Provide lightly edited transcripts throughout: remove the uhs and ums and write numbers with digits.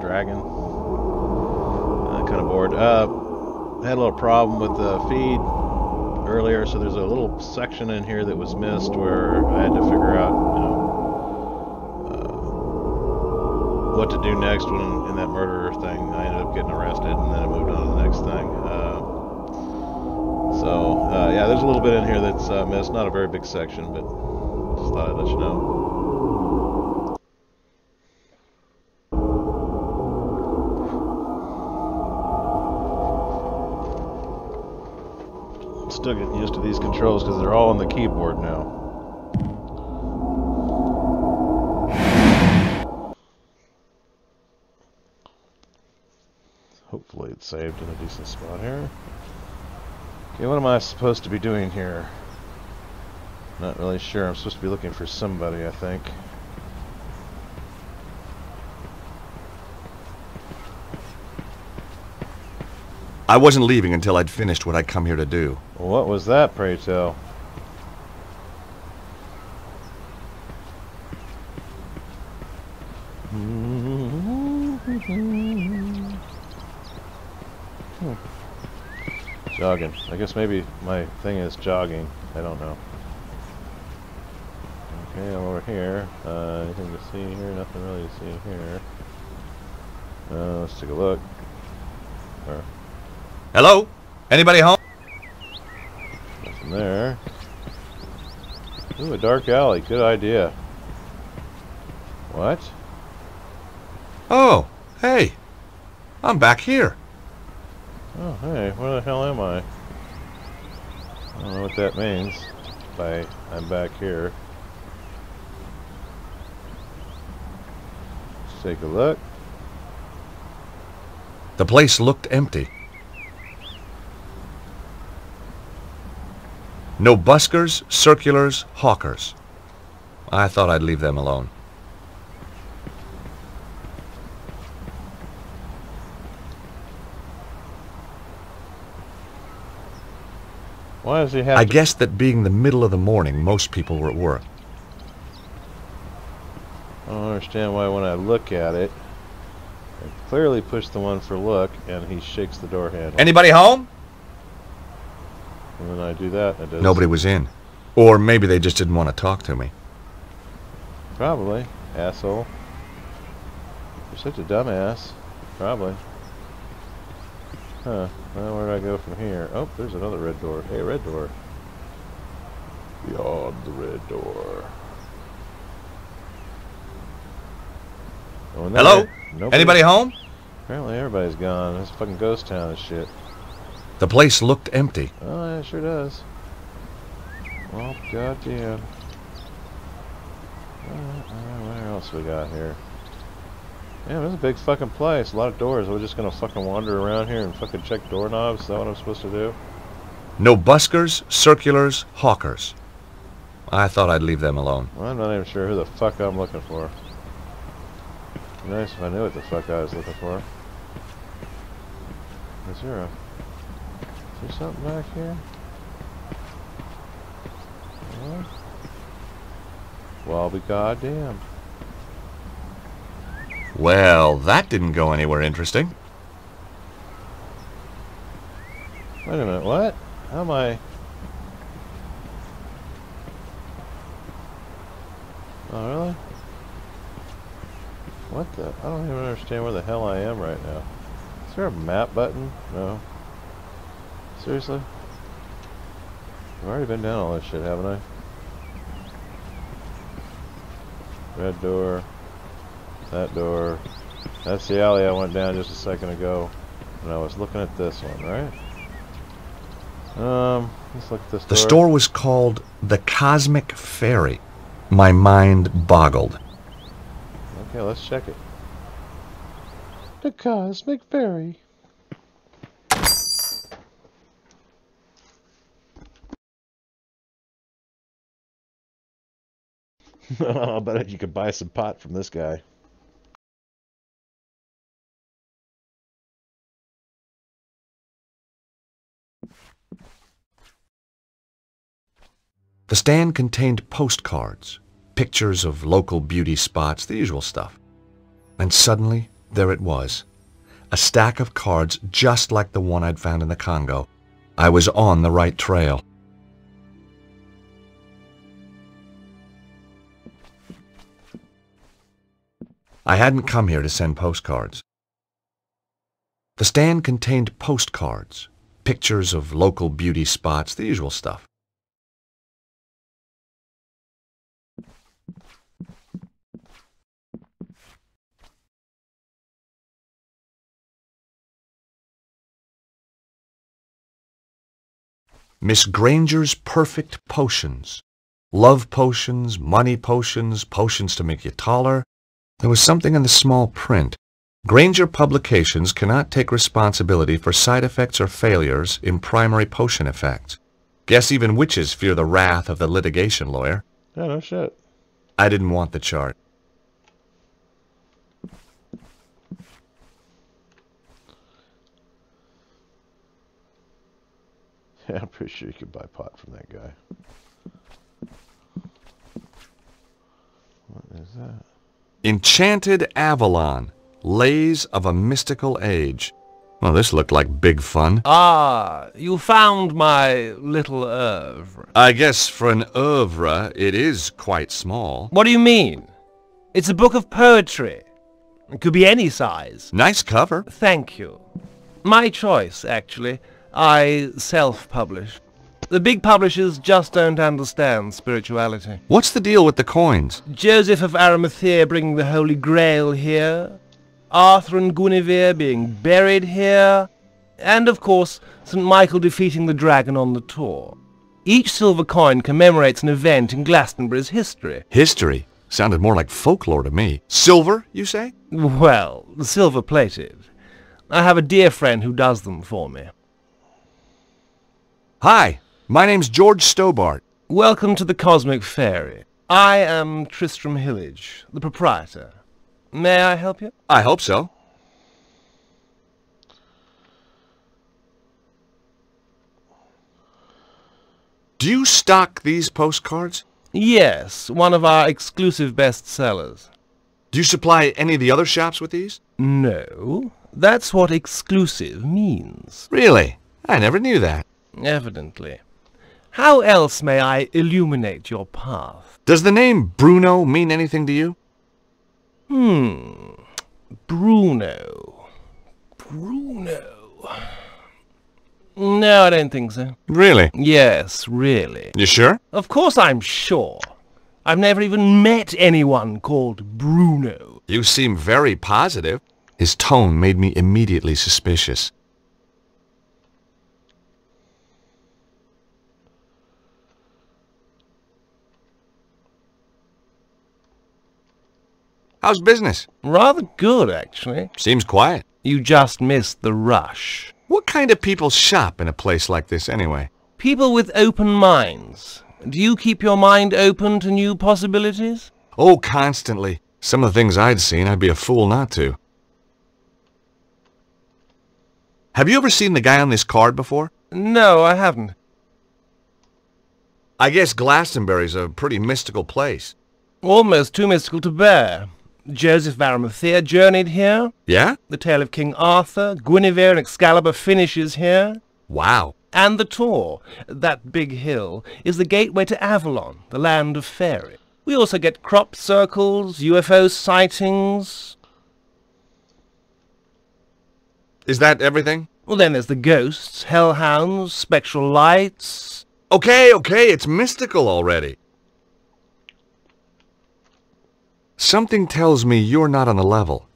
dragging. Kind of bored. I had a little problem with the feed earlier, so there's a little section in here that was missed where I had to figure out, what to do next when in that murderer thing. I ended up getting arrested, and then I moved on to the next thing. Yeah, there's a little bit in here that's missed. Not a very big section, but just thought I'd let you know. Still getting used to these controls because they're all on the keyboard now. Hopefully it's saved in a decent spot here. Okay, what am I supposed to be doing here? Not really sure. I'm supposed to be looking for somebody, I think. I wasn't leaving until I'd finished what I'd come here to do. Well, what was that, pray tell? Jogging. I guess maybe my thing is jogging. I don't know. Okay, I'm over here. Anything to see here? Nothing really to see here. Let's take a look. Hello? Anybody home? Nothing there. Ooh, a dark alley. Good idea. What? Oh, hey. I'm back here. Oh, hey, where the hell am I? I don't know what that means. I'm back here. Let's take a look. The place looked empty. No buskers, circulars, hawkers. I thought I'd leave them alone. Why does he have I guessed that being the middle of the morning, most people were at work. I don't understand why when I look at it, I clearly push the one for look, and he shakes the door handle. Anybody home? And when I do that, it does. Nobody was in. Or maybe they just didn't want to talk to me. Probably. Asshole. You're such a dumbass. Probably. Huh. Well, where do I go from here? Oh, there's another red door. Hey, red door. Beyond the red door. Hello? Anybody home? Apparently everybody's gone. It's a fucking ghost town and shit. The place looked empty. Oh, yeah, it sure does. Well, goddamn. What else we got here? Yeah, this is a big fucking place. A lot of doors. We're just gonna fucking wander around here and fucking check doorknobs? Is that what I'm supposed to do? No buskers, circulars, hawkers. I thought I'd leave them alone. Well, I'm not even sure who the fuck I'm looking for. It'd be nice if I knew what the fuck I was looking for. Is there something back here? What? Well, I'll be goddamn. Well, that didn't go anywhere interesting. Wait a minute, what? How am I... Oh, really? What the... I don't even understand where the hell I am right now. Is there a map button? No. Seriously? I've already been down all this shit, haven't I? Red door. That door. That's the alley I went down just a second ago when I was looking at this one, right? Let's look at this door. The store was called the Cosmic Ferry. My mind boggled. Okay, let's check it. The Cosmic Ferry. I bet you could buy some pot from this guy. The stand contained postcards, pictures of local beauty spots, the usual stuff. And suddenly, There it was. A stack of cards just like the one I'd found in the Congo. I was on the right trail. I hadn't come here to send postcards. The stand contained postcards, pictures of local beauty spots, the usual stuff. Miss Granger's perfect potions. Love potions, money potions, potions to make you taller. There was something in the small print. Granger Publications cannot take responsibility for side effects or failures in primary potion effects. Guess even witches fear the wrath of the litigation lawyer. Yeah, no shit. I didn't want the chart. Yeah, I'm pretty sure you could buy pot from that guy. What is that? Enchanted Avalon, Lays of a Mystical Age. Well, this looked like big fun. Ah, you found my little oeuvre. I guess for an oeuvre, it is quite small. What do you mean? It's a book of poetry. It could be any size. Nice cover. Thank you. My choice, actually. I self-publish. The big publishers just don't understand spirituality. What's the deal with the coins? Joseph of Arimathea bringing the Holy Grail here, Arthur and Guinevere being buried here, and of course St. Michael defeating the dragon on the tour. Each silver coin commemorates an event in Glastonbury's history. History? Sounded more like folklore to me. Silver, you say? Well, silver-plated. I have a dear friend who does them for me. Hi, my name's George Stobart. Welcome to the Cosmic Fairy. I am Tristram Hillage, the proprietor. May I help you? I hope so. Do you stock these postcards? Yes, one of our exclusive bestsellers. Do you supply any of the other shops with these? No, that's what exclusive means. Really? I never knew that. Evidently. How else may I illuminate your path? Does the name Bruno mean anything to you? Bruno. No, I don't think so. Really? Yes, really. You sure? Of course I'm sure. I've never even met anyone called Bruno. You seem very positive. His tone made me immediately suspicious. How's business? Rather good, actually. Seems quiet. You just missed the rush. What kind of people shop in a place like this anyway? People with open minds. Do you keep your mind open to new possibilities? Oh, constantly. Some of the things I'd seen, I'd be a fool not to. Have you ever seen the guy on this card before? No, I haven't. I guess Glastonbury's a pretty mystical place. Almost too mystical to bear. Joseph of Arimathea journeyed here. Yeah? The tale of King Arthur, Guinevere and Excalibur finishes here. Wow. And the Tor, that big hill, is the gateway to Avalon, the land of fairy. We also get crop circles, UFO sightings. Is that everything? Well, then there's the ghosts, hellhounds, spectral lights. Okay, it's mystical already. Something tells me you're not on the level.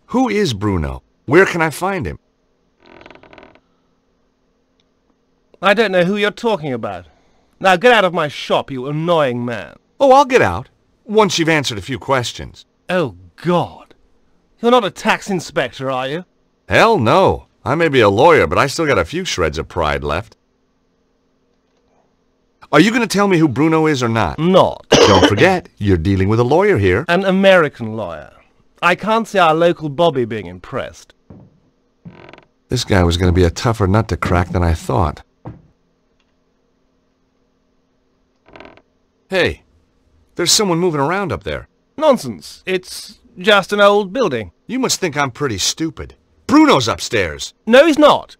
Who is Bruno? Where can I find him? I don't know who you're talking about. Now get out of my shop, you annoying man. Oh, I'll get out, once you've answered a few questions. Oh, God. You're not a tax inspector, are you? Hell no. I may be a lawyer, but I still got a few shreds of pride left. Are you going to tell me who Bruno is or not? Not. Don't forget, you're dealing with a lawyer here. An American lawyer. I can't see our local Bobby being impressed. This guy was going to be a tougher nut to crack than I thought. Hey, there's someone moving around up there. Nonsense. It's just an old building. You must think I'm pretty stupid. Bruno's upstairs. No, he's not.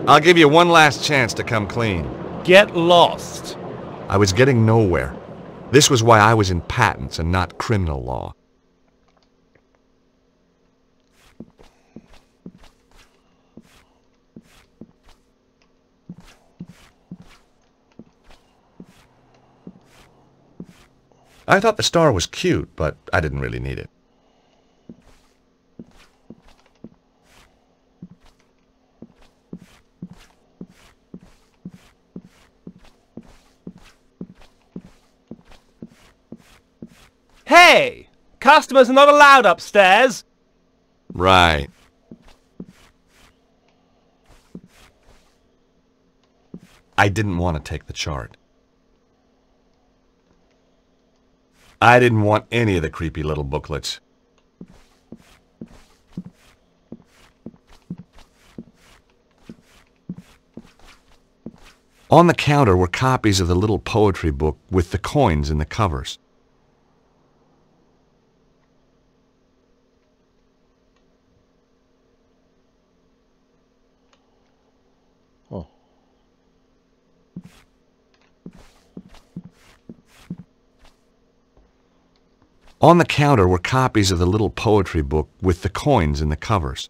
I'll give you one last chance to come clean. Get lost. I was getting nowhere. This was why I was in patents and not criminal law. I thought the star was cute, but I didn't really need it. Hey! Customers are not allowed upstairs. Right. I didn't want to take the chart. I didn't want any of the creepy little booklets. On the counter were copies of the little poetry book with the coins in the covers. Oh. On the counter were copies of the little poetry book with the coins in the covers.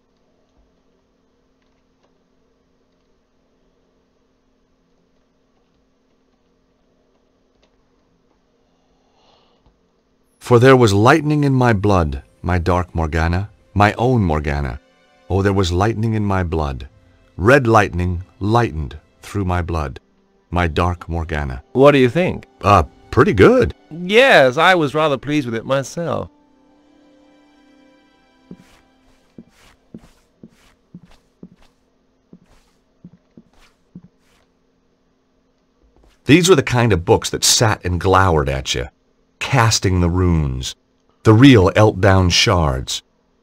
For there was lightning in my blood, my dark Morgana, my own Morgana. Oh, there was lightning in my blood. Red lightning lightened through my blood, my dark Morgana. What do you think? Pretty good. Yes, I was rather pleased with it myself. These were the kind of books that sat and glowered at you. Casting the Runes, the real Eltdown Shards,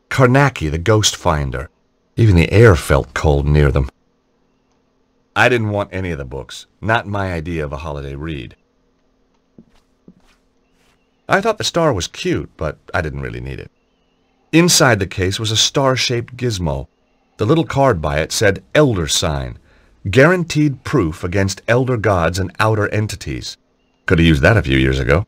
Karnaki the Ghost Finder. Even the air felt cold near them. I didn't want any of the books, not my idea of a holiday read. I thought the star was cute, but I didn't really need it. Inside the case was a star-shaped gizmo. The little card by it said Elder Sign, guaranteed proof against elder gods and outer entities. Could have used that a few years ago.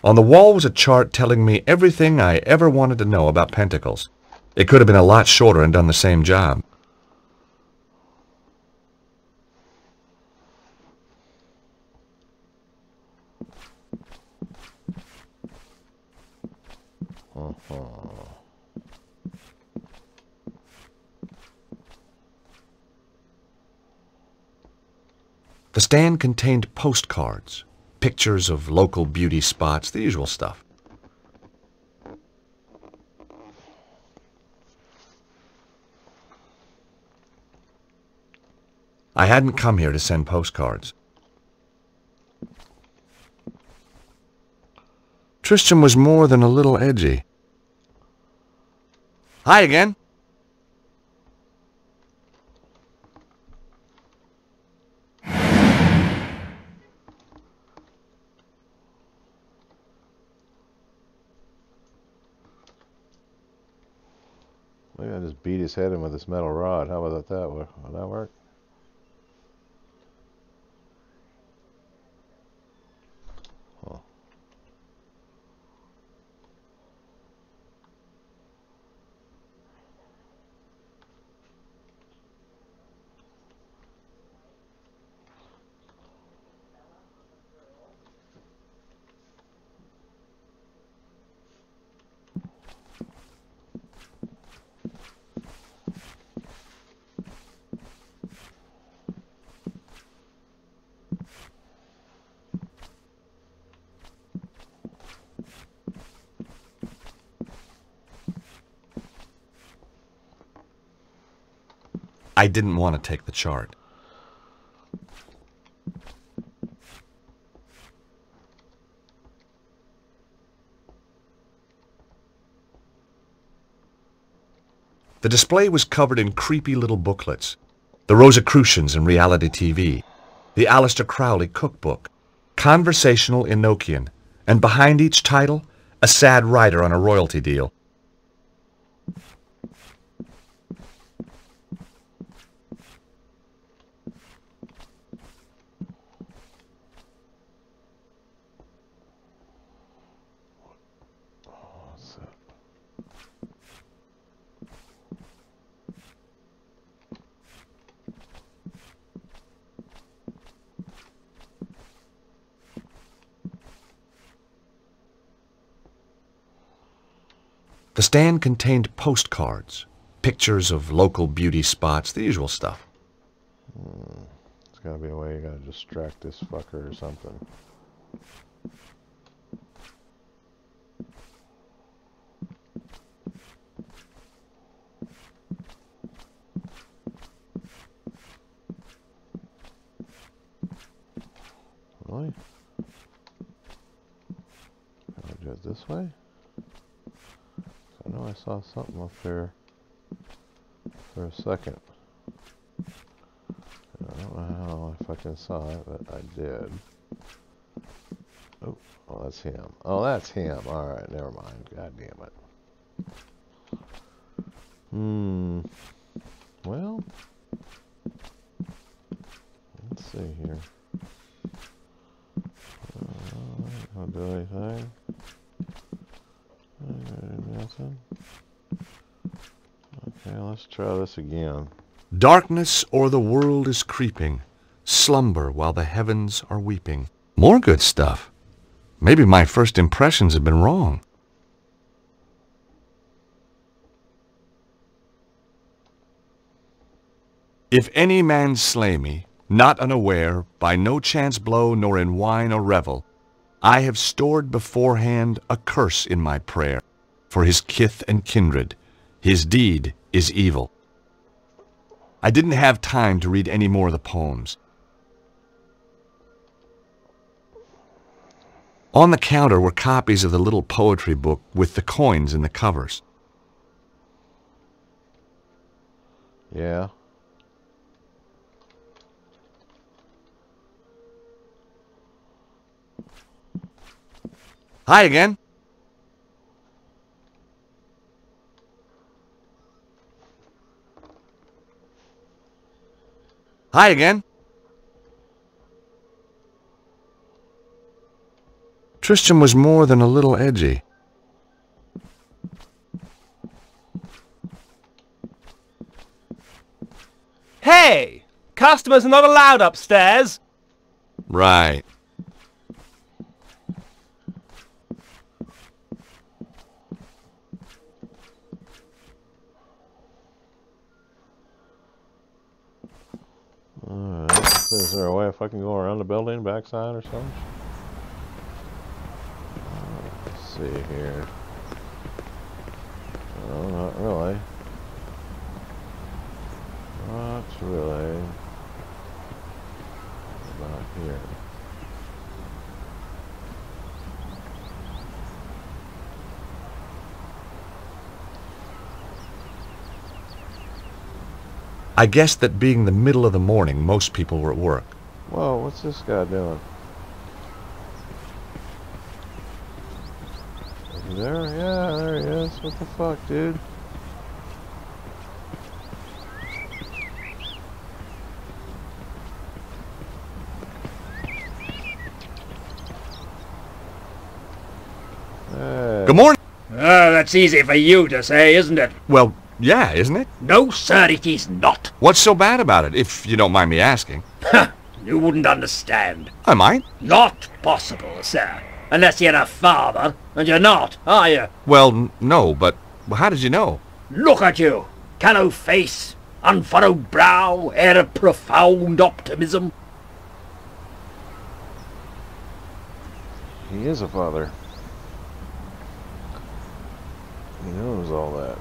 On the wall was a chart telling me everything I ever wanted to know about pentacles. It could have been a lot shorter and done the same job. The stand contained postcards, pictures of local beauty spots, the usual stuff. I hadn't come here to send postcards. Tristram was more than a little edgy. Hi again. Maybe I just beat his head in with this metal rod. How about that? Will that work? Huh. I didn't want to take the chart. The display was covered in creepy little booklets. The Rosicrucians in reality TV, the Aleister Crowley cookbook, Conversational Enochian, and behind each title, a sad writer on a royalty deal. The stand contained postcards, pictures of local beauty spots, the usual stuff. There's gotta be a way you gotta distract this fucker or something. Really? Can I do it this way? I know I saw something up there for a second. I don't know how I fucking saw it, but I did. Oh, that's him. Oh, that's him. Alright, never mind. God damn it. Well, let's see here. I'll do anything. Nothing. Okay, let's try this again. Darkness o'er the world is creeping, slumber while the heavens are weeping. More good stuff. Maybe my first impressions have been wrong. If any man slay me, not unaware, by no chance blow nor in wine or revel, I have stored beforehand a curse in my prayer for his kith and kindred. His deed is evil. I didn't have time to read any more of the poems. On the counter were copies of the little poetry book with the coins in the covers. Yeah. Hi again. Hi again. Tristram was more than a little edgy. Hey! Customers are not allowed upstairs! Right. Alright, is there a way if I can go around the building, backside or something? Let's see here. No, not really. Not really. What about here? I guessed that being the middle of the morning, most people were at work. Whoa, what's this guy doing? Is he there? Yeah, there he is. What the fuck, dude? Hey. Good morning. Oh, that's easy for you to say, isn't it? Well, yeah, isn't it? No, sir, it is not. What's so bad about it, if you don't mind me asking? You wouldn't understand. I might. Not possible, sir. Unless you're a father, and you're not, are you? Well, no, but how did you know? Look at you. Callow face, unfurrowed brow, air of profound optimism. He is a father. He knows all that.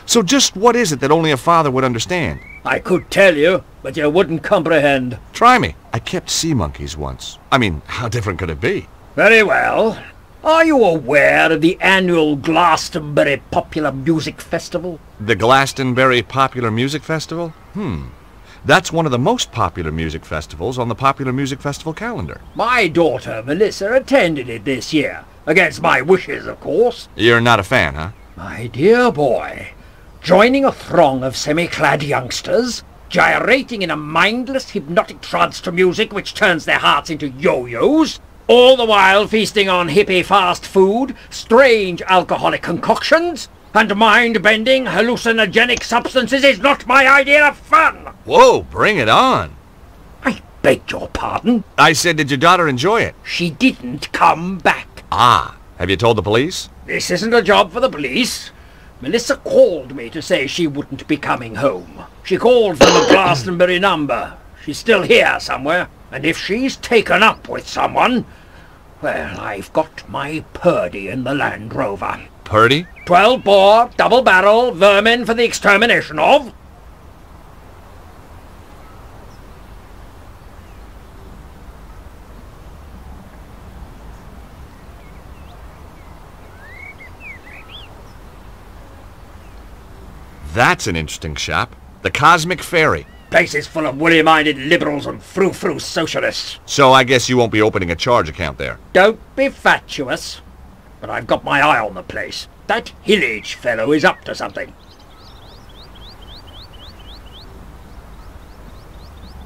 So just what is it that only a father would understand? I could tell you, but you wouldn't comprehend. Try me. I kept sea monkeys once. I mean, how different could it be? Very well. Are you aware of the annual Glastonbury Popular Music Festival? The Glastonbury Popular Music Festival? That's one of the most popular music festivals on the Popular Music Festival calendar. My daughter, Melissa, attended it this year. Against my wishes, of course. You're not a fan, huh? My dear boy, joining a throng of semi-clad youngsters, gyrating in a mindless, hypnotic trance to music which turns their hearts into yo-yos, all the while feasting on hippie fast food, strange alcoholic concoctions, and mind-bending hallucinogenic substances is not my idea of fun! Whoa, bring it on! I beg your pardon? I said, did your daughter enjoy it? She didn't come back. Ah, have you told the police? This isn't a job for the police. Melissa called me to say she wouldn't be coming home. She called from a Glastonbury number. She's still here somewhere. And if she's taken up with someone, well, I've got my Purdy in the Land Rover. Purdy? 12-bore, double-barrel, vermin for the extermination of... That's an interesting shop. The Cosmic Fairy. Place is full of woolly-minded liberals and frou-frou socialists. So I guess you won't be opening a charge account there. Don't be fatuous. But I've got my eye on the place. That Hillage fellow is up to something.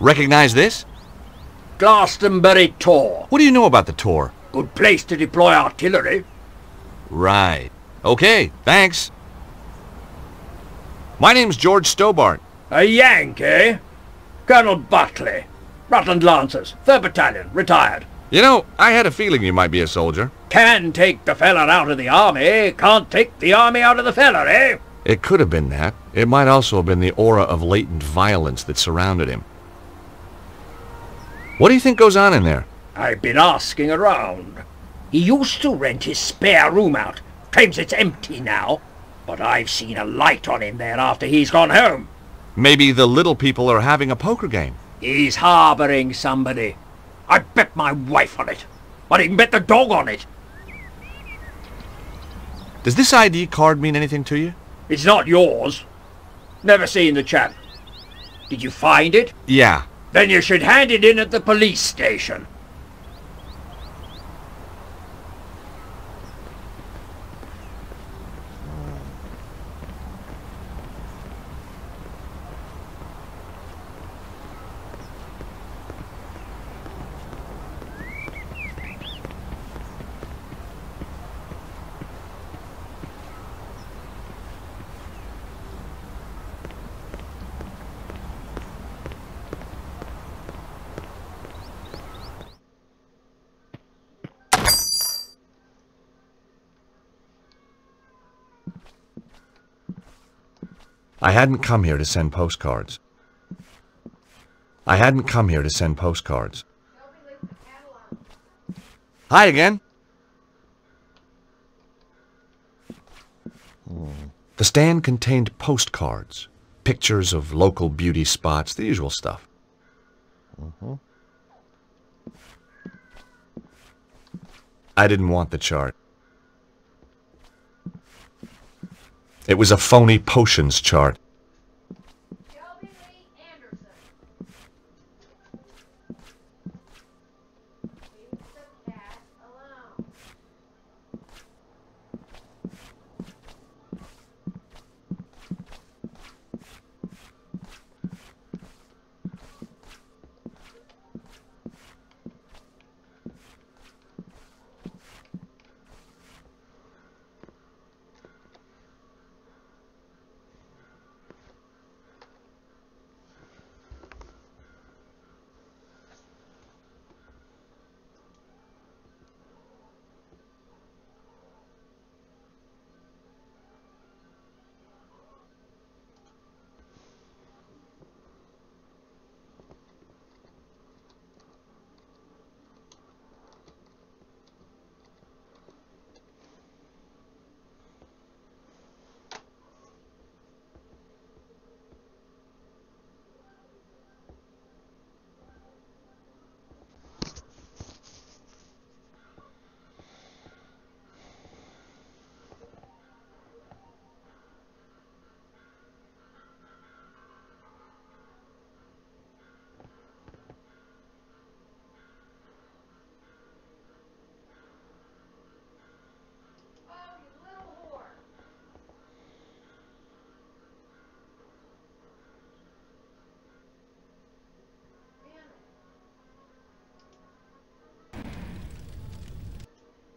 Recognize this? Glastonbury Tor. What do you know about the tour? Good place to deploy artillery. Right. Okay, thanks. My name's George Stobart. A Yank, eh? Colonel Buckley. Rutland Lancers. 3rd Battalion. Retired. You know, I had a feeling you might be a soldier. Can take the fella out of the army. Can't take the army out of the fella, eh? It could have been that. It might also have been the aura of latent violence that surrounded him. What do you think goes on in there? I've been asking around. He used to rent his spare room out. Claims it's empty now. But I've seen a light on in there after he's gone home. Maybe the little people are having a poker game. He's harbouring somebody. I'd bet my wife on it. I'd even bet the dog on it. Does this ID card mean anything to you? It's not yours. Never seen the chap. Did you find it? Yeah. Then you should hand it in at the police station. I hadn't come here to send postcards. I hadn't come here to send postcards. Hi again. The stand contained postcards, pictures of local beauty spots, the usual stuff. I didn't want the chart. It was a phony potions chart.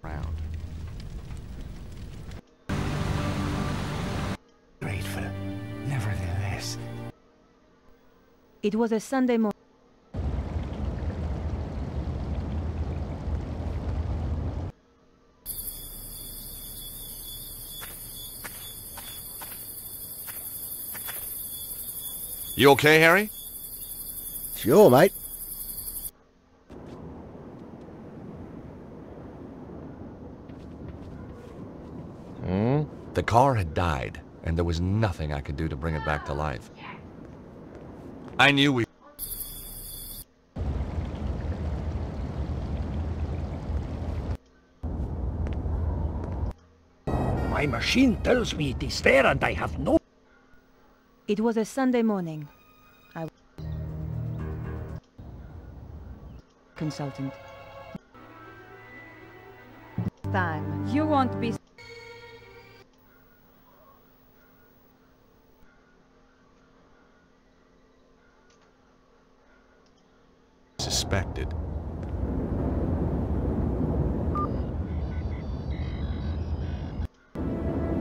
Round. Grateful, nevertheless. It was a Sunday morning. You okay, Harry? Sure, mate. The car had died, and there was nothing I could do to bring it back to life. I knew we... My machine tells me it is there and I have no... It was a Sunday morning. Consultant. Time. You won't be... suspected.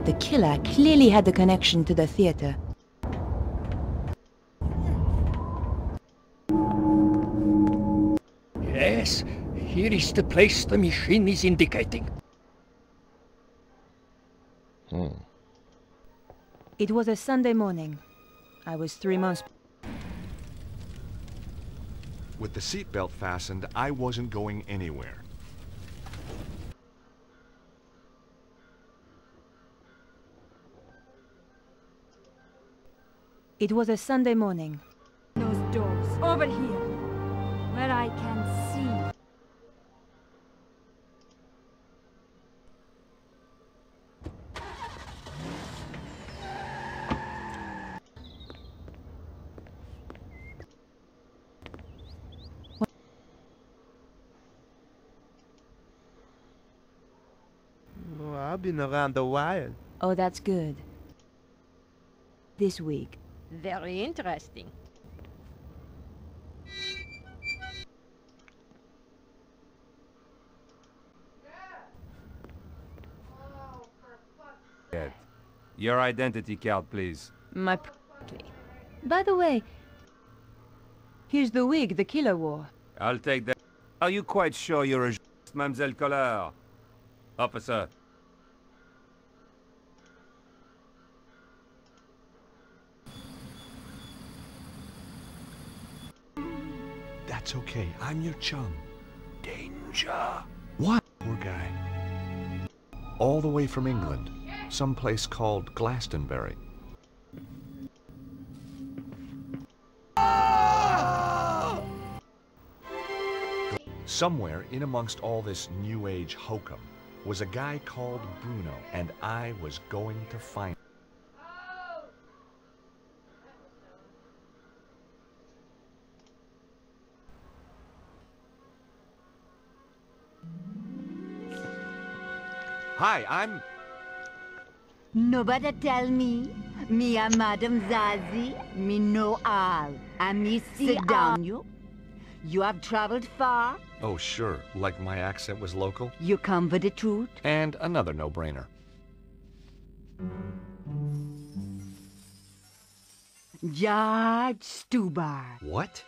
The killer clearly had the connection to the theater. Yes, here is the place the machine is indicating. It was a Sunday morning. I was 3 months... With the seatbelt fastened, I wasn't going anywhere. It was a Sunday morning. Those doors, over here, where I can see. Oh, I've been around a while. Oh, that's good. This week. Very interesting. Your identity card, please. My By the way, here's the wig the killer wore. I'll take that. Are you quite sure you're a Mademoiselle Collard? Officer. That's okay. I'm your chum. Danger. What? Poor guy. All the way from England. Some place called Glastonbury. Somewhere in amongst all this new age hokum was a guy called Bruno, and I was going to find him. Hi, I'm... Nobody tell me. Me a Madame Zazie. Me know all. And me sit down you. You have traveled far. Oh, sure. Like my accent was local. You come for the truth. And another no-brainer. George Stubar. What?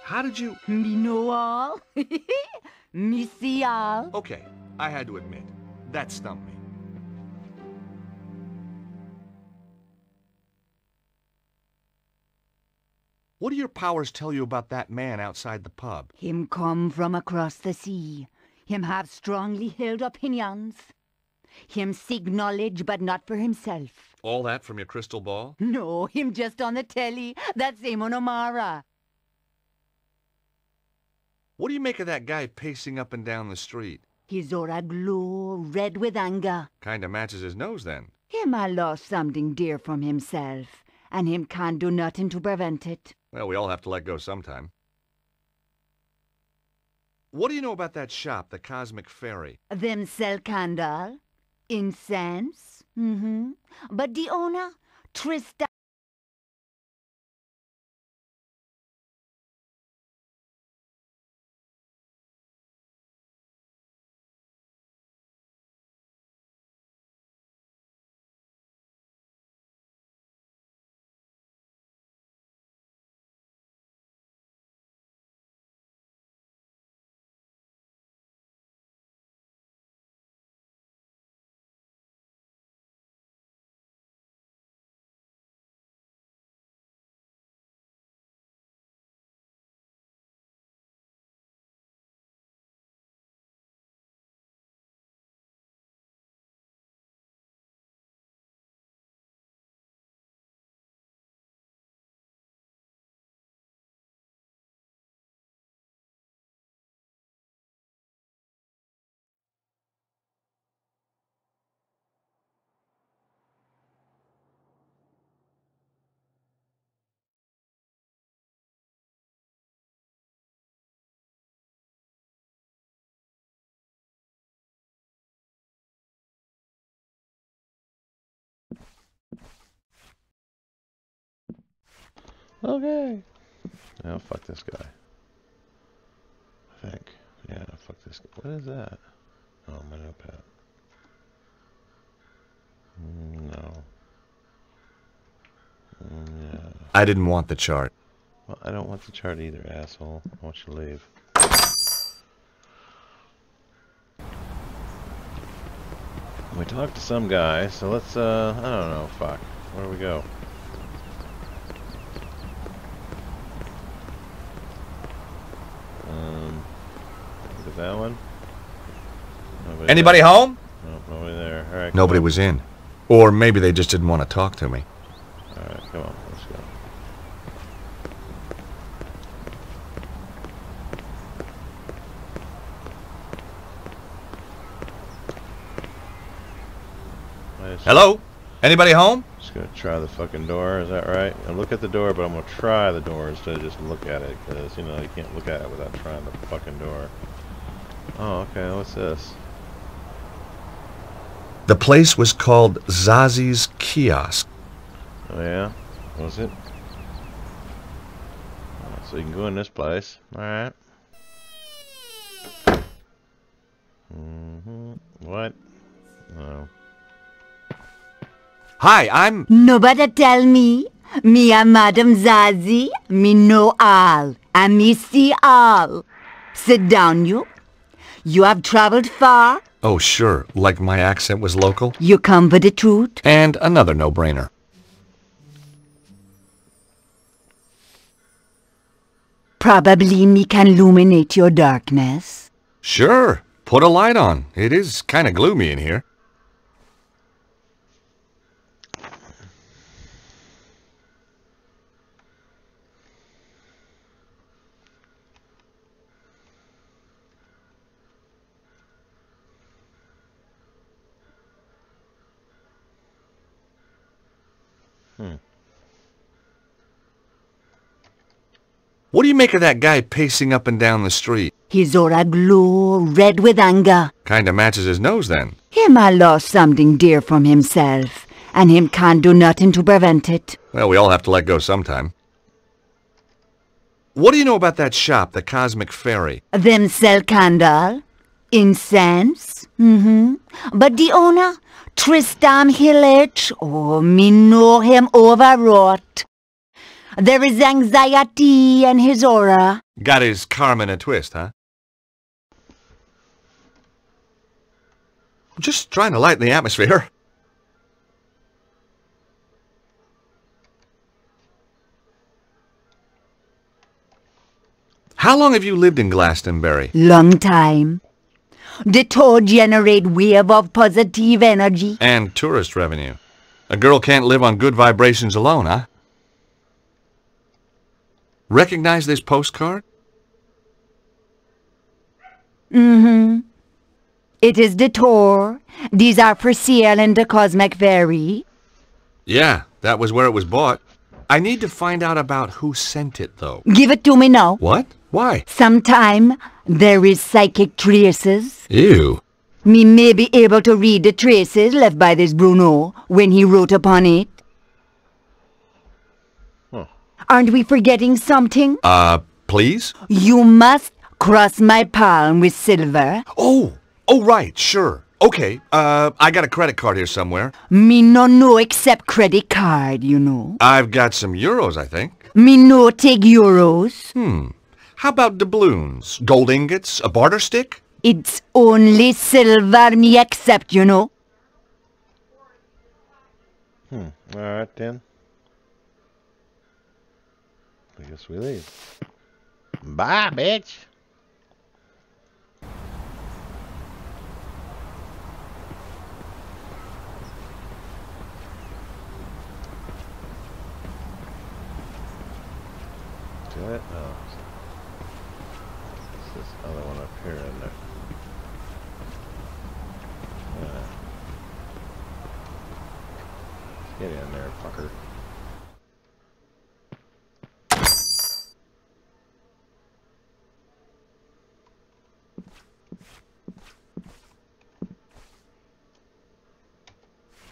How did you... Me know all. Me see all. Okay, I had to admit, that stumped me. What do your powers tell you about that man outside the pub? Him come from across the sea. Him have strongly held opinions. Him seek knowledge, but not for himself. All that from your crystal ball? No, him just on the telly. That's Amon O'Mara. What do you make of that guy pacing up and down the street? His aura glow, red with anger. Kinda matches his nose, then. Him a lost something dear from himself, and him can't do nothing to prevent it. Well, we all have to let go sometime. What do you know about that shop, the Cosmic Fairy? Them sell candle, incense, but the owner, Trista. Okay. Now fuck this guy. I think. Yeah, fuck this guy. What is that? Oh, my notepad. No. Yeah. I didn't want the chart. Well, I don't want the chart either, asshole. I want you to leave. We talked to some guy, so let's, I don't know, fuck. Where do we go? Look at that one. Anybody home? No, nobody there. Alright. Nobody was in. Or maybe they just didn't want to talk to me. Alright, come on, let's go. Hello? Anybody home? Just gonna try the fucking door, is that right? I look at the door, but I'm gonna try the door instead of just look at it, because, you know, you can't look at it without trying the fucking door. Oh, okay, what's this? The place was called Zazi's Kiosk. Oh yeah? Was it? Oh, so you can go in this place. Alright. What? Oh. Hi, I'm... Nobody tell me. Me a Madam Zazie. Me know all. And me see all. Sit down, you. You have traveled far. Oh, sure. Like my accent was local. You come for the truth. And another no-brainer. Probably me can illuminate your darkness. Sure. Put a light on. It is kind of gloomy in here. What do you make of that guy pacing up and down the street? His aura glow, red with anger. Kinda matches his nose then. Him a lost something dear from himself, and him can't do nothing to prevent it. Well, we all have to let go sometime. What do you know about that shop, the Cosmic Fairy? Them sell candle, incense, But the owner, Tristan Hillage, oh, me know him overwrought. There is anxiety in his aura. Got his karma in a twist, huh? Just trying to lighten the atmosphere. How long have you lived in Glastonbury? Long time. The toad generate wave of positive energy. And tourist revenue. A girl can't live on good vibrations alone, huh? Recognize this postcard? It is the tour. These are for sale in the Cosmic Fairy. Yeah, that was where it was bought. I need to find out about who sent it, though. Give it to me now. What? Why? Sometime there is psychic traces. Ew. Me may be able to read the traces left by this Bruno when he wrote upon it. Aren't we forgetting something? Please? You must cross my palm with silver. Oh, right, sure. Okay, I got a credit card here somewhere. Me no know except credit card, you know. I've got some euros, I think. Me no take euros. How about doubloons? Gold ingots? A barter stick? It's only silver me accept, you know. Alright then. I guess we leave. Bye, bitch! Do it? Oh. It's this other one up here, isn't it? Get in there, fucker.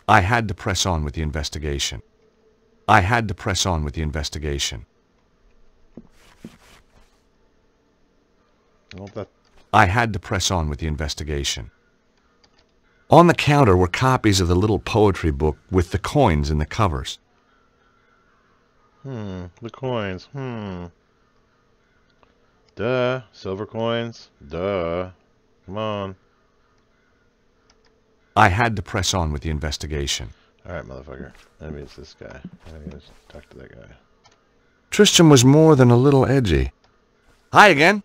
I had to press on with the investigation. Well, that... I had to press on with the investigation. On the counter were copies of the little poetry book with the coins in the covers. The coins. Duh. Silver coins. Duh. Come on. I had to press on with the investigation. Alright, motherfucker. Maybe it's this guy. I gotta just talk to that guy. Tristram was more than a little edgy. Hi again.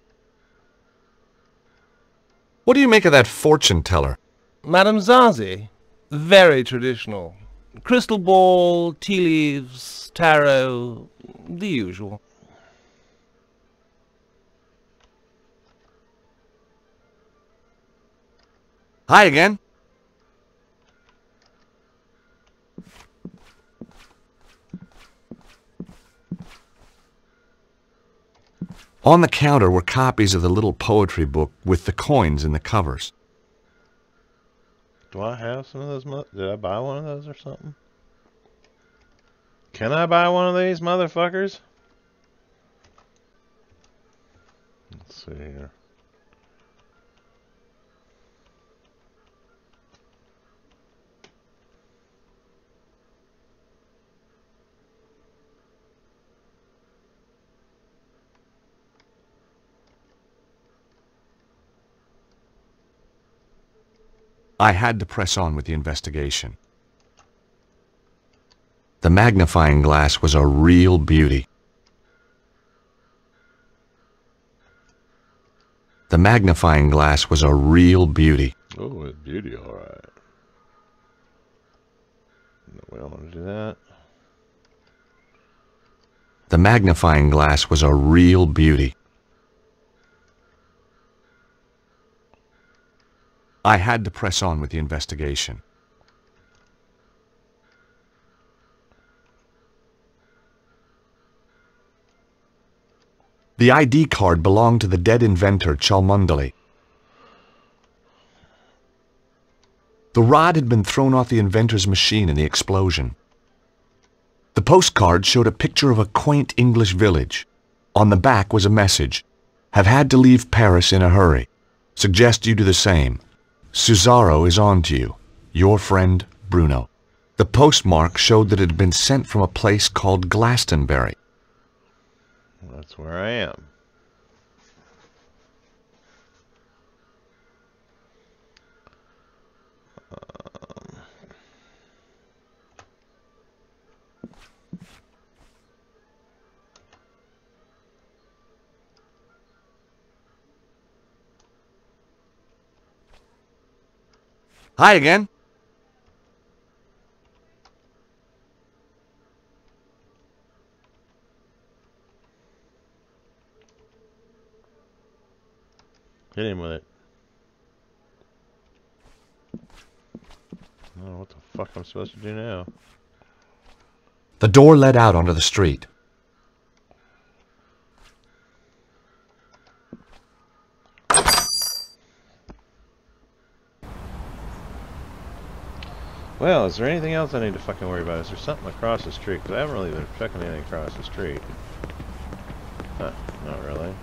What do you make of that fortune teller? Madame Zazie? Very traditional. Crystal ball, tea leaves, tarot, the usual. Hi again. On the counter were copies of the little poetry book with the coins in the covers. Do I have some of those? Did I buy one of those or something? Can I buy one of these motherfuckers? Let's see here. I had to press on with the investigation. The magnifying glass was a real beauty. The magnifying glass was a real beauty. Oh, it's beauty, alright. No, we don't want to do that. The magnifying glass was a real beauty. I had to press on with the investigation. The ID card belonged to the dead inventor Cholmondeley. The rod had been thrown off the inventor's machine in the explosion. The postcard showed a picture of a quaint English village. On the back was a message: "Have had to leave Paris in a hurry. Suggest you do the same. Cesaro is on to you. Your friend, Bruno." The postmark showed that it had been sent from a place called Glastonbury. That's where I am. Hi again. Hit him with it. Oh, what the fuck I'm supposed to do now? The door led out onto the street. Well, is there anything else I need to fucking worry about? Is there something across the street? Because I haven't really been checking anything across the street. Huh, not really.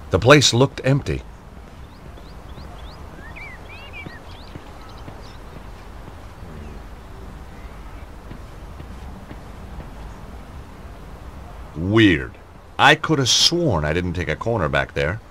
The place looked empty. Weird. I could have sworn I didn't take a corner back there.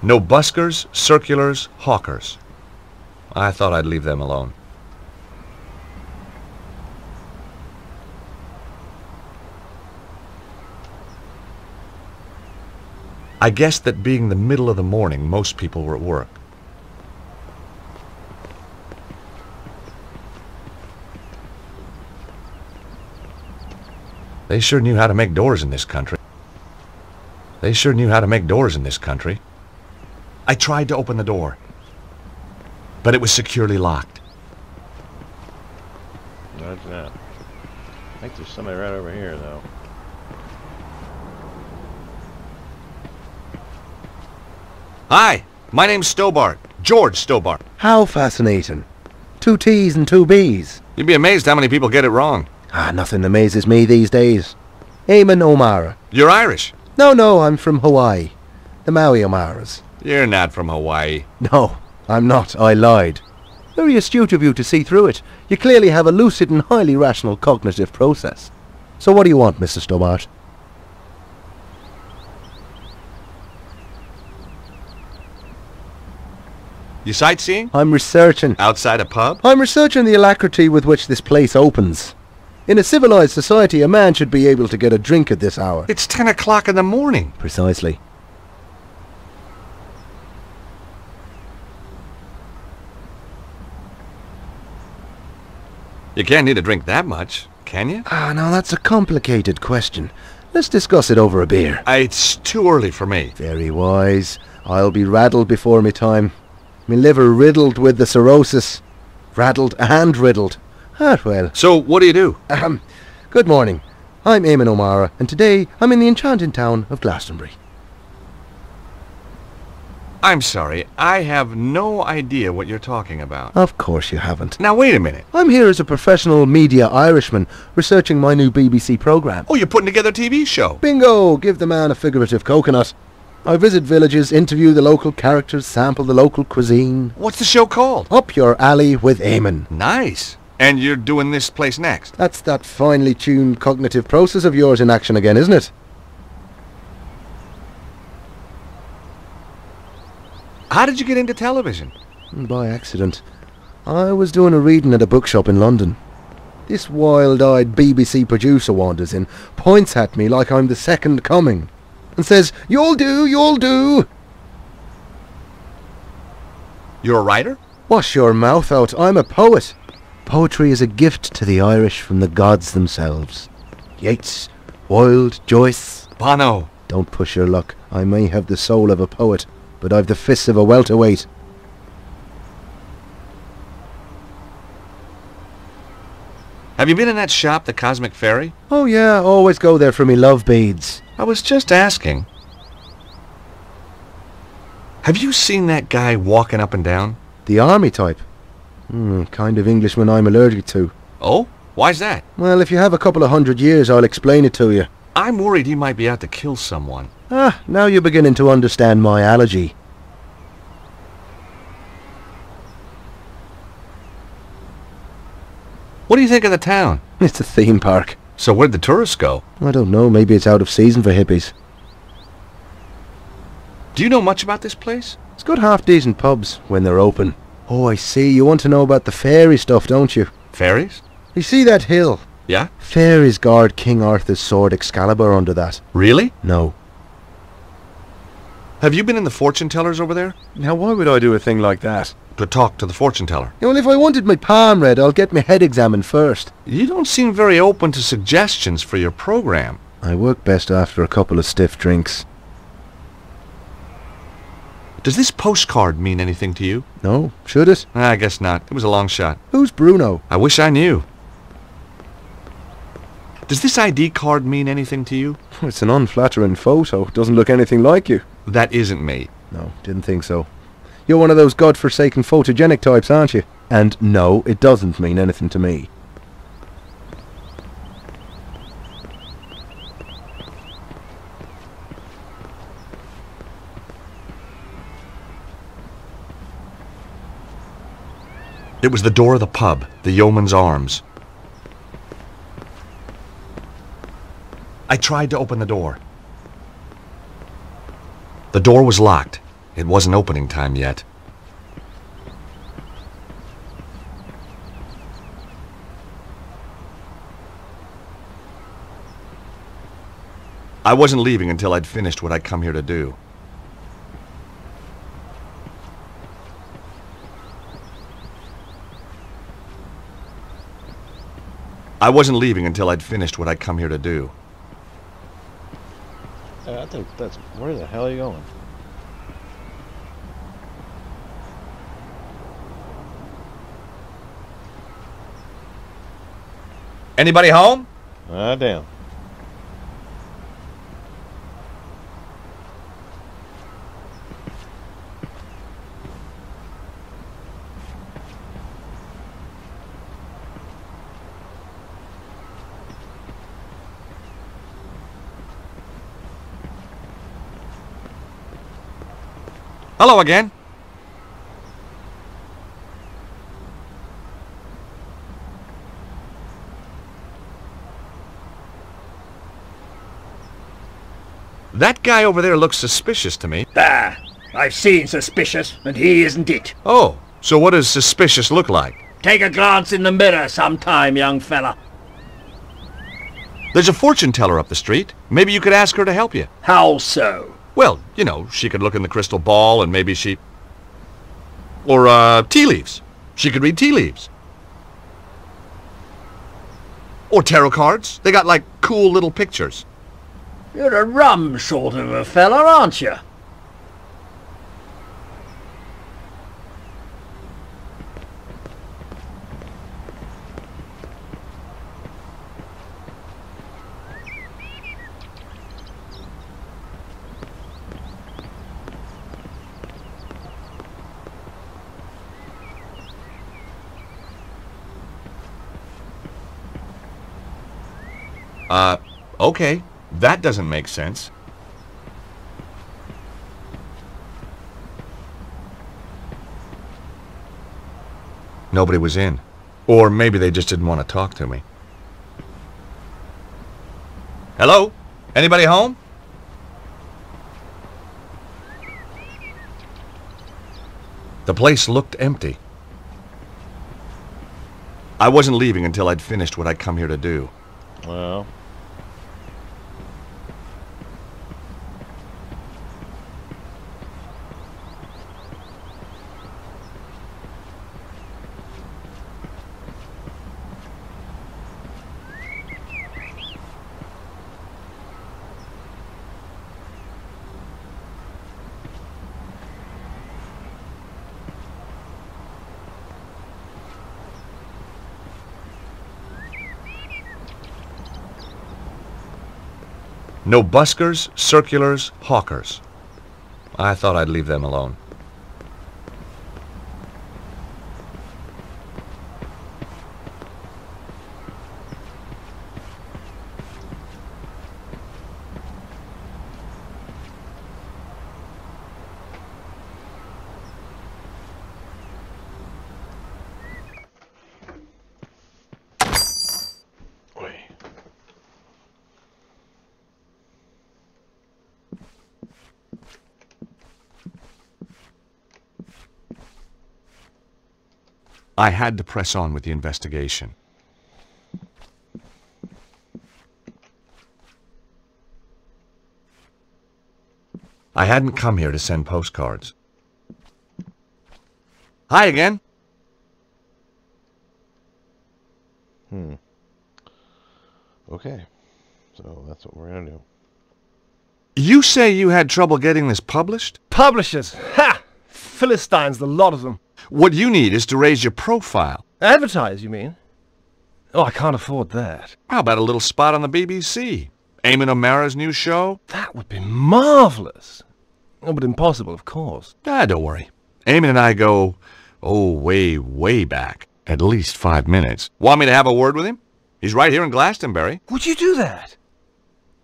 No buskers, circulars, hawkers. I thought I'd leave them alone. I guessed that being the middle of the morning, most people were at work. They sure knew how to make doors in this country. They sure knew how to make doors in this country. I tried to open the door, but it was securely locked. Imagine that. I think there's somebody right over here, though. Hi, my name's Stobart. George Stobart. How fascinating. 2 T's and 2 B's. You'd be amazed how many people get it wrong. Nothing amazes me these days. Eamon O'Mara. You're Irish. No, I'm from Hawaii. The Maui O'Maras. You're not from Hawaii. No, I'm not. I lied. Very astute of you to see through it. You clearly have a lucid and highly rational cognitive process. So what do you want, Mr. Stobart? You sightseeing? I'm researching. Outside a pub? I'm researching the alacrity with which this place opens. In a civilized society, a man should be able to get a drink at this hour. It's 10 o'clock in the morning. Precisely. You can't need a drink that much, can you? Now that's a complicated question. Let's discuss it over a beer. It's too early for me. Very wise. I'll be raddled before me time. Me liver riddled with the cirrhosis. Raddled and riddled. Well. So, what do you do? Good morning. I'm Eamon O'Mara, and today I'm in the enchanting town of Glastonbury. I'm sorry, I have no idea what you're talking about. Of course you haven't. Now wait a minute. I'm here as a professional media Irishman, researching my new BBC programme. Oh, you're putting together a TV show. Bingo! Give the man a figurative coconut. I visit villages, interview the local characters, sample the local cuisine. What's the show called? Up your alley with Eamon. Nice. And you're doing this place next? That's that finely tuned cognitive process of yours in action again, isn't it? How did you get into television? By accident. I was doing a reading at a bookshop in London. This wild-eyed BBC producer wanders in, points at me like I'm the second coming, and says, "You'll do, you'll do." You're a writer? Wash your mouth out, I'm a poet. Poetry is a gift to the Irish from the gods themselves. Yeats, Wilde, Joyce. Bono. Don't push your luck. I may have the soul of a poet, but I've the fists of a welterweight. Have you been in that shop, the Cosmic Fairy? Oh yeah, always go there for me love beads. I was just asking. Have you seen that guy walking up and down? The army type. Kind of Englishman I'm allergic to. Oh? Why's that? Well, if you have a couple of 100 years, I'll explain it to you. I'm worried he might be out to kill someone. Now you're beginning to understand my allergy. What do you think of the town? It's a theme park. So where'd the tourists go? I don't know, maybe it's out of season for hippies. Do you know much about this place? It's got half-decent pubs when they're open. Oh, I see, you want to know about the fairy stuff, don't you? Fairies? You see that hill? Yeah? Fairies guard King Arthur's sword Excalibur under that. Really? No. Have you been in the fortune tellers over there? Now why would I do a thing like that? To talk to the fortune teller. Well, if I wanted my palm read, I'll get my head examined first. You don't seem very open to suggestions for your program. I work best after a couple of stiff drinks. Does this postcard mean anything to you? No, should it? I guess not. It was a long shot. Who's Bruno? I wish I knew. Does this ID card mean anything to you? It's an unflattering photo. Doesn't look anything like you. That isn't me. No, didn't think so. You're one of those godforsaken photogenic types, aren't you? And no, it doesn't mean anything to me. It was the door of the pub, the Yeoman's Arms. I tried to open the door. The door was locked. It wasn't opening time yet. I wasn't leaving until I'd finished what I'd come here to do. I wasn't leaving until I'd finished what I'd come here to do. I think that's... Where the hell are you going? Anybody home? Ah, damn. Hello again. That guy over there looks suspicious to me. Ah, I've seen suspicious, and he isn't it. Oh, so what does suspicious look like? Take a glance in the mirror sometime, young fella. There's a fortune teller up the street. Maybe you could ask her to help you. How so? Well, you know, she could look in the crystal ball and maybe she... Or, tea leaves. She could read tea leaves. Or tarot cards. They got, like, cool little pictures. You're a rum sort of a fella, aren't you? Okay. That doesn't make sense. Nobody was in. Or maybe they just didn't want to talk to me. Hello? Anybody home? The place looked empty. I wasn't leaving until I'd finished what I'd come here to do. Well... No buskers, circulars, hawkers. I thought I'd leave them alone. I had to press on with the investigation. I hadn't come here to send postcards. Hi again. Okay. So that's what we're gonna do. You say you had trouble getting this published? Publishers! Ha! Philistines, the lot of them. What you need is to raise your profile. Advertise, you mean? Oh, I can't afford that. How about a little spot on the BBC? Eamon O'Mara's new show? That would be marvellous. Oh, but impossible, of course. Don't worry. Eamon and I go, way, way back. At least 5 minutes. Want me to have a word with him? He's right here in Glastonbury. Would you do that?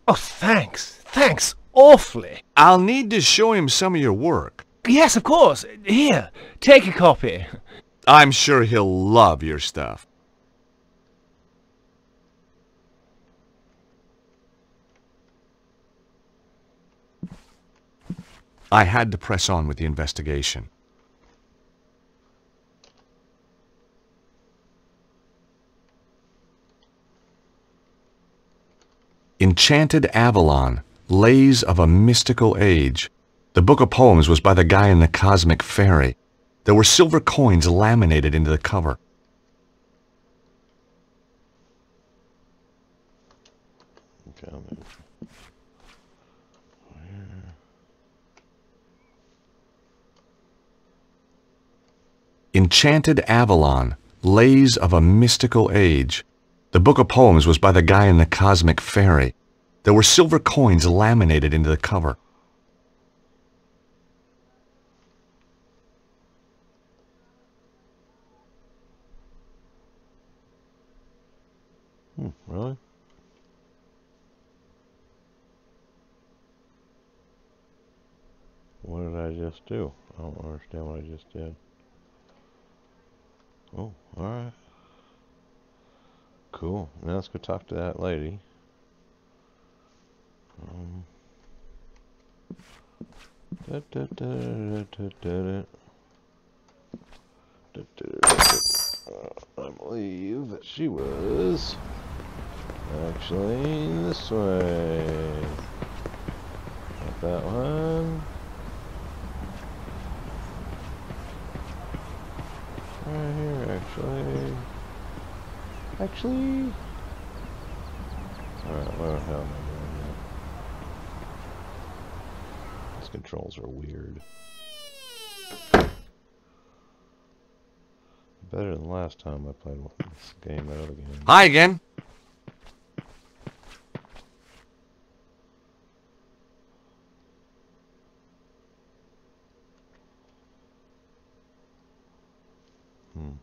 Oh, thanks. Thanks awfully. I'll need to show him some of your work. Yes, of course. Here, take a copy. I'm sure he'll love your stuff. I had to press on with the investigation. Enchanted Avalon, Lays of a Mystical Age. The book of poems was by the guy in the Cosmic Fairy. There were silver coins laminated into the cover. Enchanted Avalon, Lays of a Mystical Age. The book of poems was by the guy in the Cosmic Ferry. There were silver coins laminated into the cover. Really? What did I just do? I don't understand what I just did. Oh, alright. Cool. Now let's go talk to that lady. I believe that she was actually this way. Not that one. Right here, actually. Alright, what the hell am I doing now? These controls are weird. Better than last time I played this game, that other game. Hi again. Right.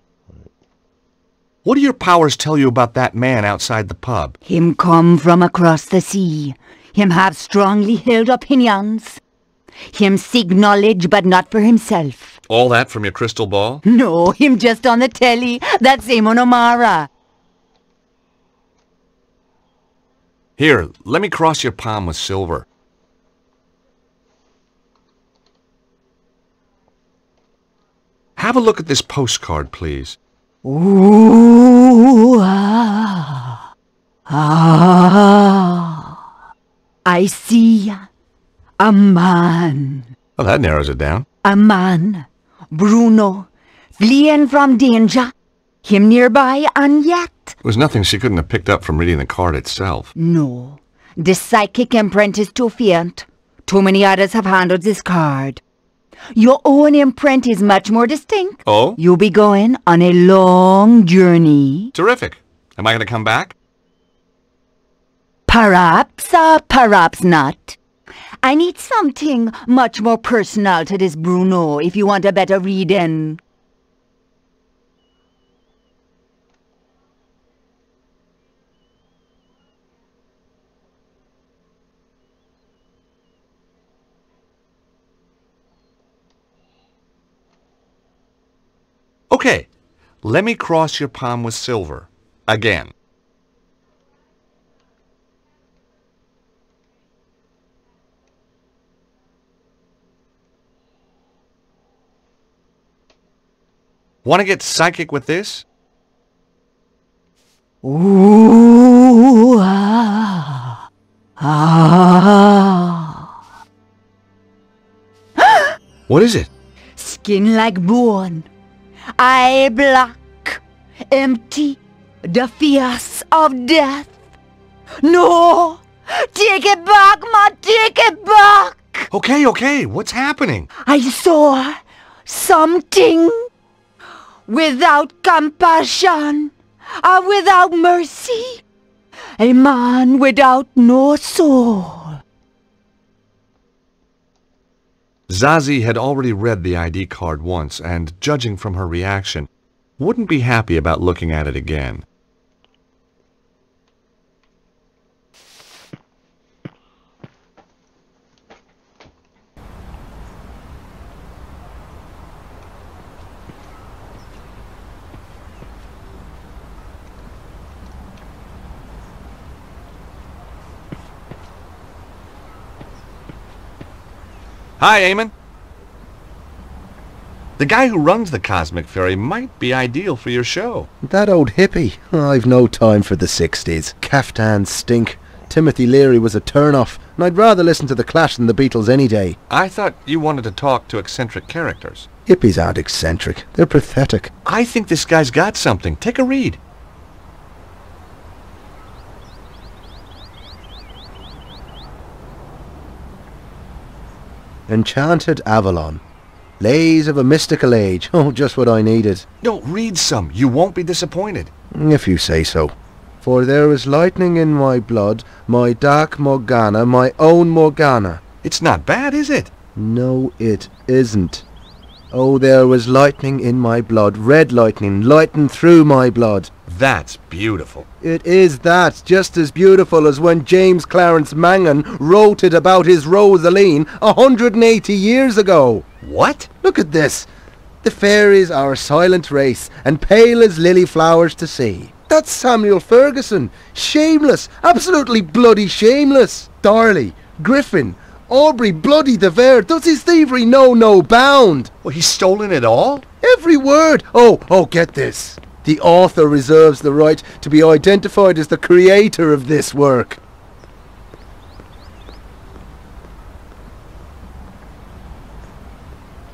What do your powers tell you about that man outside the pub? Him come from across the sea. Him have strongly held opinions. Him seek knowledge, but not for himself. All that from your crystal ball? No, him just on the telly. That's him on O'Mara. Here, let me cross your palm with silver. Have a look at this postcard, please. Ooh, ah, ah. I see a man. Well, that narrows it down. A man, Bruno, fleeing from danger. Him nearby and yet. There was nothing she couldn't have picked up from reading the card itself. No, the psychic imprint is too faint. Too many others have handled this card. Your own imprint is much more distinct. Oh? You'll be going on a long journey. Terrific. Am I going to come back? Perhaps, perhaps not. I need something much more personal to this Bruno if you want a better reading. Okay, let me cross your palm with silver. Again. Want to get psychic with this? Ooh, ah, ah. What is it? Skin like bone, eye black, empty, the fierce of death. No! Take it back, ma! Take it back! Okay, what's happening? I saw something without compassion, without mercy, a man without no soul. Zazie had already read the ID card once, and judging from her reaction, wouldn't be happy about looking at it again. Hi, Eamon. The guy who runs the Cosmic Ferry might be ideal for your show. That old hippie. I've no time for the 60s. Caftans stink. Timothy Leary was a turn-off, and I'd rather listen to The Clash than the Beatles any day. I thought you wanted to talk to eccentric characters. Hippies aren't eccentric. They're pathetic. I think this guy's got something. Take a read. Enchanted Avalon. Lays of a mystical age. Oh, just what I needed. No, read some. You won't be disappointed. If you say so. For there is lightning in my blood, my dark Morgana, my own Morgana. It's not bad, is it? No, it isn't. Oh, there was lightning in my blood, red lightning, lighting through my blood. That's beautiful. It is that, just as beautiful as when James Clarence Mangan wrote it about his Rosaline 180 years ago. What? Look at this. The fairies are a silent race, and pale as lily flowers to see. That's Samuel Ferguson. Shameless, absolutely bloody shameless. Darley, Griffin, Aubrey bloody de Vere, does his thievery know no bound? Well, he's stolen it all? Every word! Oh, get this. The author reserves the right to be identified as the creator of this work.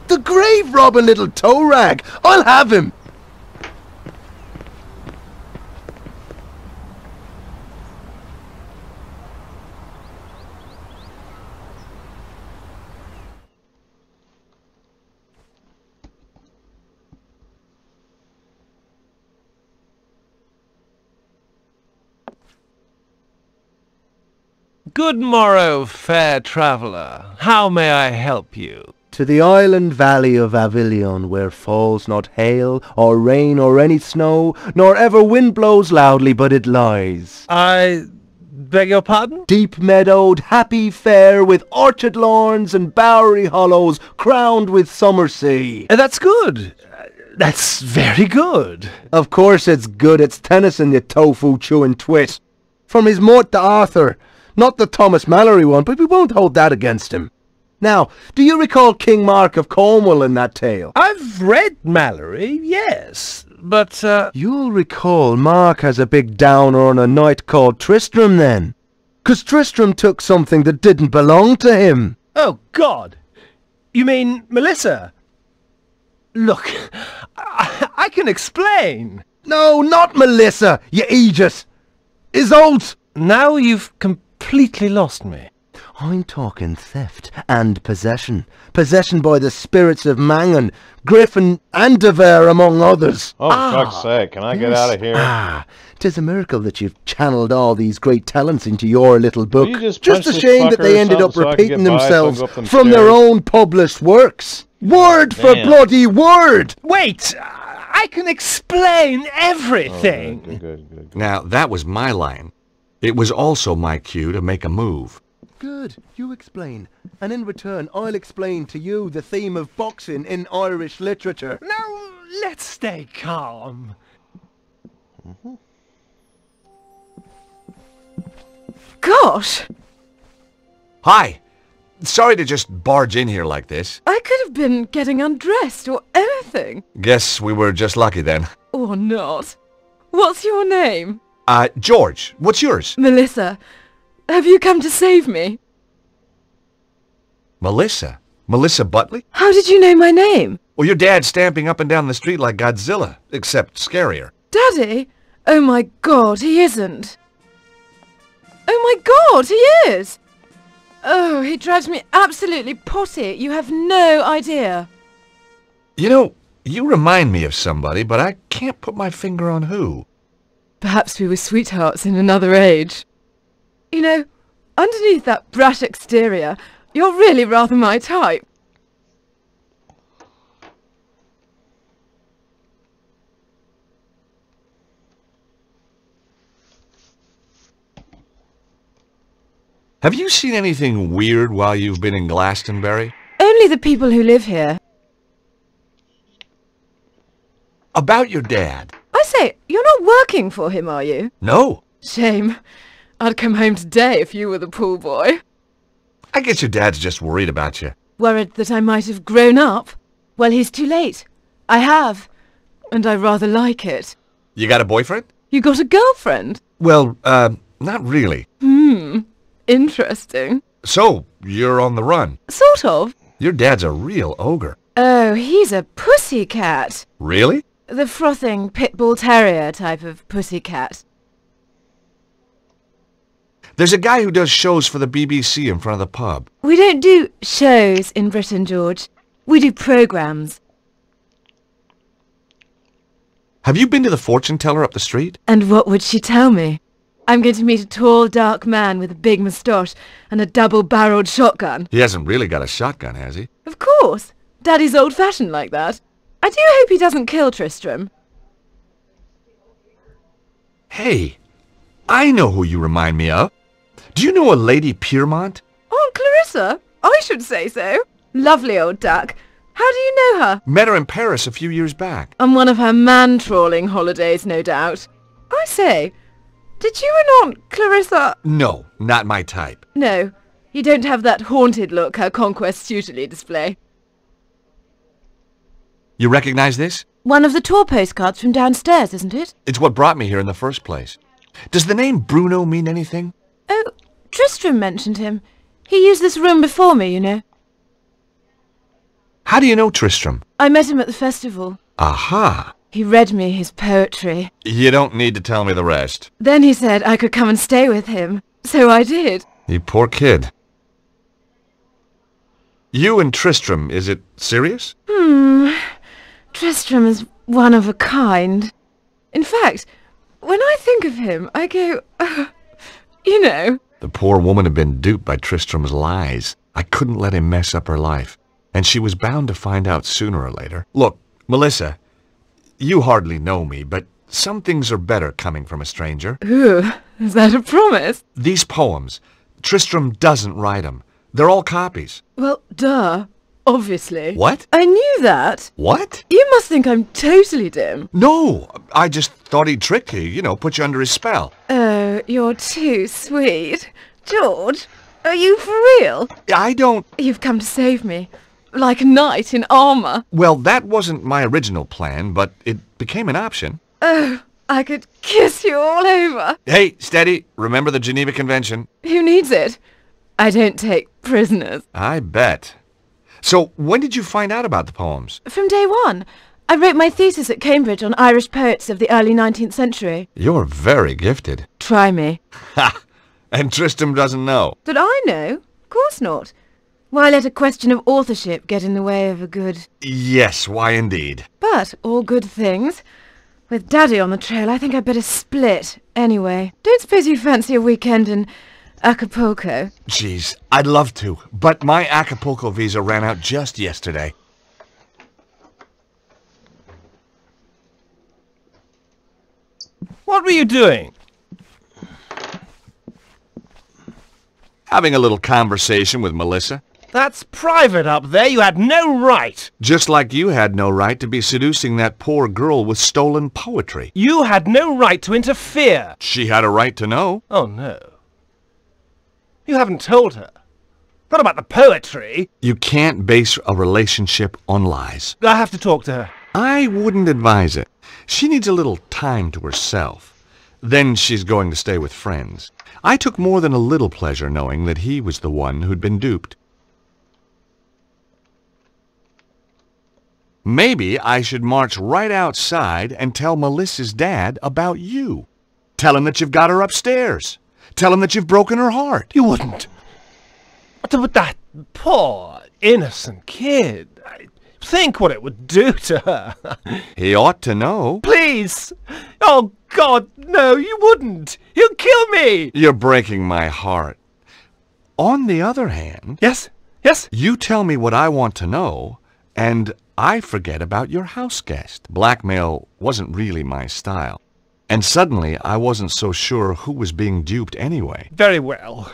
The grave robbing little toe rag! I'll have him! Good morrow, fair traveller. How may I help you? To the island valley of Avilion, where falls not hail, or rain, or any snow, nor ever wind blows loudly, but it lies. I beg your pardon? Deep meadowed, happy fair, with orchard lawns and bowery hollows, crowned with summer sea. That's good. That's very good. Of course it's good. It's Tennyson, you tofu-chewing twit. From his Mort to Arthur. Not the Thomas Mallory one, but we won't hold that against him. Now, do you recall King Mark of Cornwall in that tale? I've read Mallory, yes, but, You'll recall Mark has a big downer on a knight called Tristram then. 'Cause Tristram took something that didn't belong to him. Oh, God! You mean Melissa? Look, I can explain. No, not Melissa, you idiot! Isolde! Now you've completely lost me. I'm talking theft and possession. Possession by the spirits of Mangan, Griffin and de Vere, among others. Oh, for fuck's sake, can I get out of here? 'Tis a miracle that you've channeled all these great talents into your little book. Will you just Just punch a this shame that fucker they or ended up something so I can repeating get by so I can themselves go up them from their stairs? own published works. Word for Damn. bloody word! Wait! I can explain everything! Oh, good. Now, that was my line. It was also my cue to make a move. Good, you explain. And in return, I'll explain to you the theme of boxing in Irish literature. Now, let's stay calm. Gosh! Hi! Sorry to just barge in here like this. I could have been getting undressed or anything. Guess we were just lucky then. Or not. What's your name? George, what's yours? Melissa. Have you come to save me? Melissa? Melissa Butley? How did you know my name? Well, your dad's stamping up and down the street like Godzilla, except scarier. Daddy? Oh my God, he isn't. Oh my God, he is! Oh, he drives me absolutely potty. You have no idea. You know, you remind me of somebody, but I can't put my finger on who. Perhaps we were sweethearts in another age. You know, underneath that brash exterior, you're really rather my type. Have you seen anything weird while you've been in Glastonbury? Only the people who live here. About your dad? I say, you're not working for him, are you? No. Shame. I'd come home today if you were the pool boy. I guess your dad's just worried about you. Worried that I might have grown up? Well, he's too late. I have. And I rather like it. You got a boyfriend? You got a girlfriend? Well, not really. Interesting. So, you're on the run. Sort of. Your dad's a real ogre. Oh, he's a pussycat. Really? The frothing pit bull terrier type of pussycat. There's a guy who does shows for the BBC in front of the pub. We don't do shows in Britain, George. We do programs. Have you been to the fortune teller up the street? And what would she tell me? I'm going to meet a tall, dark man with a big moustache and a double-barreled shotgun. He hasn't really got a shotgun, has he? Of course. Daddy's old-fashioned like that. I do hope he doesn't kill Tristram. Hey, I know who you remind me of. Do you know a Lady Piermont? Aunt Clarissa? I should say so. Lovely old duck. How do you know her? Met her in Paris a few years back. On one of her man-trawling holidays, no doubt. I say, did you and Aunt Clarissa... No, not my type. No, you don't have that haunted look her conquests usually display. You recognize this? One of the tour postcards from downstairs, isn't it? It's what brought me here in the first place. Does the name Bruno mean anything? Oh, Tristram mentioned him. He used this room before me, you know. How do you know Tristram? I met him at the festival. Aha! He read me his poetry. You don't need to tell me the rest. Then he said I could come and stay with him. So I did. You poor kid. You and Tristram, is it serious? Tristram is one of a kind. In fact, when I think of him, I go, you know. The poor woman had been duped by Tristram's lies. I couldn't let him mess up her life. And she was bound to find out sooner or later. Look, Melissa, you hardly know me, but some things are better coming from a stranger. Ooh, is that a promise? These poems, Tristram doesn't write them. They're all copies. Well, duh. Obviously. What? I knew that. What? You must think I'm totally dim. No, I just thought he'd trick you, you know, put you under his spell. Oh, you're too sweet. George, are you for real? I don't... You've come to save me. Like a knight in armour. Well, that wasn't my original plan, but it became an option. Oh, I could kiss you all over. Hey, steady. Remember the Geneva Convention? Who needs it? I don't take prisoners. I bet. So, when did you find out about the poems? From day one. I wrote my thesis at Cambridge on Irish poets of the early 19th century. You're very gifted. Try me. Ha! And Tristram doesn't know. Did I know? Of course not. Why let a question of authorship get in the way of a good... Yes, why indeed. But all good things. With Daddy on the trail, I think I'd better split. Anyway, don't suppose you fancy a weekend in Acapulco? Jeez, I'd love to, but my Acapulco visa ran out just yesterday. What were you doing? Having a little conversation with Melissa. That's private up there. You had no right. Just like you had no right to be seducing that poor girl with stolen poetry. You had no right to interfere. She had a right to know. Oh, no. You haven't told her. Not about the poetry. You can't base a relationship on lies. I have to talk to her. I wouldn't advise it. She needs a little time to herself. Then she's going to stay with friends. I took more than a little pleasure knowing that he was the one who'd been duped. Maybe I should march right outside and tell Melissa's dad about you. Tell him that you've got her upstairs. Tell him that you've broken her heart. You wouldn't. But that poor, innocent kid. Think what it would do to her. He ought to know. Please! Oh, God, no, you wouldn't. He'll kill me. You're breaking my heart. On the other hand... Yes? Yes? You tell me what I want to know, and I forget about your house guest. Blackmail wasn't really my style. And suddenly, I wasn't so sure who was being duped anyway. Very well.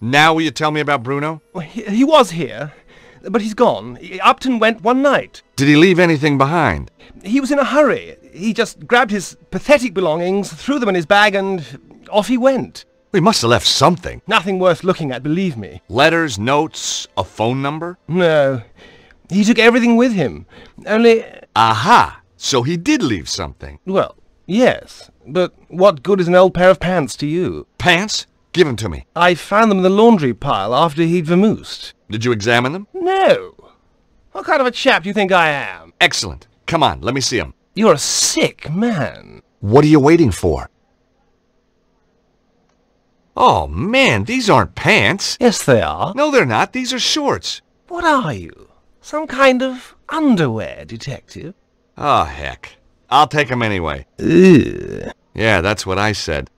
Now will you tell me about Bruno? Well, he was here, but he's gone. Upton went one night. Did he leave anything behind? He was in a hurry. He just grabbed his pathetic belongings, threw them in his bag, and off he went. He must have left something. Nothing worth looking at, believe me. Letters, notes, a phone number? No. He took everything with him. Only... Aha! So he did leave something. Well, yes. But what good is an old pair of pants to you? Pants? Give them to me. I found them in the laundry pile after he'd vamoosed. Did you examine them? No. What kind of a chap do you think I am? Excellent. Come on, let me see them. You're a sick man. What are you waiting for? Oh, man, these aren't pants. Yes, they are. No, they're not. These are shorts. What are you? Some kind of underwear detective? Oh, heck. I'll take 'em anyway. Ugh. Yeah, that's what I said.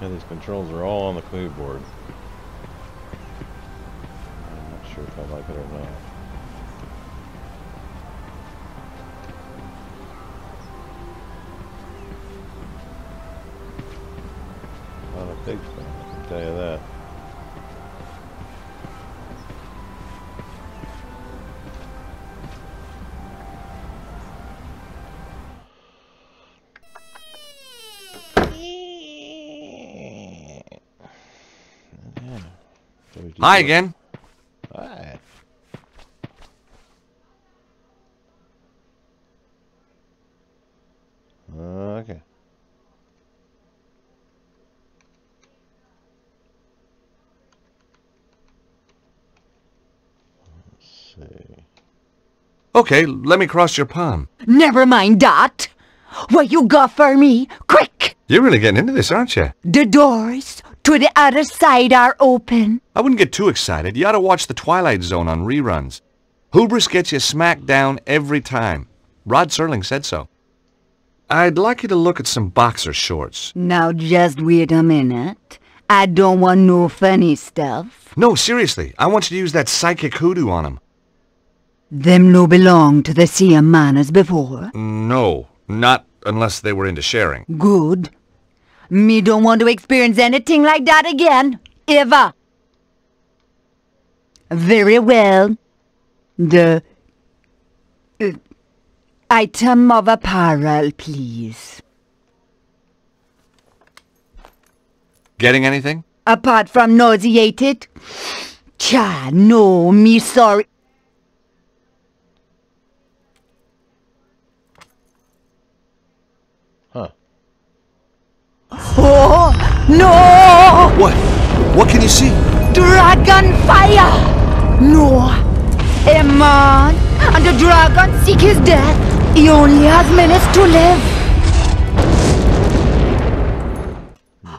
Yeah, these controls are all on the keyboard. I'm not sure if I like it or not. Not a big fan, I can tell you that. Hi again. Hi. Okay. Let's see. Okay, let me cross your palm. Never mind that. What you got for me? Quick! You're really getting into this, aren't you? The doors to the other side are open. I wouldn't get too excited. You ought to watch The Twilight Zone on reruns. Hubris gets you smacked down every time. Rod Serling said so. I'd like you to look at some boxer shorts. Now just wait a minute. I don't want no funny stuff. No, seriously. I want you to use that psychic hoodoo on them. Them no belong to the same man as before. No, not unless they were into sharing. Good. Me don't want to experience anything like that again. Ever. Very well. The item of apparel, please. Getting anything? Apart from nauseated? Cha, no, me sorry. Huh. Oh, no! What? What can you see? Dragon fire! No. A man and the dragon seek his death. He only has minutes to live.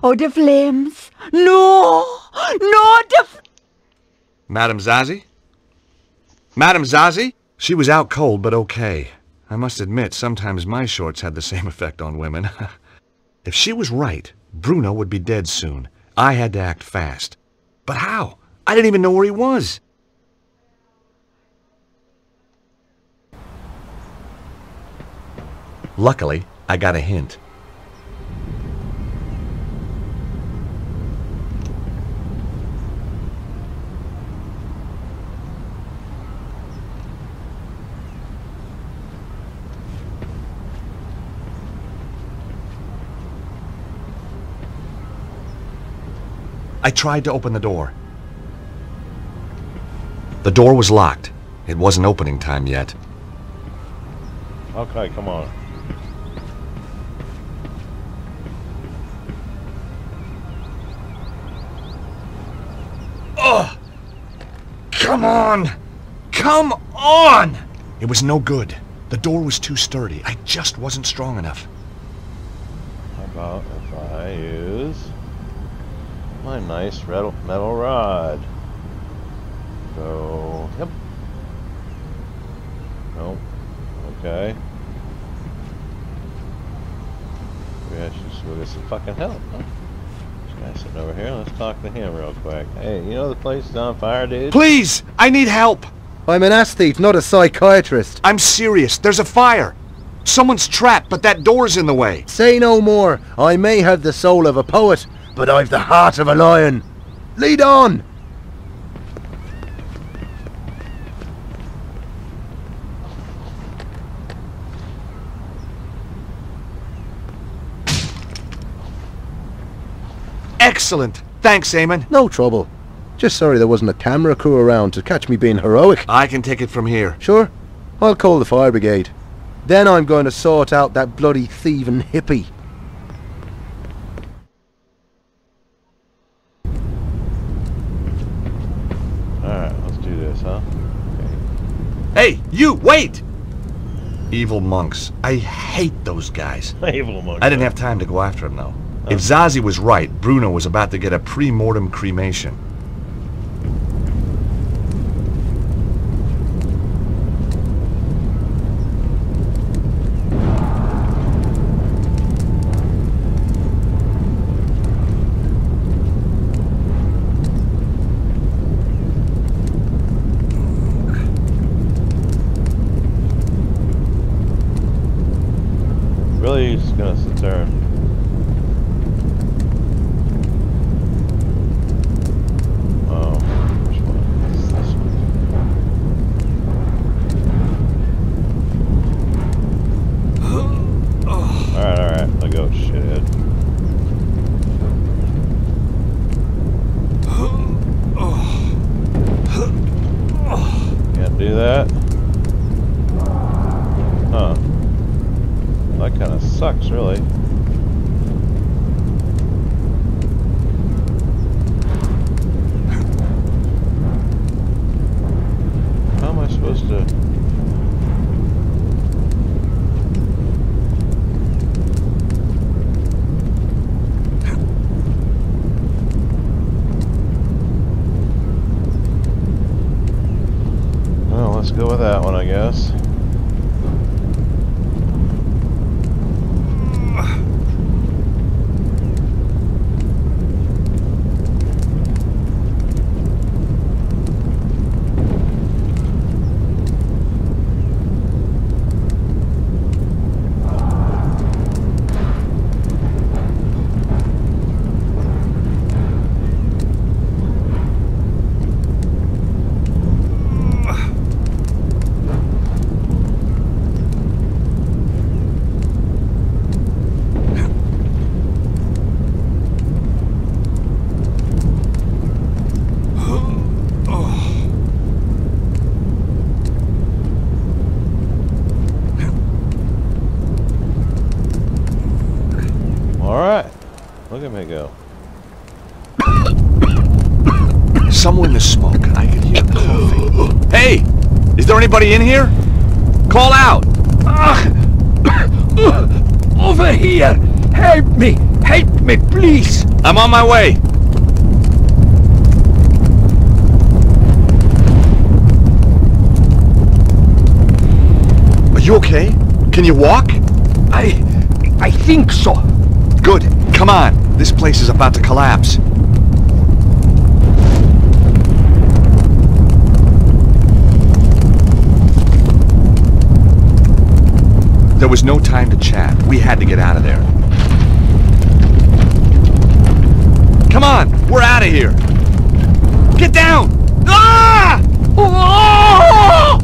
Oh, the flames. No! No, Madame Zazie? Madame Zazie? She was out cold, but okay. I must admit, sometimes my shorts had the same effect on women. If she was right, Bruno would be dead soon. I had to act fast. But how? I didn't even know where he was. Luckily, I got a hint. I tried to open the door. The door was locked. It wasn't opening time yet. Okay, come on. Ugh! Come on! Come on! It was no good. The door was too sturdy. I just wasn't strong enough. How about if I use my nice metal rod? Go. Yep. Nope. Okay. Maybe I should just go get some fucking help, huh? This guy's sitting over here. Let's talk to him real quick. Hey, you know the place is on fire, dude? Please! I need help! I'm an ass thief, not a psychiatrist. I'm serious. There's a fire. Someone's trapped, but that door's in the way. Say no more. I may have the soul of a poet, but I've the heart of a lion. Lead on! Excellent. Thanks, Eamon. No trouble. Just sorry there wasn't a camera crew around to catch me being heroic. I can take it from here. Sure. I'll call the fire brigade. Then I'm going to sort out that bloody thieving hippie. huh? Hey, you, wait! Evil monks. I hate those guys. Evil monks. I didn't have time to go after him, though. If Zazie was right, Bruno was about to get a pre-mortem cremation. Really, just gonna sit there and... which one is this one? Alright, let go, shithead. Can't do that. Huh. That kind of sucks, really. How am I supposed to... Well, let's go with that one, I guess. Look at me go. Somewhere in the smoke, I could hear coughing. Hey! Is there anybody in here? Call out! Over here! Help me! Help me, please! I'm on my way! Are you okay? Can you walk? I think so. Good. Come on. This place is about to collapse. There was no time to chat. We had to get out of there. Come on! We're out of here! Get down! Ah! Oh!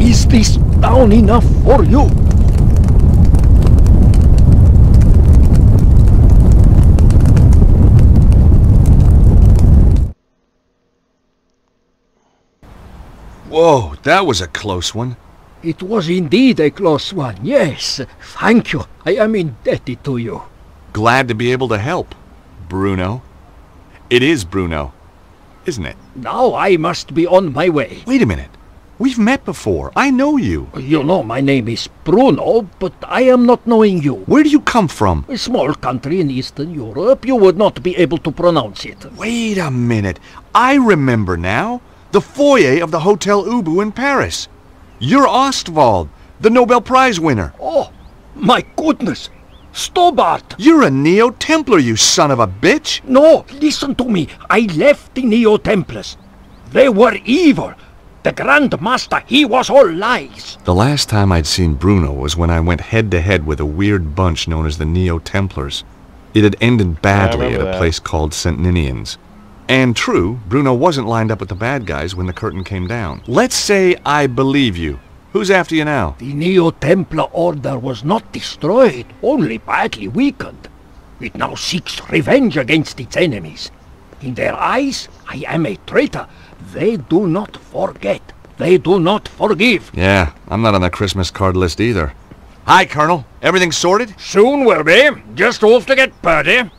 Is this down enough for you? Whoa, that was a close one. It was indeed a close one, yes. Thank you. I am indebted to you. Glad to be able to help, Bruno. It is Bruno, isn't it? Now I must be on my way. Wait a minute. We've met before. I know you. You know my name is Bruno, but I am not knowing you. Where do you come from? A small country in Eastern Europe. You would not be able to pronounce it. Wait a minute. I remember now. The foyer of the Hotel Ubu in Paris. You're Ostwald, the Nobel Prize winner. Oh, my goodness. Stobart! You're a Neo-Templar, you son of a bitch! No, listen to me. I left the Neo-Templars. They were evil. The Grand Master, he was all lies. The last time I'd seen Bruno was when I went head-to-head with a weird bunch known as the Neo-Templars. It had ended badly at a place called St. Ninian's. And true, Bruno wasn't lined up with the bad guys when the curtain came down. Let's say I believe you. Who's after you now? The Neo-Templar Order was not destroyed, only badly weakened. It now seeks revenge against its enemies. In their eyes, I am a traitor. They do not forget. They do not forgive. Yeah, I'm not on the Christmas card list either. Hi, Colonel. Everything sorted? Soon will be. Just off to get Purdy.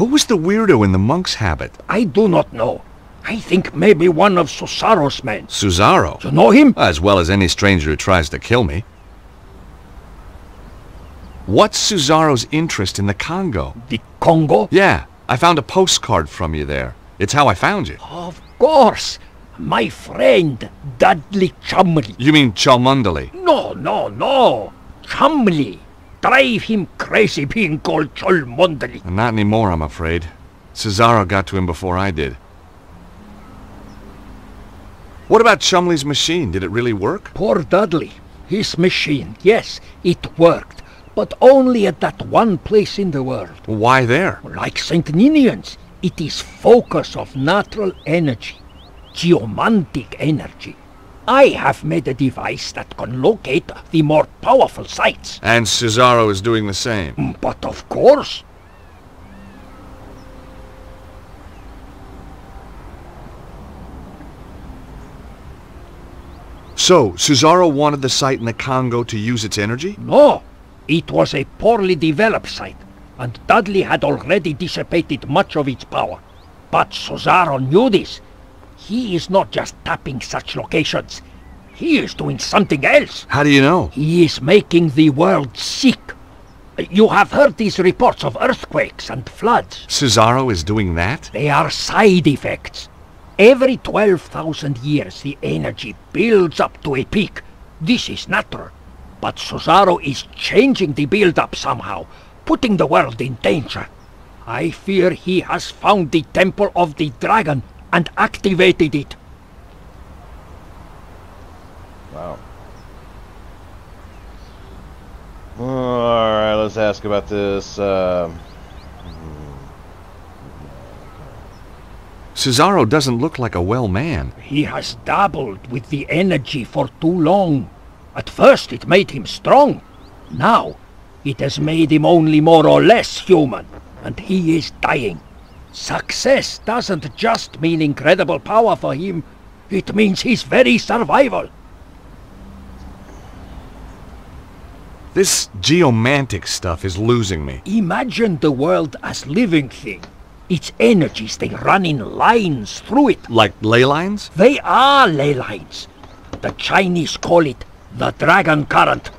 Who was the weirdo in the monk's habit? I do not know. I think maybe one of Susaro's men. Susaro? You know him? As well as any stranger who tries to kill me. What's Susaro's interest in the Congo? The Congo? Yeah, I found a postcard from you there. It's how I found you. Of course. My friend, Dudley Chumley. You mean Cholmondeley? No. Chumley. Drive him crazy being called Cholmondeley. Not anymore, I'm afraid. Susaro got to him before I did. What about Chumley's machine? Did it really work? Poor Dudley. His machine, yes, it worked. But only at that one place in the world. Why there? Like St. Ninian's, it is focus of natural energy. Geomantic energy. I have made a device that can locate the more powerful sites. And Susaro is doing the same. But of course. So, Susaro wanted the site in the Congo to use its energy? No. It was a poorly developed site, and Dudley had already dissipated much of its power. But Susaro knew this. He is not just tapping such locations. He is doing something else. How do you know? He is making the world sick. You have heard these reports of earthquakes and floods. Susaro is doing that? They are side effects. Every 12,000 years the energy builds up to a peak. This is natural. But Susaro is changing the build-up somehow, putting the world in danger. I fear he has found the Temple of the Dragon and activated it. Wow. Alright, let's ask about this. Susaro doesn't look like a well man. He has dabbled with the energy for too long. At first it made him strong. Now it has made him only more or less human. And he is dying. Success doesn't just mean incredible power for him. It means his very survival. This geomantic stuff is losing me. Imagine the world as living thing. Its energies, they run in lines through it. Like ley lines? They are ley lines. The Chinese call it the Dragon Current.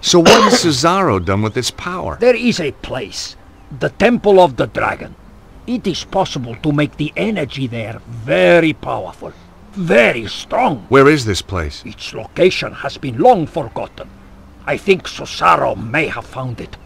So what has Susaro done with this power? There is a place, the Temple of the Dragon. It is possible to make the energy there very powerful, very strong. Where is this place? Its location has been long forgotten. I think Susaro may have found it.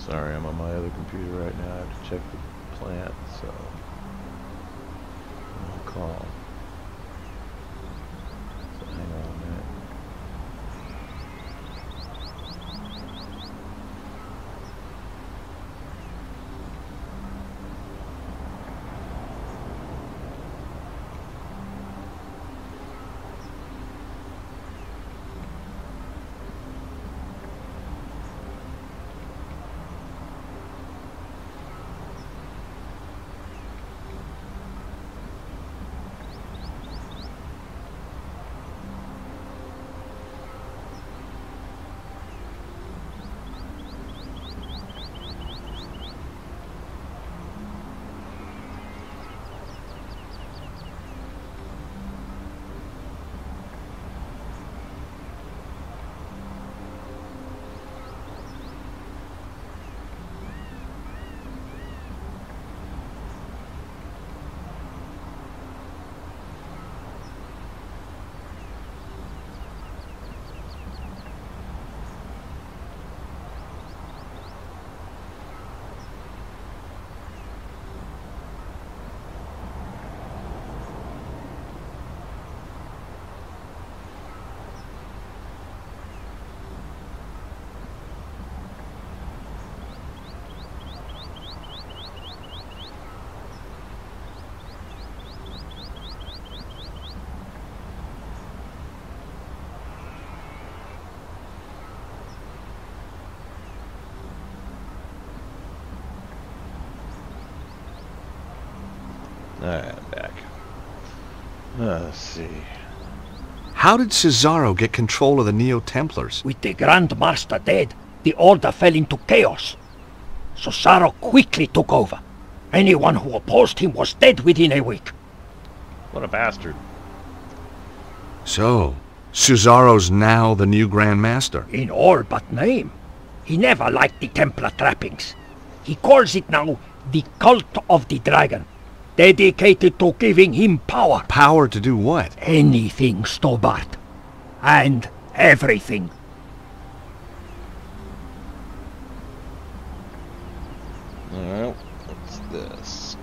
Sorry, I'm on my other computer right now. I have to check the plant, so I'll call. So hang on a minute. Alright, I'm back. Let's see. How did Cesaro get control of the Neo-Templars? With the Grand Master dead, the Order fell into chaos. Cesaro quickly took over. Anyone who opposed him was dead within a week. What a bastard. So, Cesaro's now the new Grand Master? In all but name. He never liked the Templar trappings. He calls it now the Cult of the Dragon, dedicated to giving him power. Power to do what? Anything, Stobart. And everything. Alright, what's this?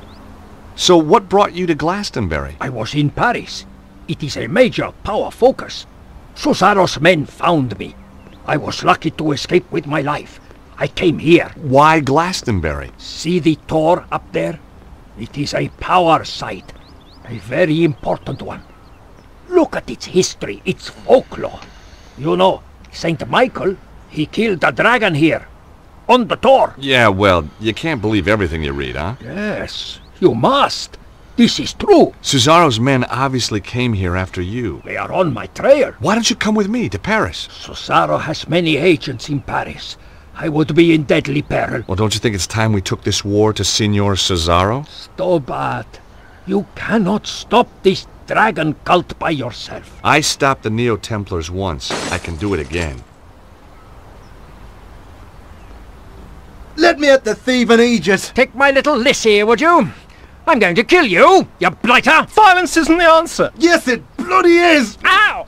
So what brought you to Glastonbury? I was in Paris. It is a major power focus. Cesaro's men found me. I was lucky to escape with my life. I came here. Why Glastonbury? See the tor up there? It is a power site. A very important one. Look at its history, its folklore. You know, Saint Michael, he killed a dragon here. On the tor. Yeah, well, you can't believe everything you read, huh? Yes, you must. This is true. Cesaro's men obviously came here after you. They are on my trail. Why don't you come with me to Paris? Cesaro has many agents in Paris. I would be in deadly peril. Well, don't you think it's time we took this war to Signor Cesaro? Stobart, you cannot stop this dragon cult by yourself. I stopped the Neo-Templars once. I can do it again. Let me at the thieving Aegis! Take my little Lissy, would you? I'm going to kill you, you blighter! Violence isn't the answer. Yes, it bloody is! Ow!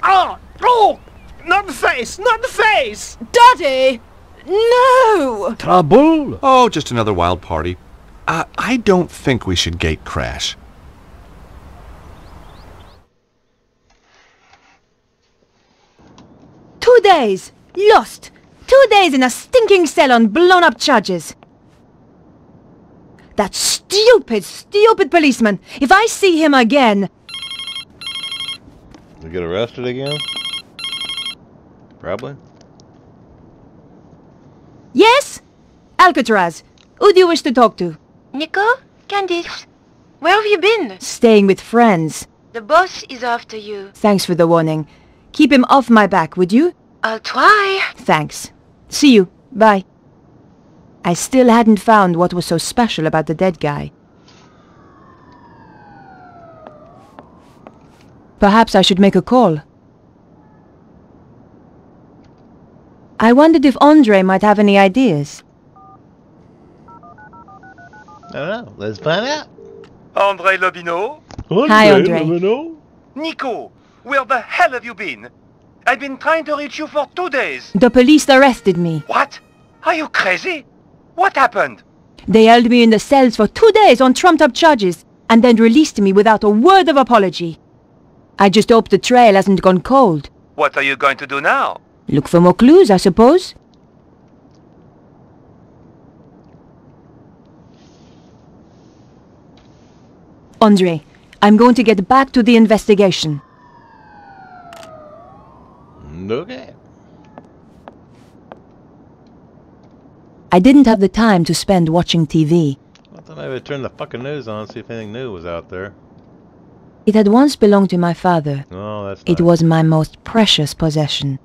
Oh! Oh! Not the face! Not the face! Daddy! No! Trouble? Oh, just another wild party. I don't think we should gate crash. "2 days! Lost! 2 days in a stinking cell on blown-up charges! That stupid, stupid policeman! If I see him again..." We get arrested again? Probably. Yes? Alcatraz. Who do you wish to talk to? Nico? Candice? Where have you been? Staying with friends. The boss is after you. Thanks for the warning. Keep him off my back, would you? I'll try. Thanks. See you. Bye. I still hadn't found what was so special about the dead guy. Perhaps I should make a call. I wondered if Andre might have any ideas. I don't know. Let's find out. Andre Lobineau? Hi, Andre. Nico, where the hell have you been? I've been trying to reach you for 2 days. The police arrested me. What? Are you crazy? What happened? They held me in the cells for 2 days on trumped-up charges, and then released me without a word of apology. I just hope the trail hasn't gone cold. What are you going to do now? Look for more clues, I suppose. Andre, I'm going to get back to the investigation. Okay. I didn't have the time to spend watching TV. I thought I would turn the fucking news on, see if anything new was out there. It had once belonged to my father. Oh, that's It nice. was my most precious possession.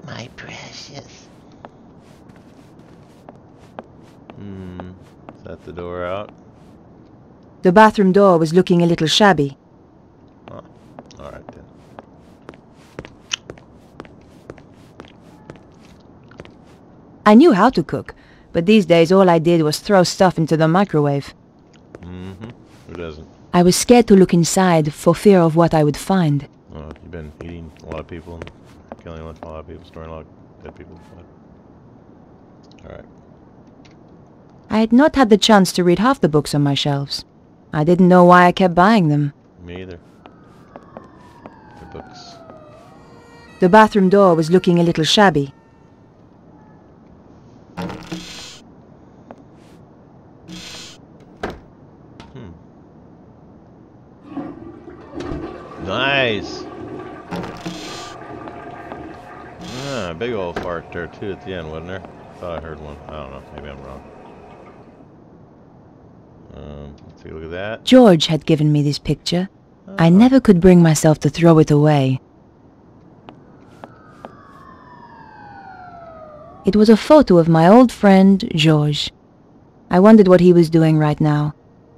My precious. Is that the door out? The bathroom door was looking a little shabby. Oh, alright then. I knew how to cook, but these days all I did was throw stuff into the microwave. Who doesn't? I was scared to look inside for fear of what I would find. Oh, you've been eating a lot of people, killing a lot of people, storing a lot of dead people. Alright. I had not had the chance to read half the books on my shelves. I didn't know why I kept buying them. Me either. The books. The bathroom door was looking a little shabby. Nice! Ah, big old fart there too at the end, wasn't there? Thought I heard one. I don't know. Maybe I'm wrong. Let's take a look at that. George had given me this picture. I never could bring myself to throw it away. It was a photo of my old friend, George. I wondered what he was doing right now.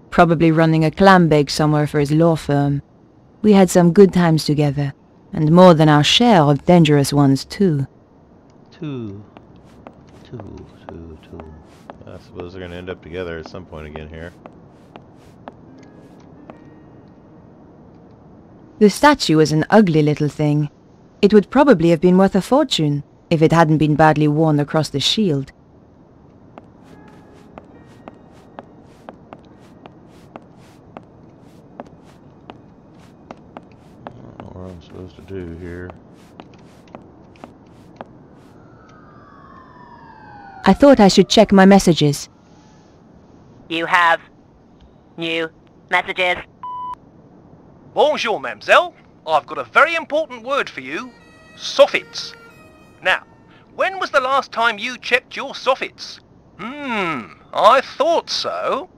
Probably running a clam bake somewhere for his law firm. We had some good times together, and more than our share of dangerous ones, too. Two. I suppose they're going to end up together at some point again here. The statue was an ugly little thing. It would probably have been worth a fortune, if it hadn't been badly worn across the shield. I don't know what I'm supposed to do here. I thought I should check my messages. You have new messages. Bonjour, mademoiselle. I've got a very important word for you. Soffits. Now, when was the last time you checked your soffits? I thought so.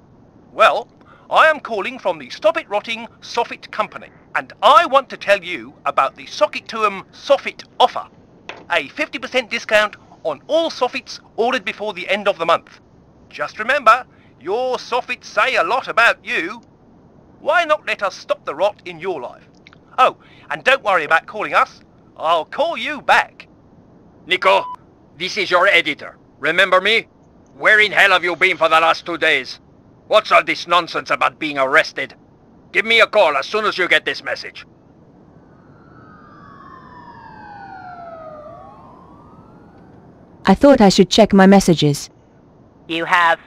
Well, I am calling from the Stop It Rotting Soffit Company, and I want to tell you about the Socket to 'em Soffit offer. A 50% discount on all soffits ordered before the end of the month. Just remember, your soffits say a lot about you. Why not let us stop the rot in your life? Oh, and don't worry about calling us. I'll call you back. Nico, this is your editor. Remember me? Where in hell have you been for the last 2 days? What's all this nonsense about being arrested? Give me a call as soon as you get this message. I thought I should check my messages. You have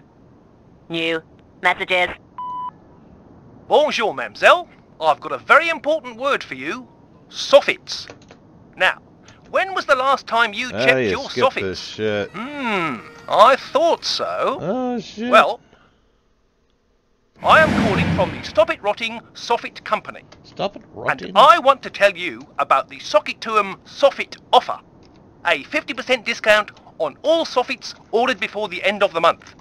new messages. Bonjour, mademoiselle. I've got a very important word for you. Soffits. Now, when was the last time you checked you your skipped soffits? this shit. I thought so. Oh, shit. Well, I am calling from the Stop It Rotting Soffit Company. Stop it rotting. And I want to tell you about the Socket to 'em Soffit offer. A 50% discount on all soffits ordered before the end of the month.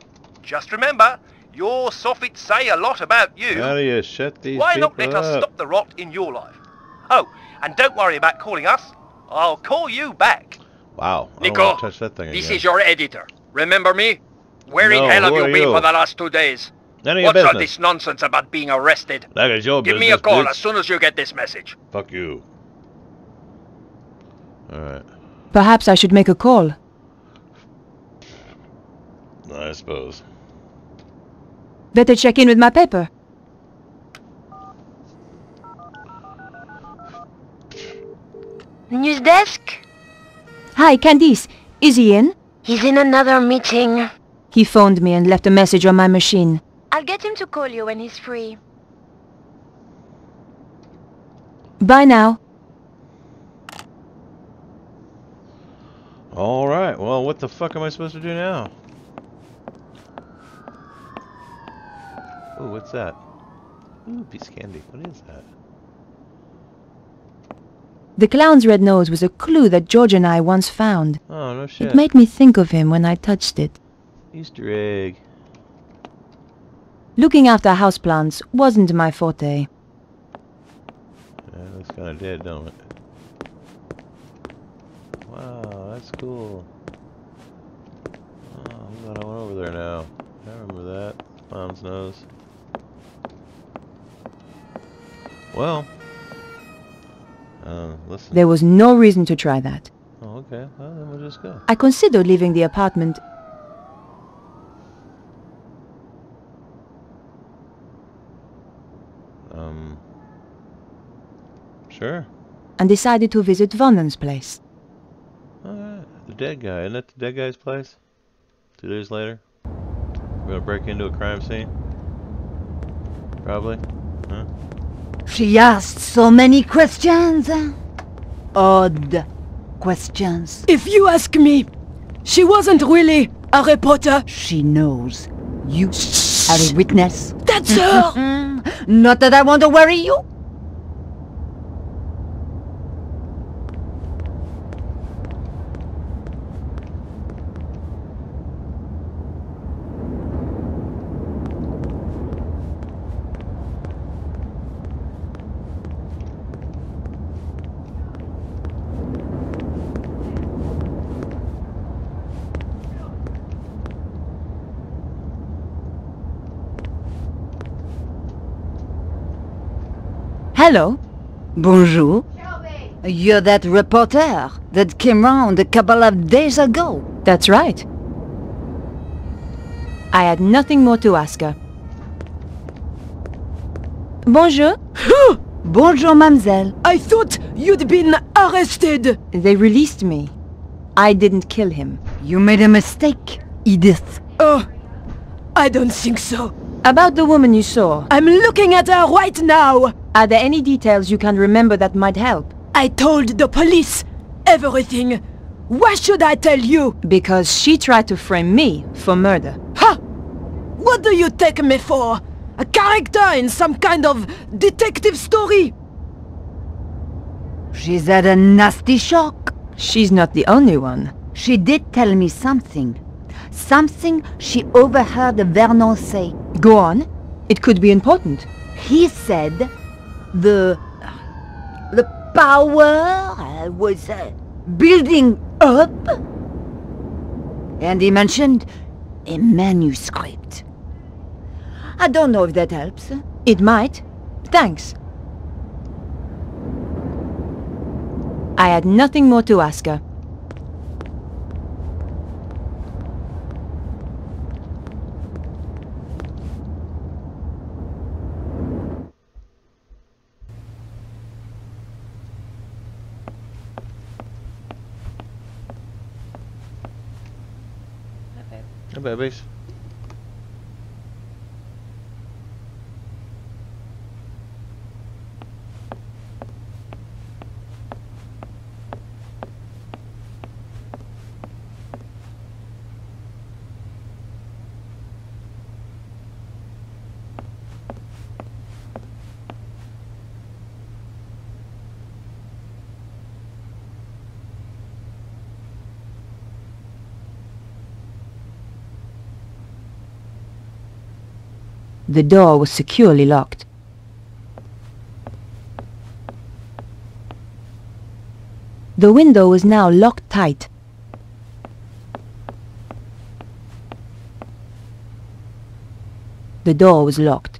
Just remember, your soffits say a lot about you. How do you shut these Why people not let us up? stop the rot in your life? Oh, and don't worry about calling us. I'll call you back. Wow. I don't Nico, want to touch that thing this again. is your editor. Remember me? Where in No, hell have who you are been you? for the last 2 days? None of your What's all business. this nonsense about being arrested? That is your Give business, me a call bitch. as soon as you get this message. Fuck you. Alright. Perhaps I should make a call. I suppose. Better check in with my paper. News desk? Hi, Candice. Is he in? He's in another meeting. He phoned me and left a message on my machine. I'll get him to call you when he's free. Bye now. Alright, well, what the fuck am I supposed to do now? Ooh, what's that? Ooh, piece of candy. What is that? The clown's red nose was a clue that George and I once found. Oh, no shit. It made me think of him when I touched it. Easter egg. Looking after houseplants wasn't my forte. Yeah, it looks kind of dead, don't it? Wow, that's cool. Oh, I'm glad I went over there now. I remember that. Clown's nose. Well. Listen. There was no reason to try that. Oh, okay. Well, then we'll just go. I considered leaving the apartment. Sure. And decided to visit Vonden's place. Alright. The dead guy. Isn't that the dead guy's place? 2 days later? We're gonna break into a crime scene? Probably. Huh? She asked so many questions. Odd questions. If you ask me, she wasn't really a reporter. She knows you are a witness. That's her! Not that I want to worry you. Hello. Bonjour. You're that reporter that came round a couple of days ago. That's right. I had nothing more to ask her. Bonjour. Bonjour, mademoiselle. I thought you'd been arrested. They released me. I didn't kill him. You made a mistake, Edith. Oh, I don't think so. About the woman you saw. I'm looking at her right now. Are there any details you can remember that might help? I told the police everything. Why should I tell you? Because she tried to frame me for murder. Ha! What do you take me for? A character in some kind of detective story? She's had a nasty shock. She's not the only one. She did tell me something. Something she overheard Vernon say. Go on. It could be important. He said the power was building up. And he mentioned a manuscript. I don't know if that helps. It might. Thanks. I had nothing more to ask her. Hey, babies. The door was securely locked. The window was now locked tight. The door was locked.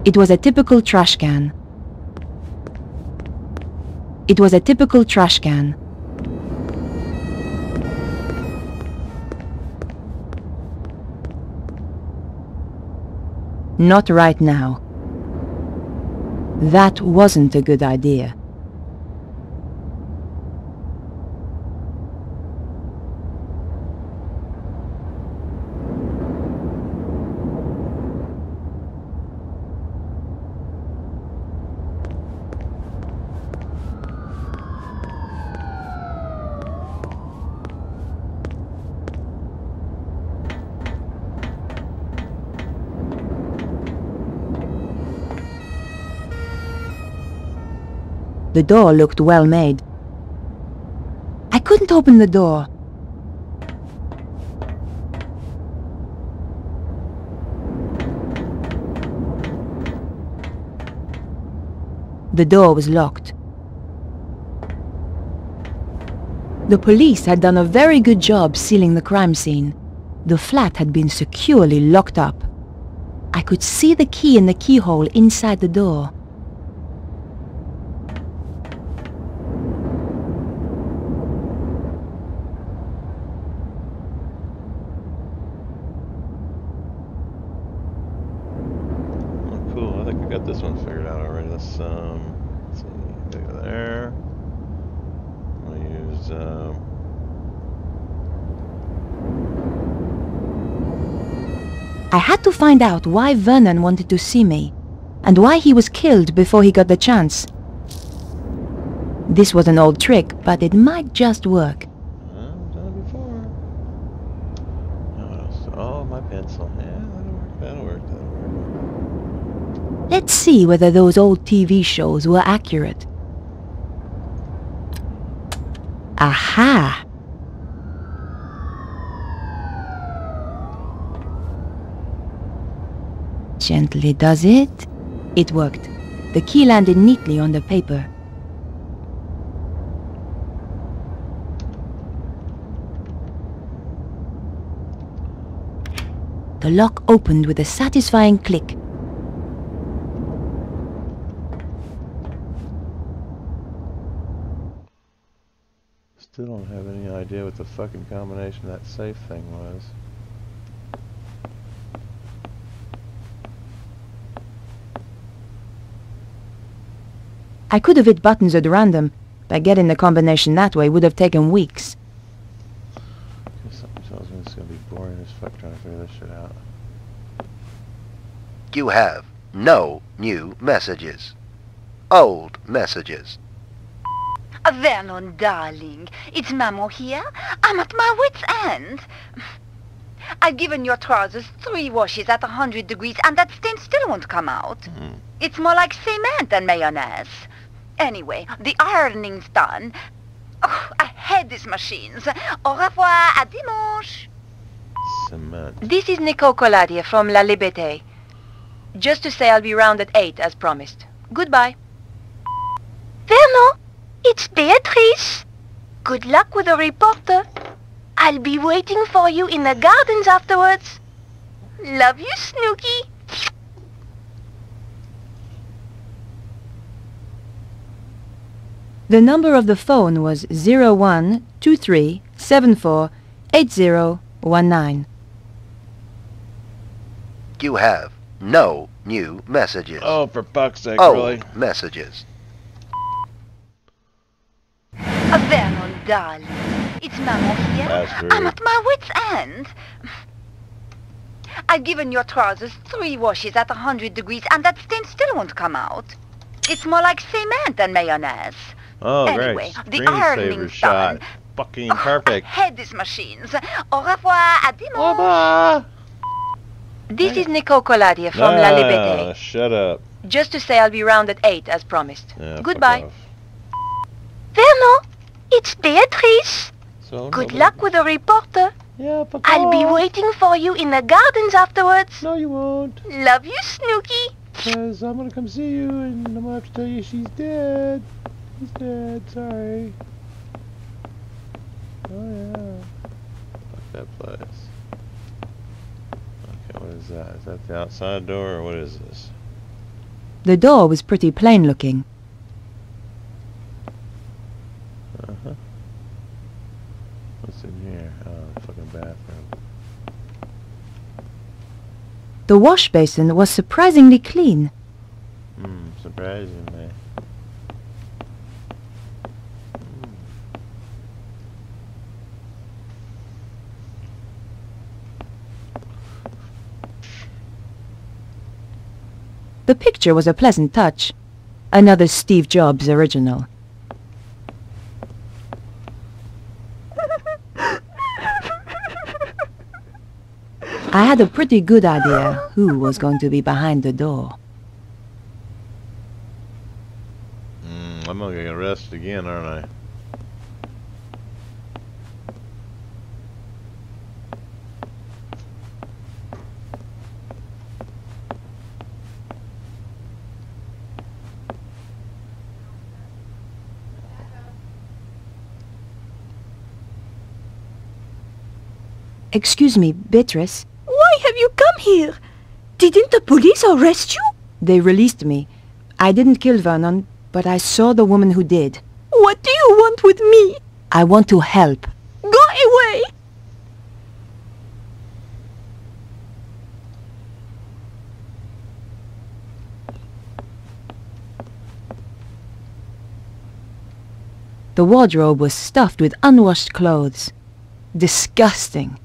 It was a typical trash can. It was a typical trash can. Not right now. That wasn't a good idea. The door looked well made. I couldn't open the door. The door was locked. The police had done a very good job sealing the crime scene. The flat had been securely locked up. I could see the key in the keyhole inside the door. Cool, I think I got this one figured out already. Let's see, go there. I'm gonna use, I had to find out why Vernon wanted to see me, and why he was killed before he got the chance. This was an old trick, but it might just work. I've done it before. Now what else? Oh, my pencil. Yeah, that'll work. Let's see whether those old TV shows were accurate. Aha! Gently does it. It worked. The key landed neatly on the paper. The lock opened with a satisfying click. Still don't have any idea what the fucking combination of that safe thing was. I could have hit buttons at random, but getting the combination that way would have taken weeks. Something tells me it's gonna be boring as fuck trying to figure this shit out. You have no new messages. Old messages. Vernon, darling, it's Mamo here. I'm at my wit's end. I've given your trousers 3 washes at 100 degrees and that stain still won't come out. It's more like cement than mayonnaise. Anyway, the ironing's done. Oh, I hate these machines. Au revoir, à dimanche. Cement. This is Nicole Colladier from La Liberté. Just to say I'll be round at 8 as promised. Goodbye. Vernon, it's Beatrice. Good luck with the reporter. I'll be waiting for you in the gardens afterwards. Love you, Snooky. The number of the phone was 0123748019. You have no new messages. Oh, for fuck's sake, Old really? messages. Vernon, darling, it's Mamo here. That's I'm rude. at my wit's end. I've given your trousers 3 washes at 100 degrees and that stain still won't come out. It's more like cement than mayonnaise. Oh, Anyway, great. the Screensaver ironing's shot. done. Fucking I perfect. hate these machines. Au revoir, à dimanche. Bye-bye. This is Nicole Colladier from La Liberté. Shut up. Just to say I'll be round at 8 as promised. Yeah, fuck Goodbye. off. Vernon, it's Beatrice. So Good nobody- luck with the reporter. Yeah, fuck I'll be off. waiting for you in the gardens afterwards. No, you won't. Love you, Snooky. Because I'm gonna come see you and I'm gonna have to tell you she's dead. She's dead, sorry. Oh yeah. Fuck that place. Okay, what is that? Is that the outside door or what is this? The door was pretty plain looking. Uh-huh. What's in here? Oh, fucking bathroom. The wash basin was surprisingly clean. Surprisingly. The picture was a pleasant touch. Another Steve Jobs original. I had a pretty good idea who was going to be behind the door. I'm gonna get arrested again, aren't I? Excuse me, Beatrice. Why have you come here? Didn't the police arrest you? They released me. I didn't kill Vernon, but I saw the woman who did. What do you want with me? I want to help. Go away! The wardrobe was stuffed with unwashed clothes. Disgusting.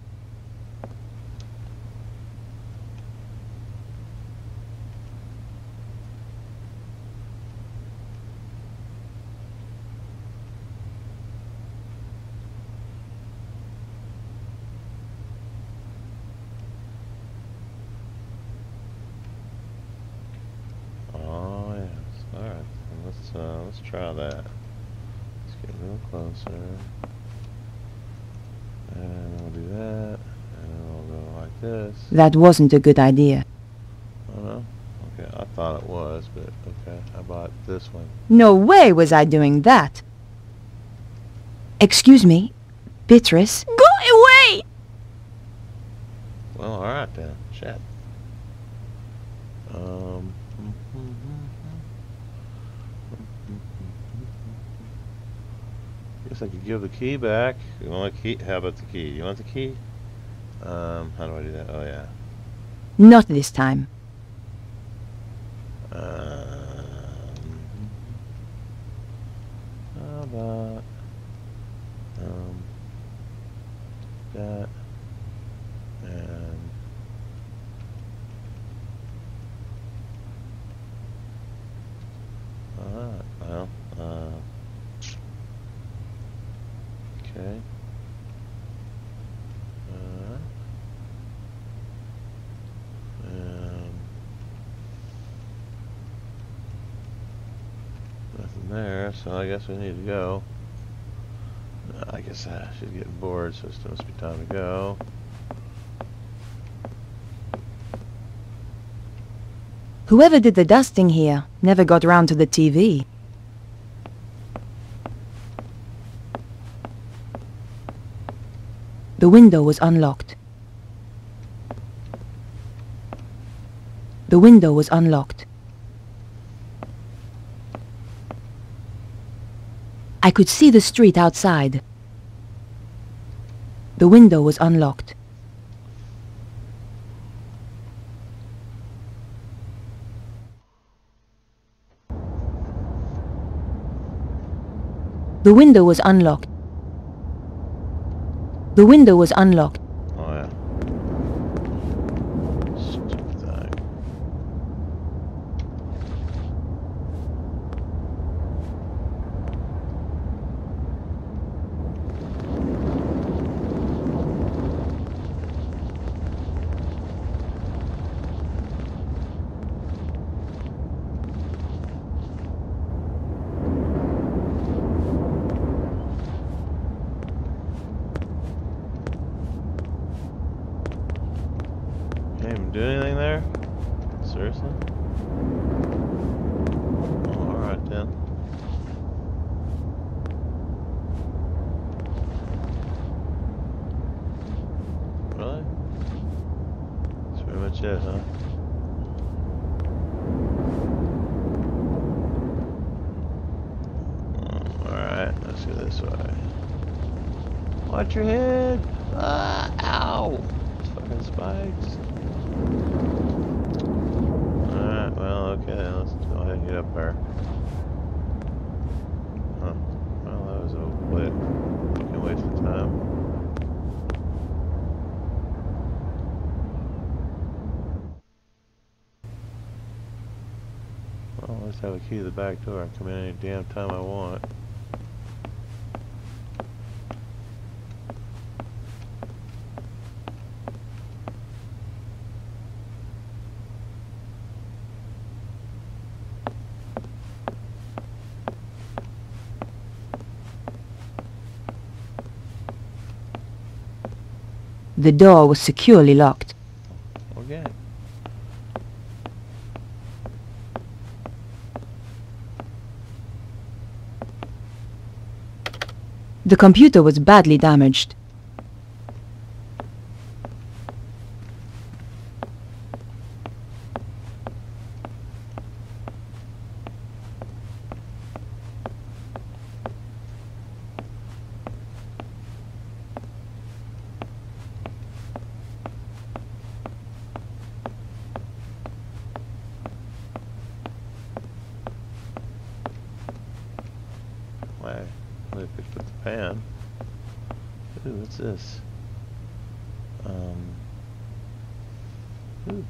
Oh yes. All right. Let's try that. Let's get a little closer. And we'll do that. And we'll go like this. That wasn't a good idea. Oh no? Okay, I thought it was, but okay. How about this one? No way was I doing that. Excuse me, Beatrice. Go away! Well, alright then. Shit. Guess I could give the key back. You want a key? How about the key? You want the key? How do I do that? Oh yeah. Not this time. How about that and well, okay. Nothing there, so I guess we need to go. I guess she's getting bored, so it must be time to go. Whoever did the dusting here never got round to the TV. The window was unlocked. The window was unlocked. I could see the street outside. The window was unlocked. The window was unlocked. The window was unlocked. Oh yeah. Stupid thing. Can't even do anything there? Seriously? Oh, alright then. Really? That's pretty much it, huh? this way. Watch your head! Ah, ow! These fucking spikes. Alright, well, okay, let's go ahead and get up there. Huh. Well, that was a fucking waste of time. Well, let's have a key to the back door. I can come in any damn time I want. The door was securely locked. Okay. The computer was badly damaged. Why? They picked up the pan. Ooh, what's this? Ooh,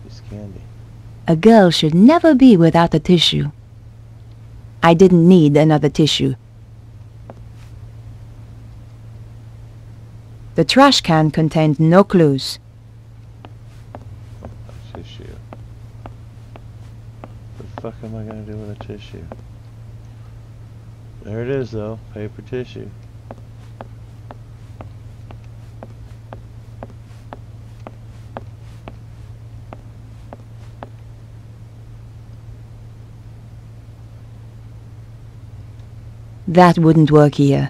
piece of candy. A girl should never be without a tissue. I didn't need another tissue. The trash can contained no clues. A tissue. What the fuck am I gonna do with a tissue? There it is though, paper tissue. That wouldn't work here.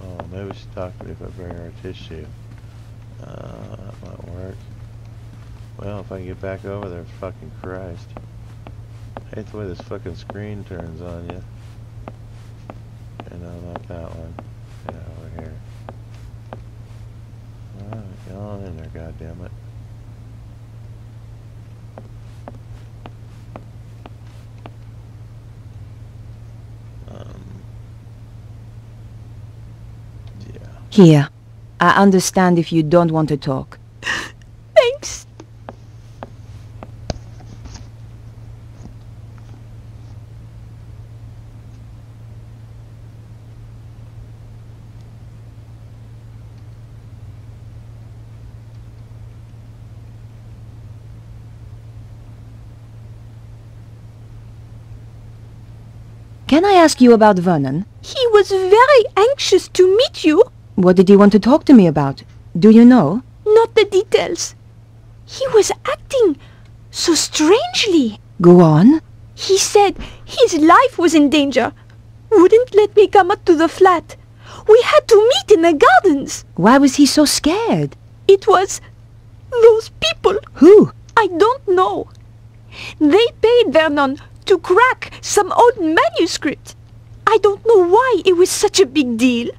Oh, maybe she's talking to me if I bring her a tissue. That might work. Well, if I can get back over there, fucking Christ. I hate the way this fucking screen turns on you. No, not that one. Yeah, over here. Alright, get on in there, goddammit. Yeah. Here. I understand if you don't want to talk. Thanks. Can I ask you about Vernon? He was very anxious to meet you. What did he want to talk to me about? Do you know? Not the details. He was acting so strangely. Go on. He said his life was in danger. Wouldn't let me come up to the flat. We had to meet in the gardens. Why was he so scared? It was those people. Who? I don't know. They paid Vernon to crack some old manuscript. I don't know why it was such a big deal.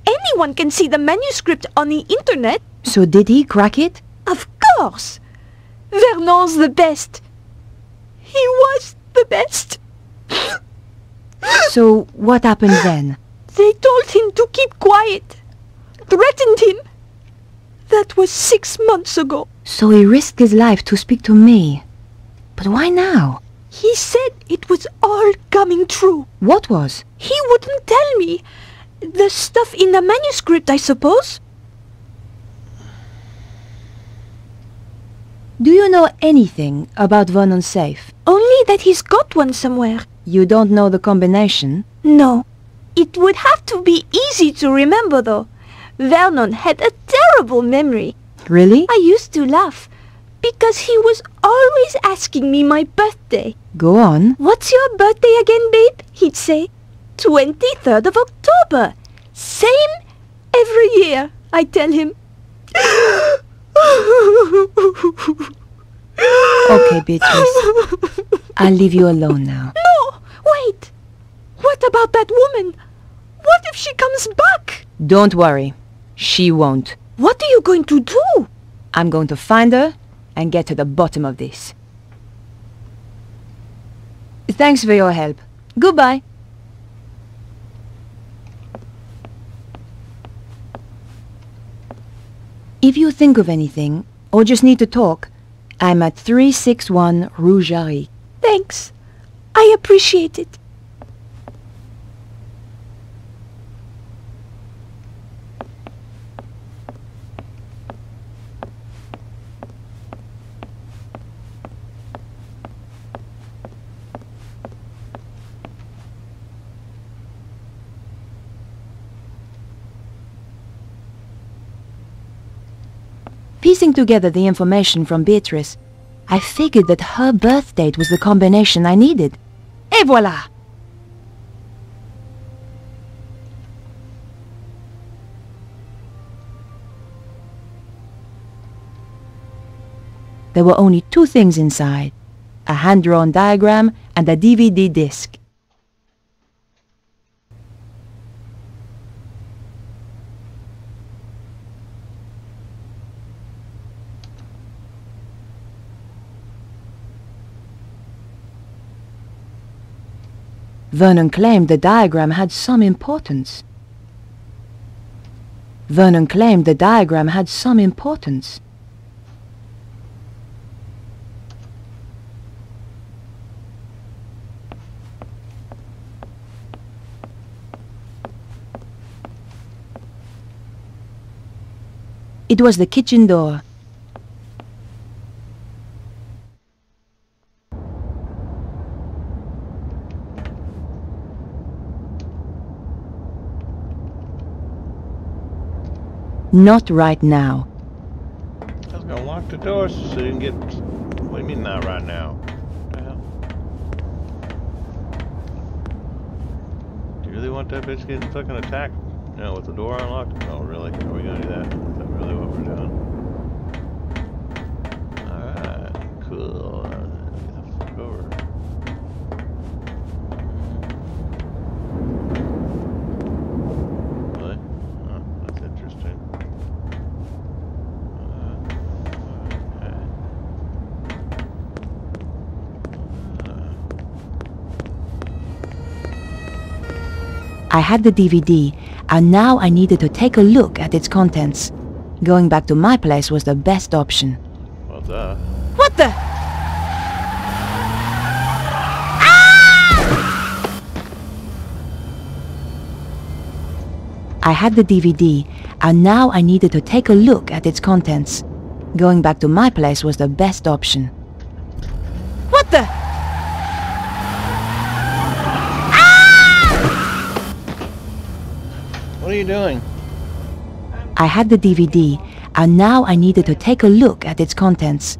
Anyone can see the manuscript on the internet. So did he crack it? Of course. Vernon's the best. He was the best. So what happened then? They told him to keep quiet. Threatened him. That was 6 months ago. So he risked his life to speak to me. But why now? He said it was all coming true. What was? He wouldn't tell me. The stuff in the manuscript, I suppose. Do you know anything about Vernon's safe? Only that he's got one somewhere. You don't know the combination? No. It would have to be easy to remember, though. Vernon had a terrible memory. Really? I used to laugh, because he was always asking me my birthday. Go on. What's your birthday again, babe? He'd say. 23rd of October. Same every year, I tell him. Okay, Beatrice. I'll leave you alone now. No! Wait! What about that woman? What if she comes back? Don't worry. She won't. What are you going to do? I'm going to find her and get to the bottom of this. Thanks for your help. Goodbye. If you think of anything, or just need to talk, I'm at 361 Rue Jarry. Thanks. I appreciate it. Piecing together the information from Beatrice, I figured that her birth date was the combination I needed. Et voilà! There were only two things inside, a hand-drawn diagram and a DVD disc. Vernon claimed the diagram had some importance. Vernon claimed the diagram had some importance. It was the kitchen door. Not right now. I was gonna lock the door so you can get... What do you mean not right now? What the hell? Do you really want that bitch getting fucking attacked? You know, with the door unlocked? Oh, really? Are we gonna do that? Is that really what we're doing? Alright, cool. Get the fuck over. Really? Oh, that's interesting. I had the DVD, and now I needed to take a look at its contents. Going back to my place was the best option. What's that? What the? I had the DVD, and now I needed to take a look at its contents. Going back to my place was the best option. What the? What are you doing? I had the DVD, and now I needed to take a look at its contents.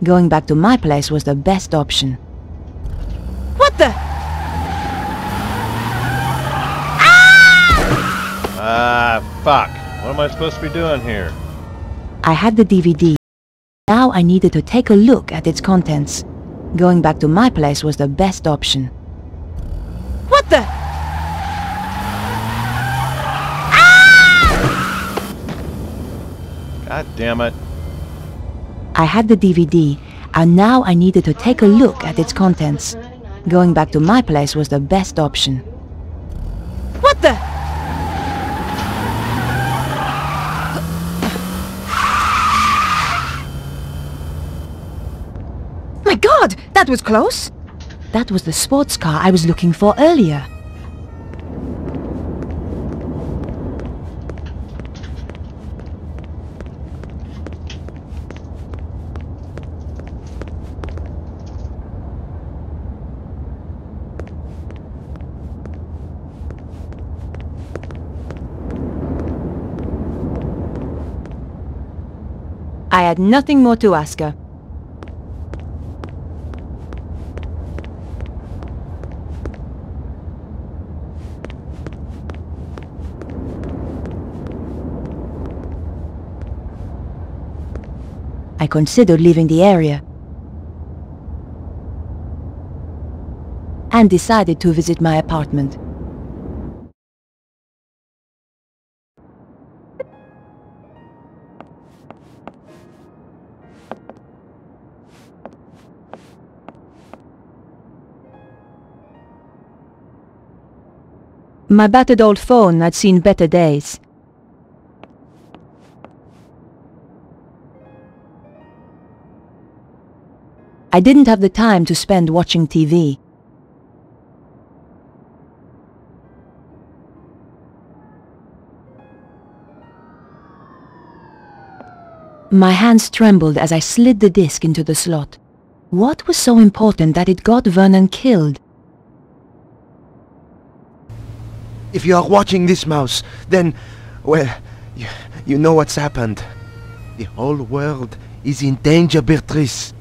Going back to my place was the best option. What the? Ah, fuck. What am I supposed to be doing here? I had the DVD. Now I needed to take a look at its contents. Going back to my place was the best option. What the? God damn it. I had the DVD, and now I needed to take a look at its contents. Going back to my place was the best option. What the? My God, that was close. That was the sports car I was looking for earlier. I had nothing more to ask her. I considered leaving the area and decided to visit my apartment. My battered old phone had seen better days. I didn't have the time to spend watching TV. My hands trembled as I slid the disc into the slot. What was so important that it got Vernon killed? If you are watching this, Mouse, then, well, you know what's happened. The whole world is in danger, Beatrice.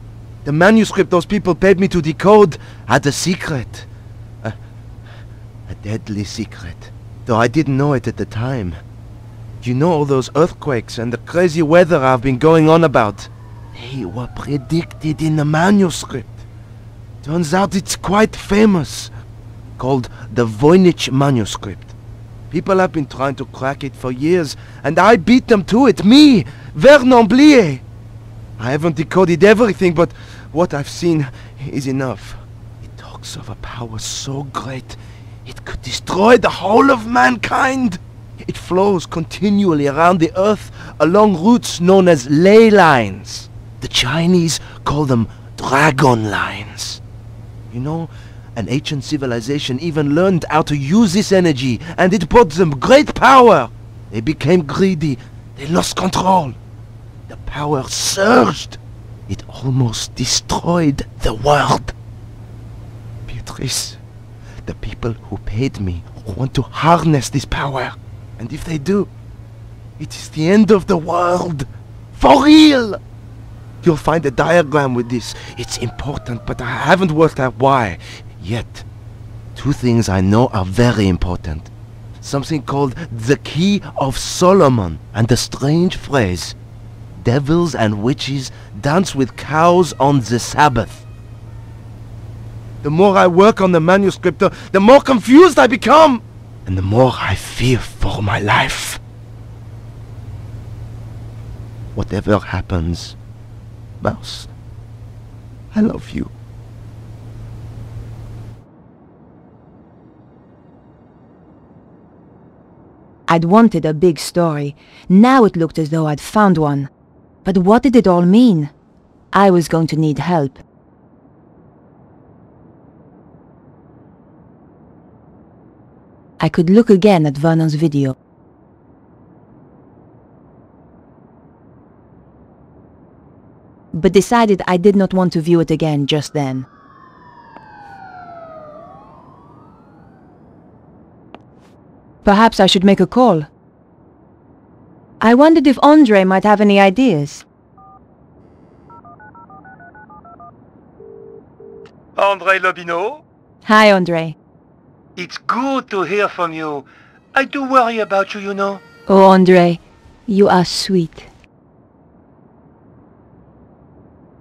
The manuscript those people paid me to decode had a secret. A deadly secret. Though I didn't know it at the time. You know all those earthquakes and the crazy weather I've been going on about? They were predicted in the manuscript. Turns out it's quite famous. Called the Voynich manuscript. People have been trying to crack it for years, and I beat them to it. Me, Vernon Blier. I haven't decoded everything, but what I've seen is enough. It talks of a power so great, it could destroy the whole of mankind. It flows continually around the earth along routes known as ley lines. The Chinese call them dragon lines. You know, an ancient civilization even learned how to use this energy, and it brought them great power. They became greedy. They lost control. The power surged. It almost destroyed the world. Beatrice, the people who paid me want to harness this power. And if they do, it is the end of the world. For real! You'll find a diagram with this. It's important, but I haven't worked out why yet. Two things I know are very important. Something called the Key of Solomon, and the strange phrase, devils and witches dance with cows on the Sabbath. The more I work on the manuscript, the more confused I become, and the more I fear for my life. Whatever happens, Mouse, I love you. I'd wanted a big story. Now it looked as though I'd found one. But what did it all mean? I was going to need help. I could look again at Vernon's video. But decided I did not want to view it again just then. Perhaps I should make a call. I wondered if Andre might have any ideas. Andre Lobineau? Hi, Andre. It's good to hear from you. I do worry about you, you know. Oh, Andre, you are sweet.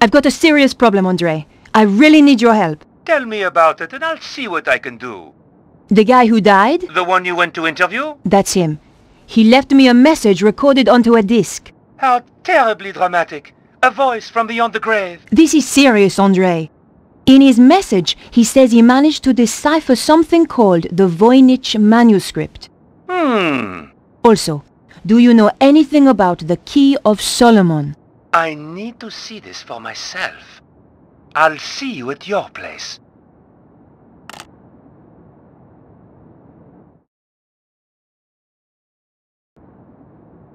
I've got a serious problem, Andre. I really need your help. Tell me about it and I'll see what I can do. The guy who died? The one you went to interview? That's him. He left me a message recorded onto a disc. How terribly dramatic. A voice from beyond the grave. This is serious, Andre. In his message, he says he managed to decipher something called the Voynich manuscript. Also, do you know anything about the Key of Solomon? I need to see this for myself. I'll see you at your place.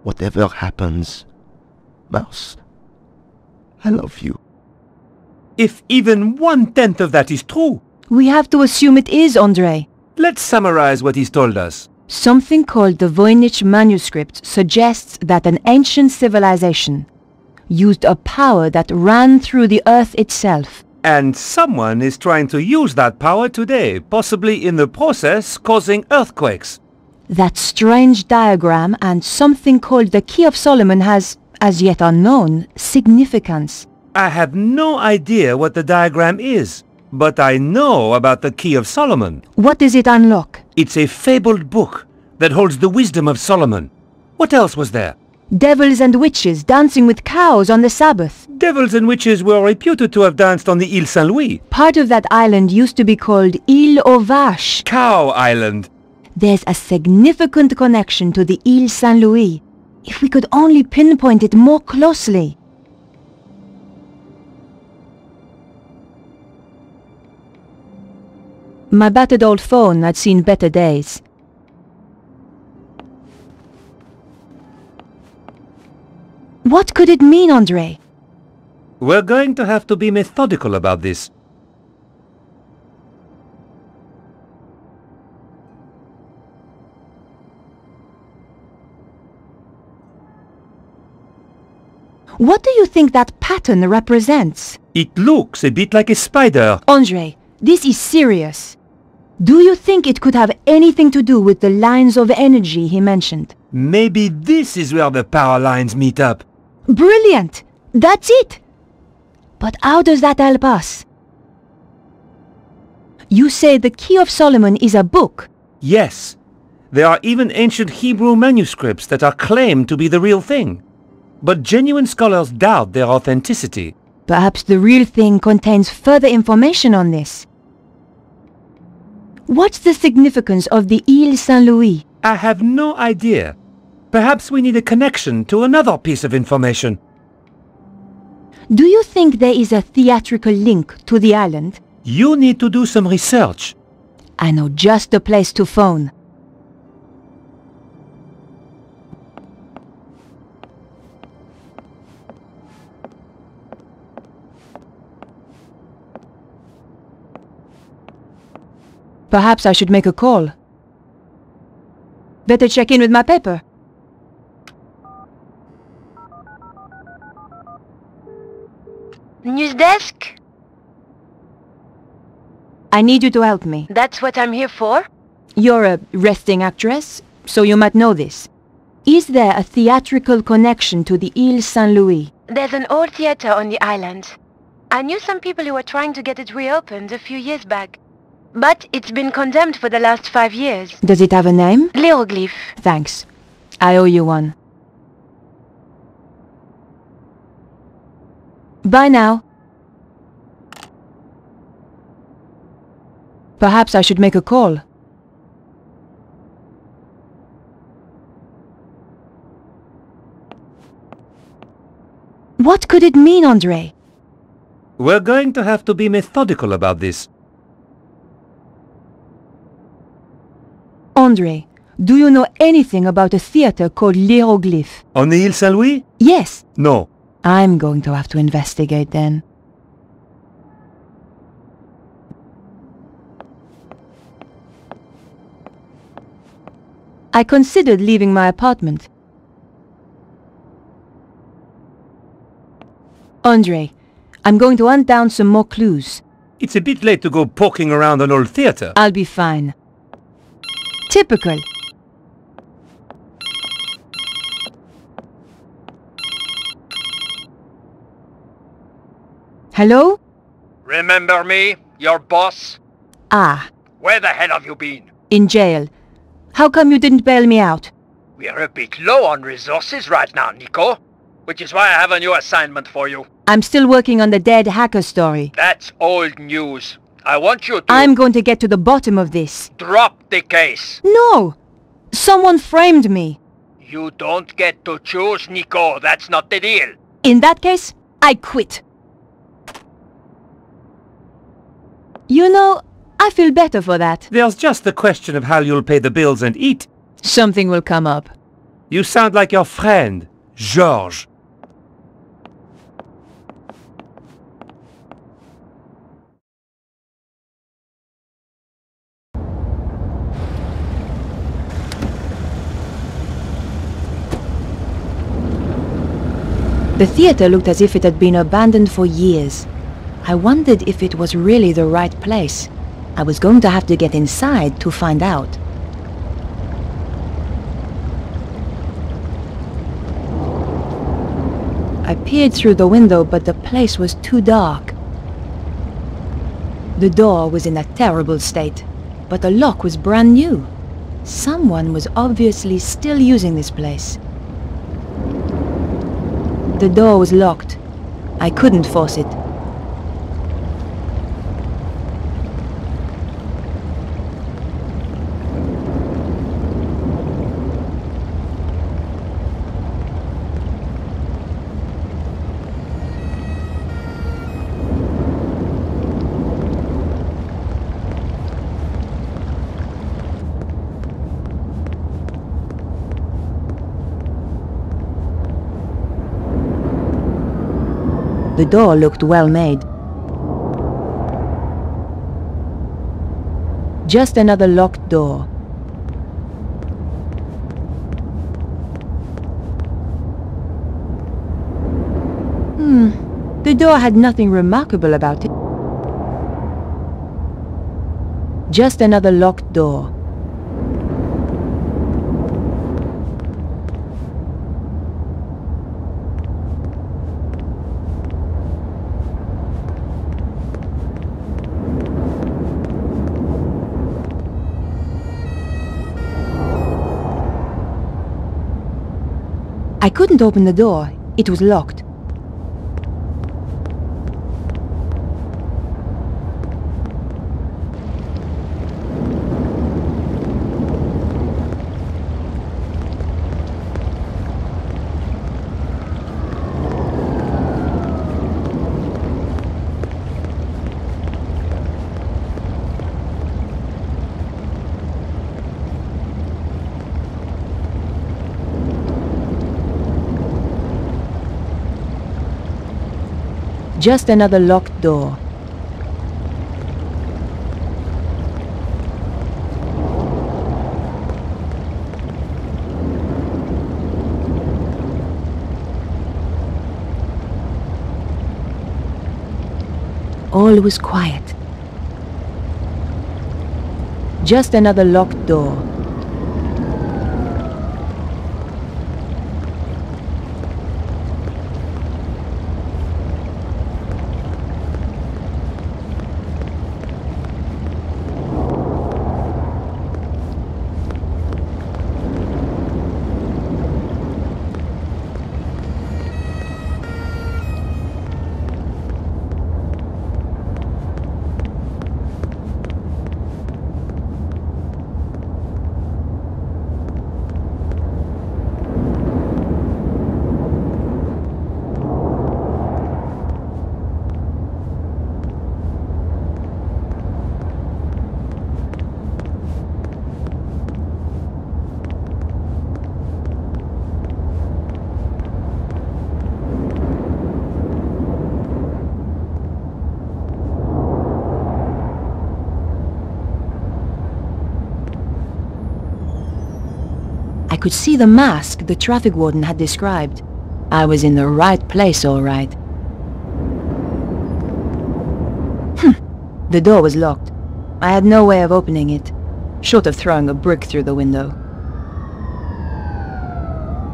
Whatever happens, Mouse, I love you. If even 1/10 of that is true... We have to assume it is, Andre. Let's summarize what he's told us. Something called the Voynich manuscript suggests that an ancient civilization used a power that ran through the earth itself. And someone is trying to use that power today, possibly in the process causing earthquakes. That strange diagram and something called the Key of Solomon has, as yet unknown, significance. I have no idea what the diagram is, but I know about the Key of Solomon. What does it unlock? It's a fabled book that holds the wisdom of Solomon. What else was there? Devils and witches dancing with cows on the Sabbath. Devils and witches were reputed to have danced on the Île Saint-Louis. Part of that island used to be called Île aux Vaches. Cow Island. There's a significant connection to the Ile Saint-Louis. If we could only pinpoint it more closely. My battered old phone had seen better days. What could it mean, Andre? We're going to have to be methodical about this. What do you think that pattern represents? It looks a bit like a spider. Andre, this is serious. Do you think it could have anything to do with the lines of energy he mentioned? Maybe this is where the power lines meet up. Brilliant! That's it! But how does that help us? You say the Key of Solomon is a book? Yes. There are even ancient Hebrew manuscripts that are claimed to be the real thing. But genuine scholars doubt their authenticity. Perhaps the real thing contains further information on this. What's the significance of the Ile Saint-Louis? I have no idea. Perhaps we need a connection to another piece of information. Do you think there is a theatrical link to the island? You need to do some research. I know just the place to phone. Perhaps I should make a call. Better check in with my paper. News desk? I need you to help me. That's what I'm here for? You're a resting actress, so you might know this. Is there a theatrical connection to the Ile Saint-Louis? There's an old theater on the island. I knew some people who were trying to get it reopened a few years back. But it's been condemned for the last 5 years. Does it have a name? Hieroglyph. Thanks. I owe you one. Bye now. Perhaps I should make a call. What could it mean, Andre? We're going to have to be methodical about this. Andre, do you know anything about a theater called Hieroglyph? On the Ile Saint-Louis? Yes. No. I'm going to have to investigate then. I considered leaving my apartment. Andre, I'm going to hunt down some more clues. It's a bit late to go poking around an old theater. I'll be fine. Typical. Hello? Remember me, your boss? Ah, Where the hell have you been? in jail. How come you didn't bail me out? We're a bit low on resources right now, Nico. Which is why I have a new assignment for you. I'm still working on the dead hacker story. That's old news. I want you to... I'm going to get to the bottom of this. Drop the case. No! Someone framed me. You don't get to choose, Nico. That's not the deal. In that case, I quit. You know, I feel better for that. There's just the question of how you'll pay the bills and eat. Something will come up. You sound like your friend, Georges. The theater looked as if it had been abandoned for years. I wondered if it was really the right place. I was going to have to get inside to find out. I peered through the window, but the place was too dark. The door was in a terrible state, but the lock was brand new. Someone was obviously still using this place. The door was locked. I couldn't force it. The door looked well made. Just another locked door. The door had nothing remarkable about it. Just another locked door. I couldn't open the door. It was locked. Just another locked door. All was quiet. Just another locked door. I could see the mask the traffic warden had described. I was in the right place, all right. The door was locked. I had no way of opening it, short of throwing a brick through the window.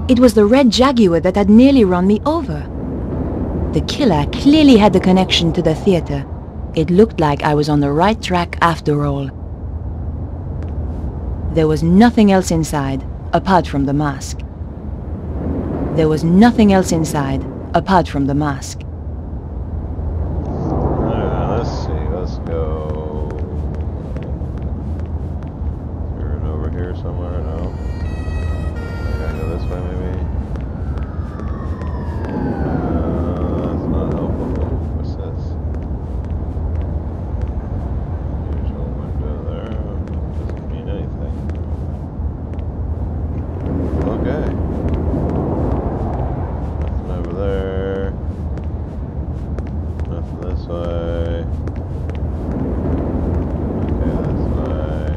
It was the red Jaguar that had nearly run me over. The killer clearly had the connection to the theater. It looked like I was on the right track after all. There was nothing else inside, apart from the mask. There was nothing else inside, apart from the mask. Let's see, let's go. Turn over here somewhere, no? I gotta go this way maybe? That's not helpful. What's this? Usual window there. Doesn't mean anything. Okay. Nothing over there. Nothing this way. Okay, this way.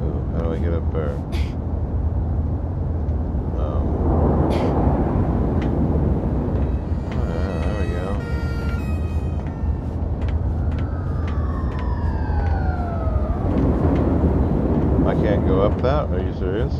Ooh, how do I get up there? Oh yeah, there we go. I can't go up that? Are you serious?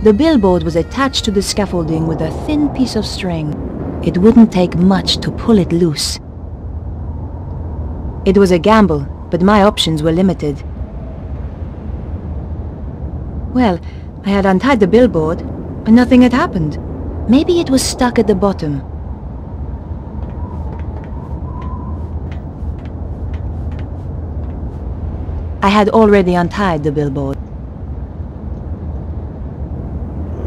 The billboard was attached to the scaffolding with a thin piece of string. It wouldn't take much to pull it loose. It was a gamble, but my options were limited. Well, I had untied the billboard, and nothing had happened. Maybe it was stuck at the bottom. I had already untied the billboard.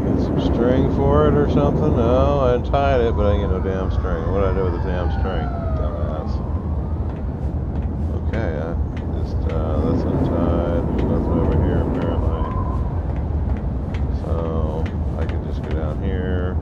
Get some string for it or something? No, I untied it, but I ain't get no damn string. What did I do with the damn string? Dumbass. Okay, that's untied. There's nothing over here apparently. So, I can just go down here.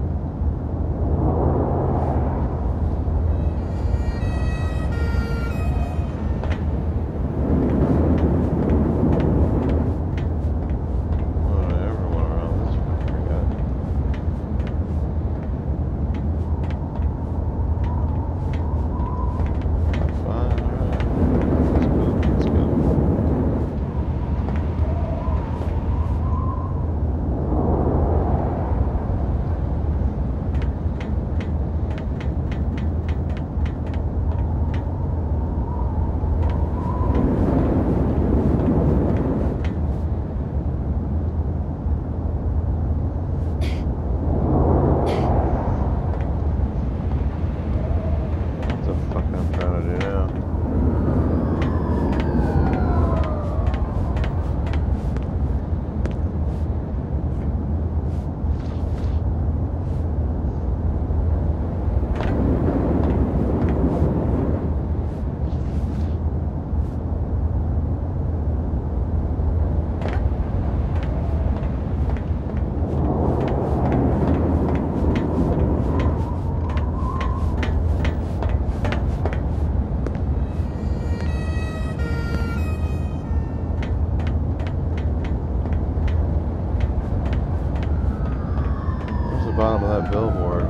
Bottom of that billboard.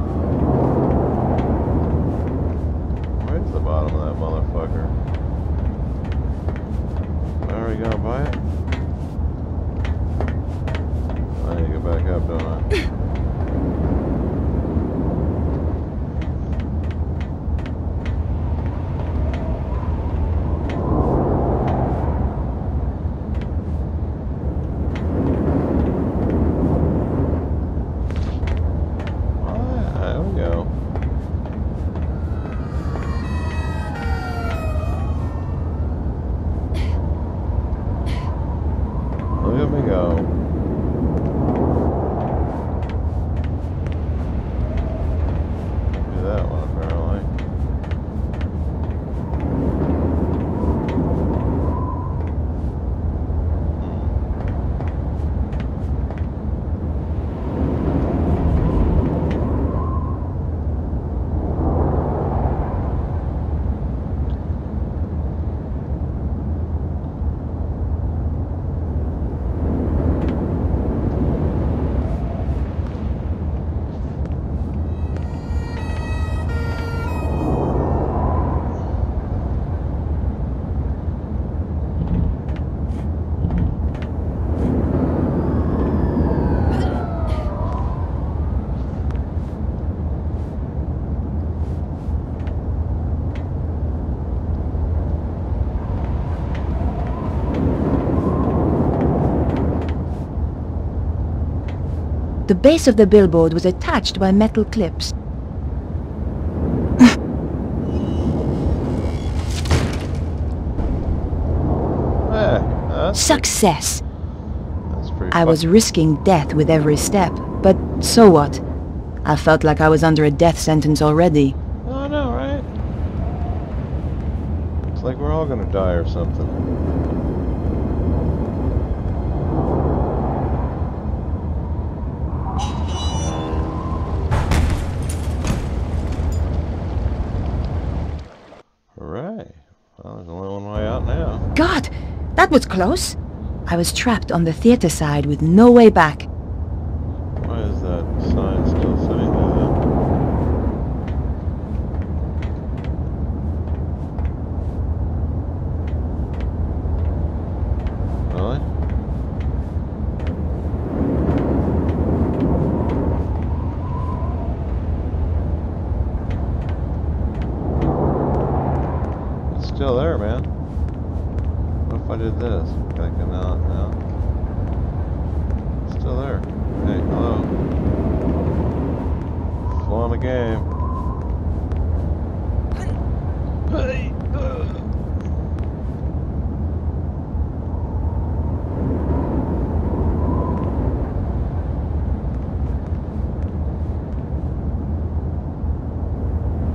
Where's the bottom of that motherfucker? Are we gonna buy it? I need to go back up, don't I? Look at me go. Do that one apparently. The base of the billboard was attached by metal clips. Success! I was risking death with every step, but so what? I felt like I was under a death sentence already. I know, right? It's like we're all gonna die or something. Alright. Well, there's only one way out now. God! That was close! I was trapped on the theater side with no way back. Why is that sign still sitting there then? Really? I did this? Can I come out now? It's still there. Hey, hello. Flow on the game. Hey!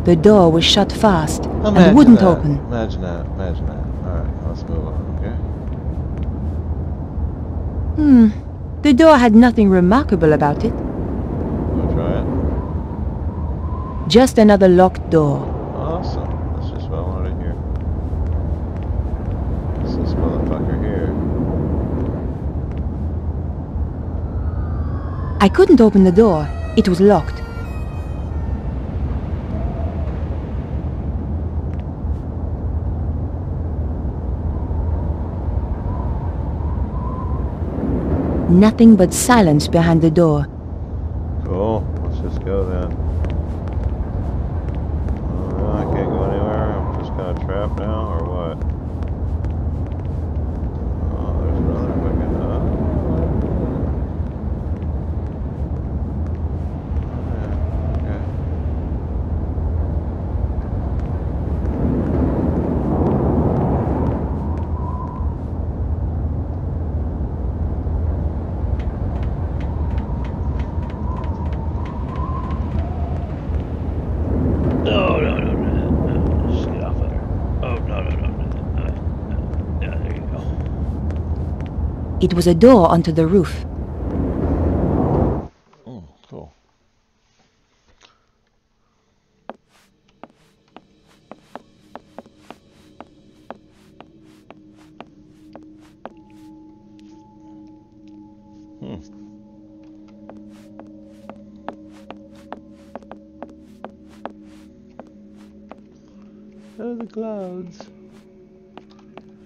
The door was shut fast Imagine and wouldn't that. open. Imagine that. Imagine that. Alright, let's move on, okay? The door had nothing remarkable about it. Wanna try it? Just another locked door. Awesome. That's just what I wanted to hear. What's this motherfucker here? I couldn't open the door. It was locked. Nothing but silence behind the door. Cool. Let's just go then. Oh, I can't go anywhere. I'm just kind of trapped now, or what? Oh, there's another fucking... It was a door onto the roof. Oh, cool. Oh, the clouds.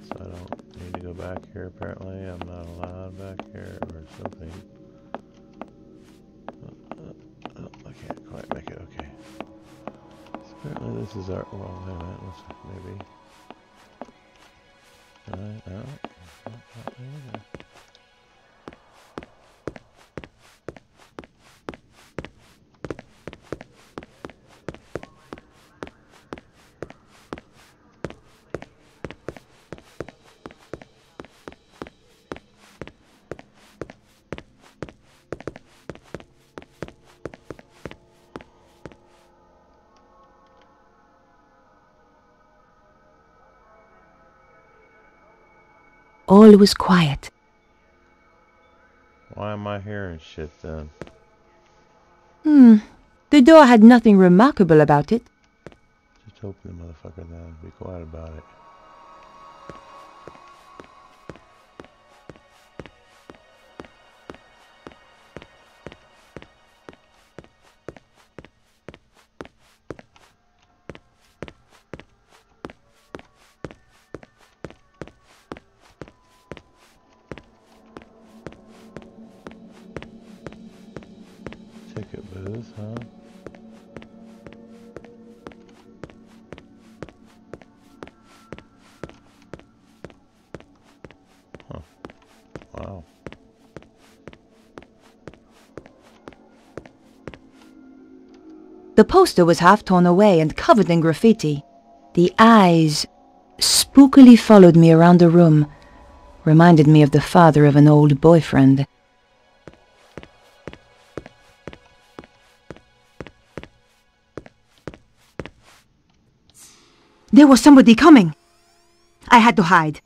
So I don't need to go back here, apparently. I'm not allowed back here, or something. Oh, I can't quite make it, okay. So apparently this is our... Well, wait a minute, let's maybe... Can I... Oh, not there. All was quiet. Why am I hearing shit then? The door had nothing remarkable about it. Just open the motherfucker then. Be quiet about it. Ticket booth, huh? Huh. Wow. The poster was half torn away and covered in graffiti. The eyes spookily followed me around the room, reminded me of the father of an old boyfriend. There was somebody coming. I had to hide.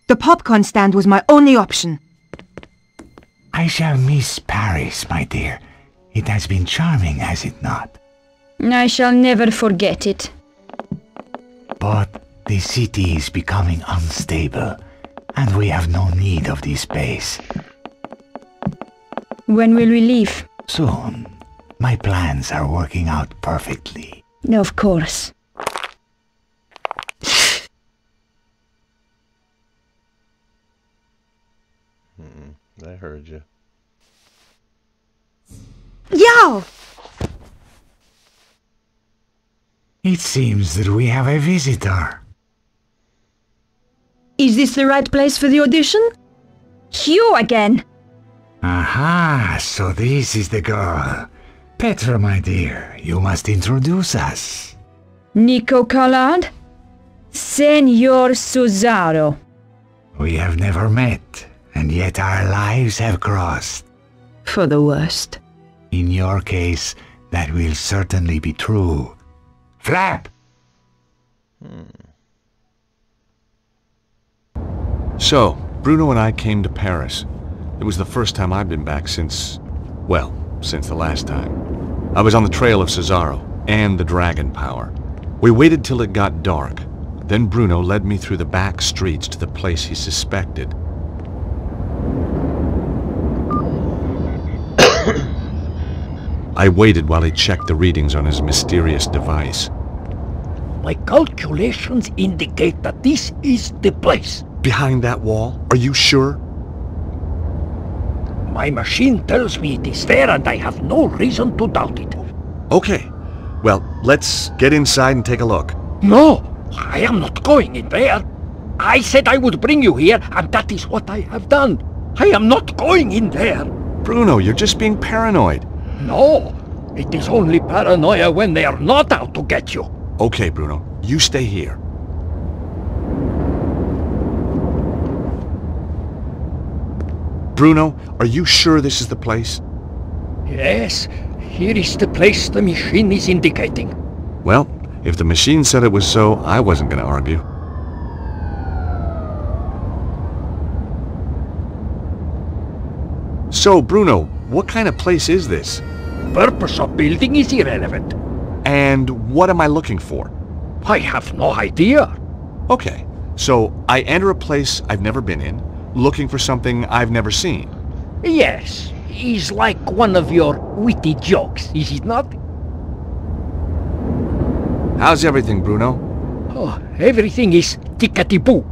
The popcorn stand was my only option. I shall miss Paris, my dear. It has been charming, has it not? I shall never forget it. But the city is becoming unstable, and we have no need of this space. When will we leave? Soon. My plans are working out perfectly. Of course. I heard you. Yow! It seems that we have a visitor. Is this the right place for the audition? You again! Aha, so this is the girl. Petra, my dear, you must introduce us. Nico Collard? Senor Susaro. We have never met, and yet our lives have crossed. For the worst. In your case, that will certainly be true. Flap! So, Bruno and I came to Paris. It was the first time I'd been back since the last time. I was on the trail of Cesaro and the dragon power. We waited till it got dark. Then Bruno led me through the back streets to the place he suspected. I waited while he checked the readings on his mysterious device. My calculations indicate that this is the place. Behind that wall? Are you sure? My machine tells me it is there, and I have no reason to doubt it. Okay. Well, let's get inside and take a look. No! I am not going in there. I said I would bring you here, and that is what I have done. I am not going in there. Bruno, you're just being paranoid. No, it is only paranoia when they are not out to get you. Okay, Bruno, you stay here. Bruno, are you sure this is the place? Yes, here is the place the machine is indicating. Well, if the machine said it was so, I wasn't going to argue. So, Bruno, what kind of place is this? Purpose of building is irrelevant. And what am I looking for? I have no idea. Okay, so I enter a place I've never been in, looking for something I've never seen. Yes, it's like one of your witty jokes, is it not? How's everything, Bruno? Oh, everything is tickety-boo,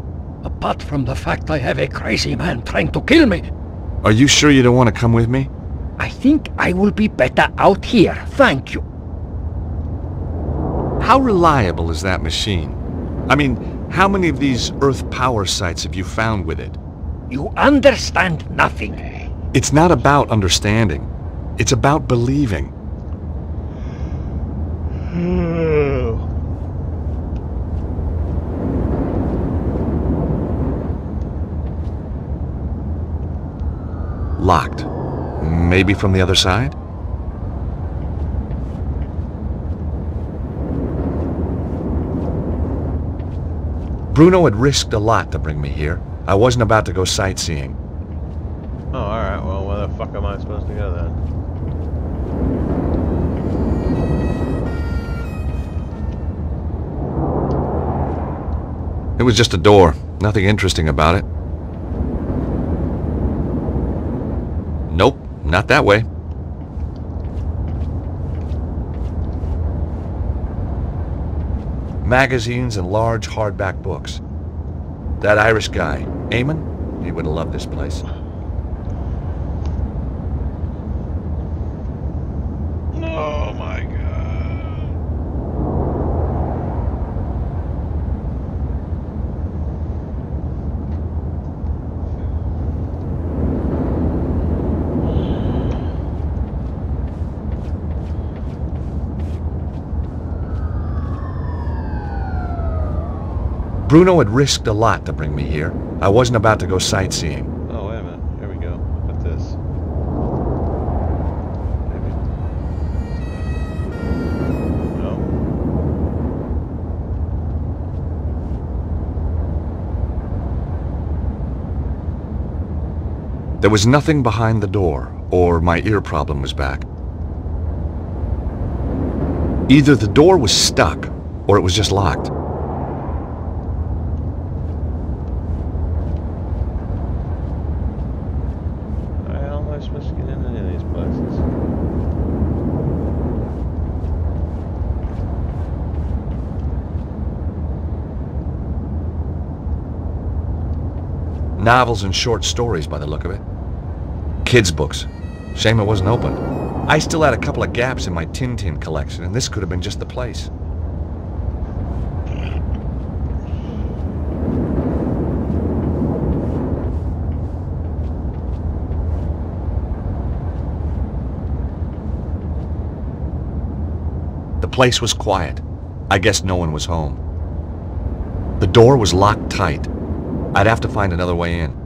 apart from the fact I have a crazy man trying to kill me. Are you sure you don't want to come with me? I think I will be better out here, thank you. How reliable is that machine? I mean, how many of these Earth power sites have you found with it? You understand nothing. It's not about understanding. It's about believing. Locked. Maybe from the other side? Bruno had risked a lot to bring me here. I wasn't about to go sightseeing. Oh, alright, well, where the fuck am I supposed to go then? It was just a door. Nothing interesting about it. Nope, not that way. Magazines and large hardback books. That Irish guy, Eamon, he would have loved this place. Oh my god. Bruno had risked a lot to bring me here. I wasn't about to go sightseeing. Oh, wait a minute. Here we go. Look at this. Maybe. No. There was nothing behind the door, or my ear problem was back. Either the door was stuck, or it was just locked. Supposed to get into any of these places. Novels and short stories by the look of it. Kids' books. Shame it wasn't open. I still had a couple of gaps in my Tintin collection, and this could have been just the place. place was quiet. I guess no one was home. The door was locked tight. I'd have to find another way in.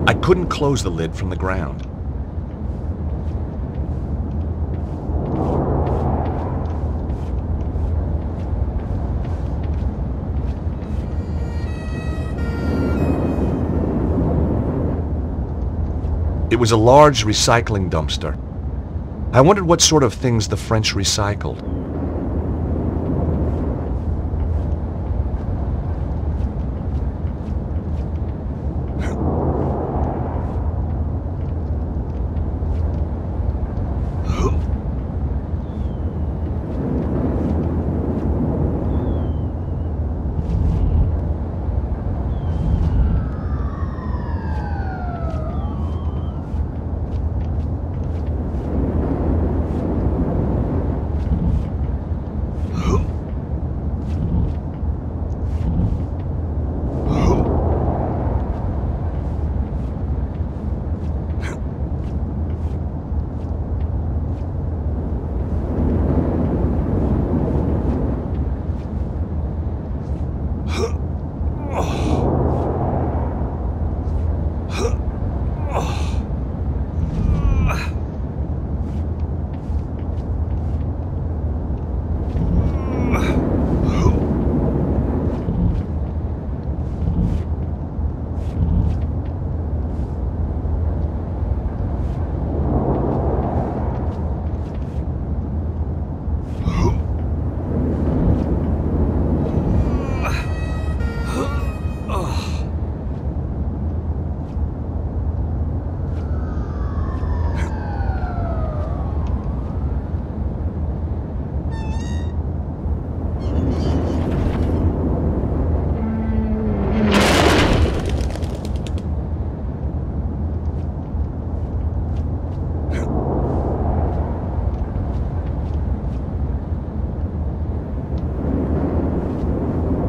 I couldn't close the lid from the ground. It was a large recycling dumpster. I wondered what sort of things the French recycled.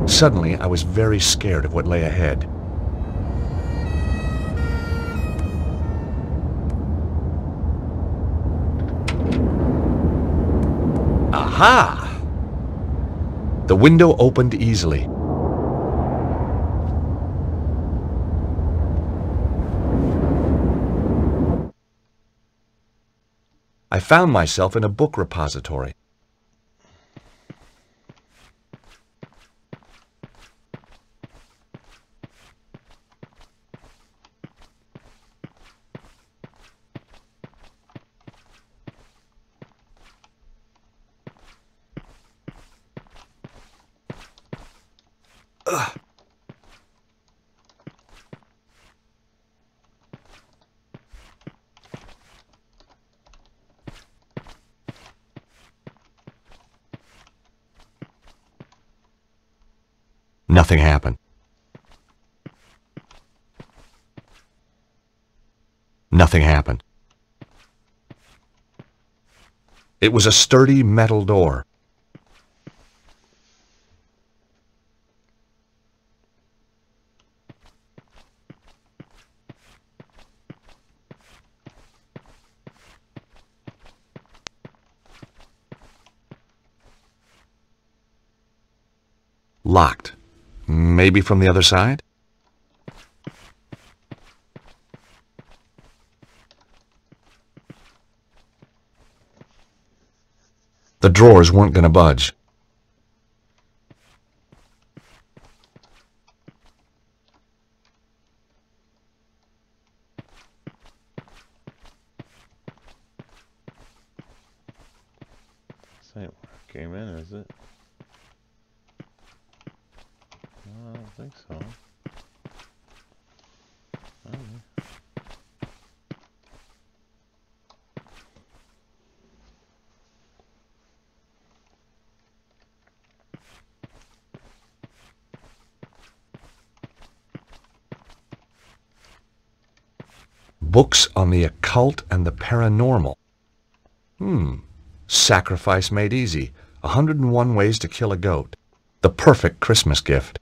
Suddenly, I was very scared of what lay ahead. Aha! The window opened easily. I found myself in a book repository. Nothing happened. Nothing happened. It was a sturdy metal door. Locked. Maybe from the other side? The drawers weren't going to budge. This ain't working in, is it? No, I don't think so. Okay. Books on the occult and the paranormal. Sacrifice made easy. 101 ways to kill a goat. The perfect Christmas gift.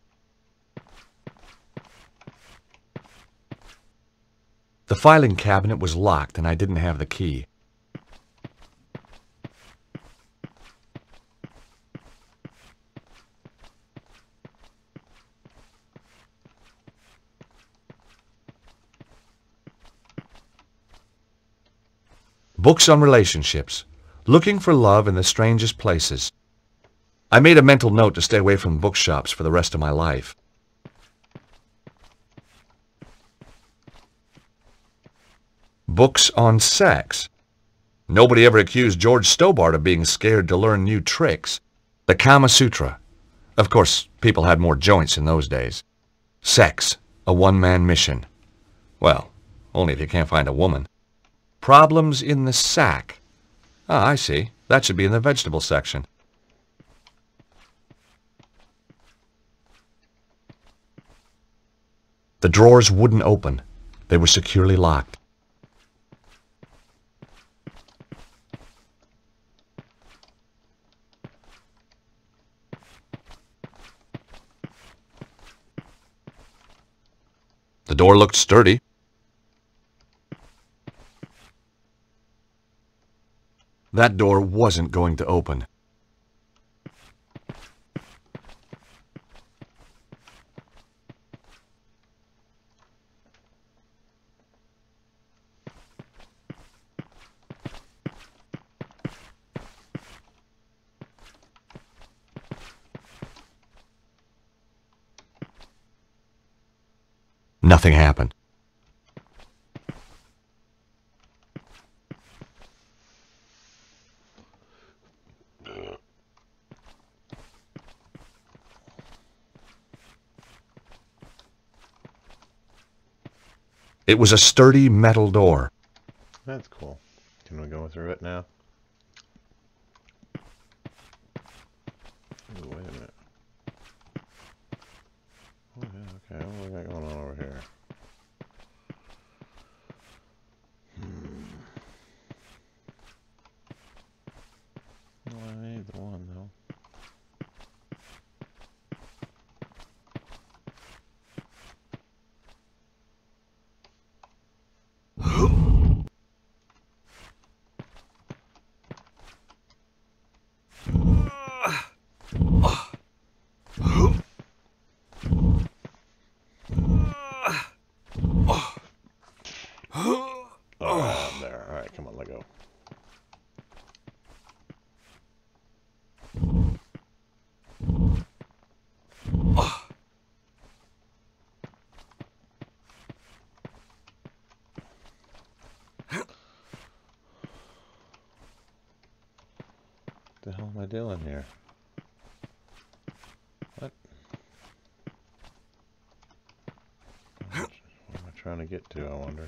The filing cabinet was locked and I didn't have the key. Books on relationships. Looking for love in the strangest places. I made a mental note to stay away from bookshops for the rest of my life. Books on sex. Nobody ever accused George Stobart of being scared to learn new tricks. The Kama Sutra. Of course, people had more joints in those days. Sex, a one-man mission. Well, only if you can't find a woman. Problems in the sack. Ah, I see. That should be in the vegetable section. The drawers wouldn't open. They were securely locked. The door looked sturdy. That door wasn't going to open. Nothing happened. It was a sturdy metal door. That's cool. Can we go through it now? Ooh, wait a minute. Oh, yeah, okay. What do we got going on over here? Well, I need the one, though. Oh, I'm there. Alright, come on, let go. What the hell am I doing here? What? What am I trying to get to, I wonder?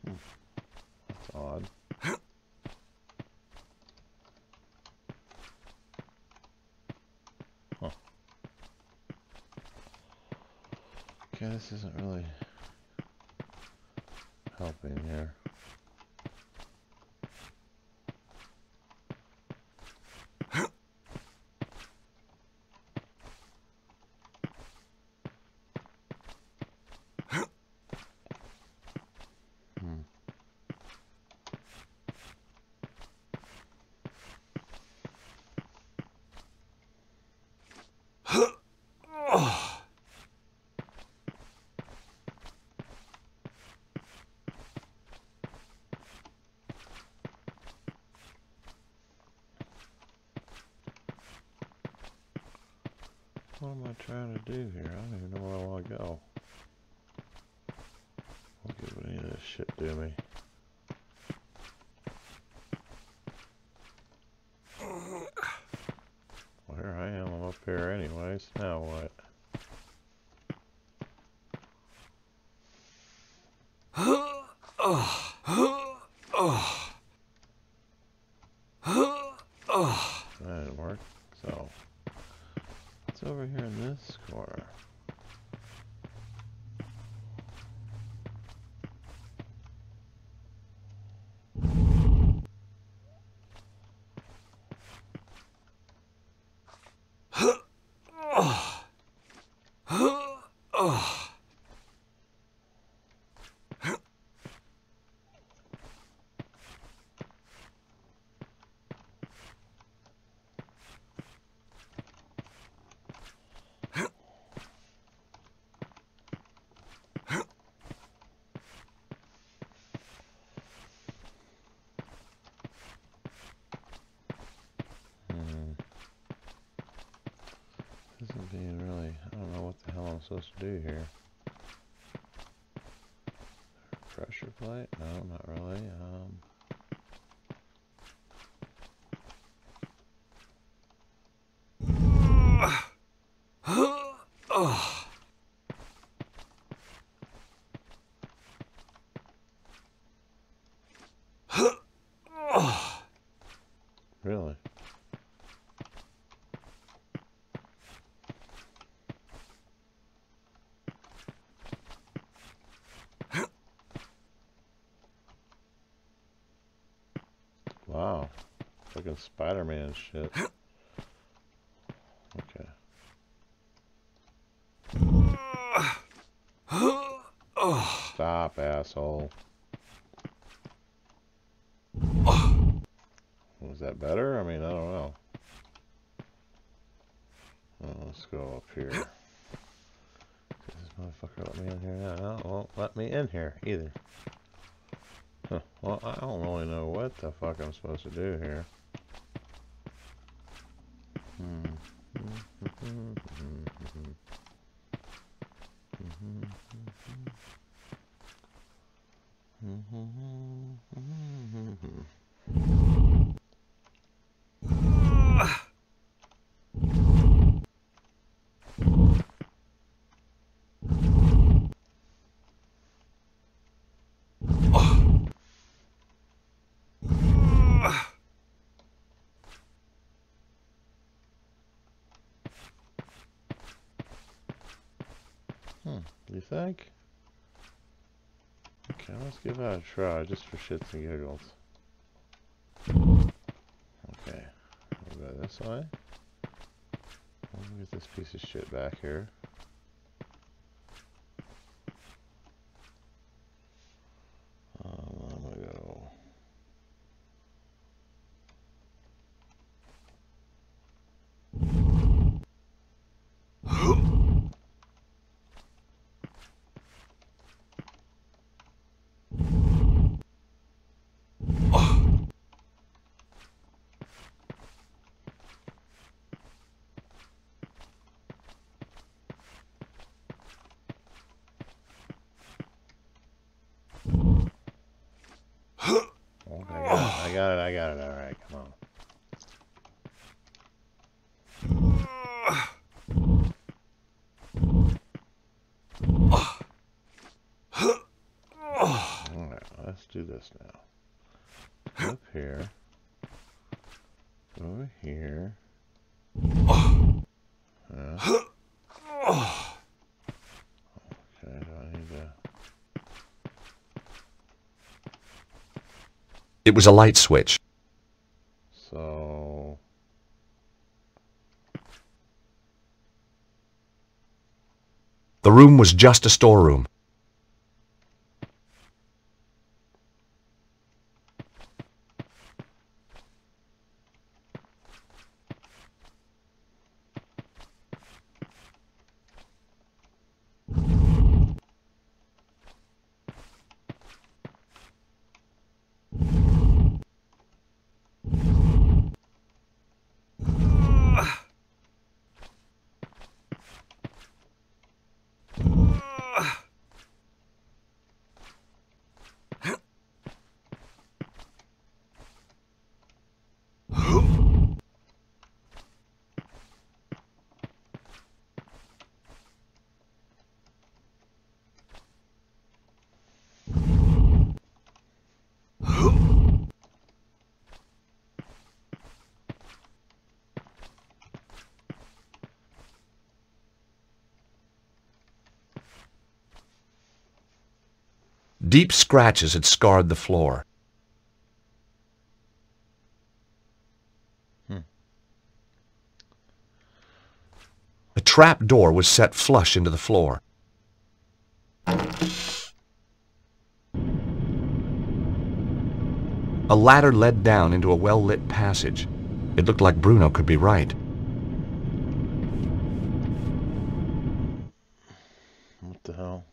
That's odd. Huh. Okay, this isn't really helping here. What am I trying to do here? I don't even know where I want to go. I'll give any of this shit to me. Well, here I am. I'm up here anyways. Now what? That didn't work. So, what's over here in this corner? even really, I don't know what the hell I'm supposed to do here. Pressure plate? No, not really. Really? Wow. Fucking Spider-Man shit. Okay. Stop, asshole. Was that better? I mean, I don't know. Let's go up here. This motherfucker let me in here now. No, it won't let me in here either. Huh. Well, I don't really know what the fuck I'm supposed to do here. You think? Okay, let's give that a try, just for shits and giggles. Okay, we'll go this way. Let me get this piece of shit back here. I'm gonna go. I got it, alright, come on. Alright, let's do this now. Up here. Over here. Okay, do I need to... It was a light switch. So... The room was just a storeroom. Deep scratches had scarred the floor. A trap door was set flush into the floor. A ladder led down into a well-lit passage. It looked like Bruno could be right. What the hell?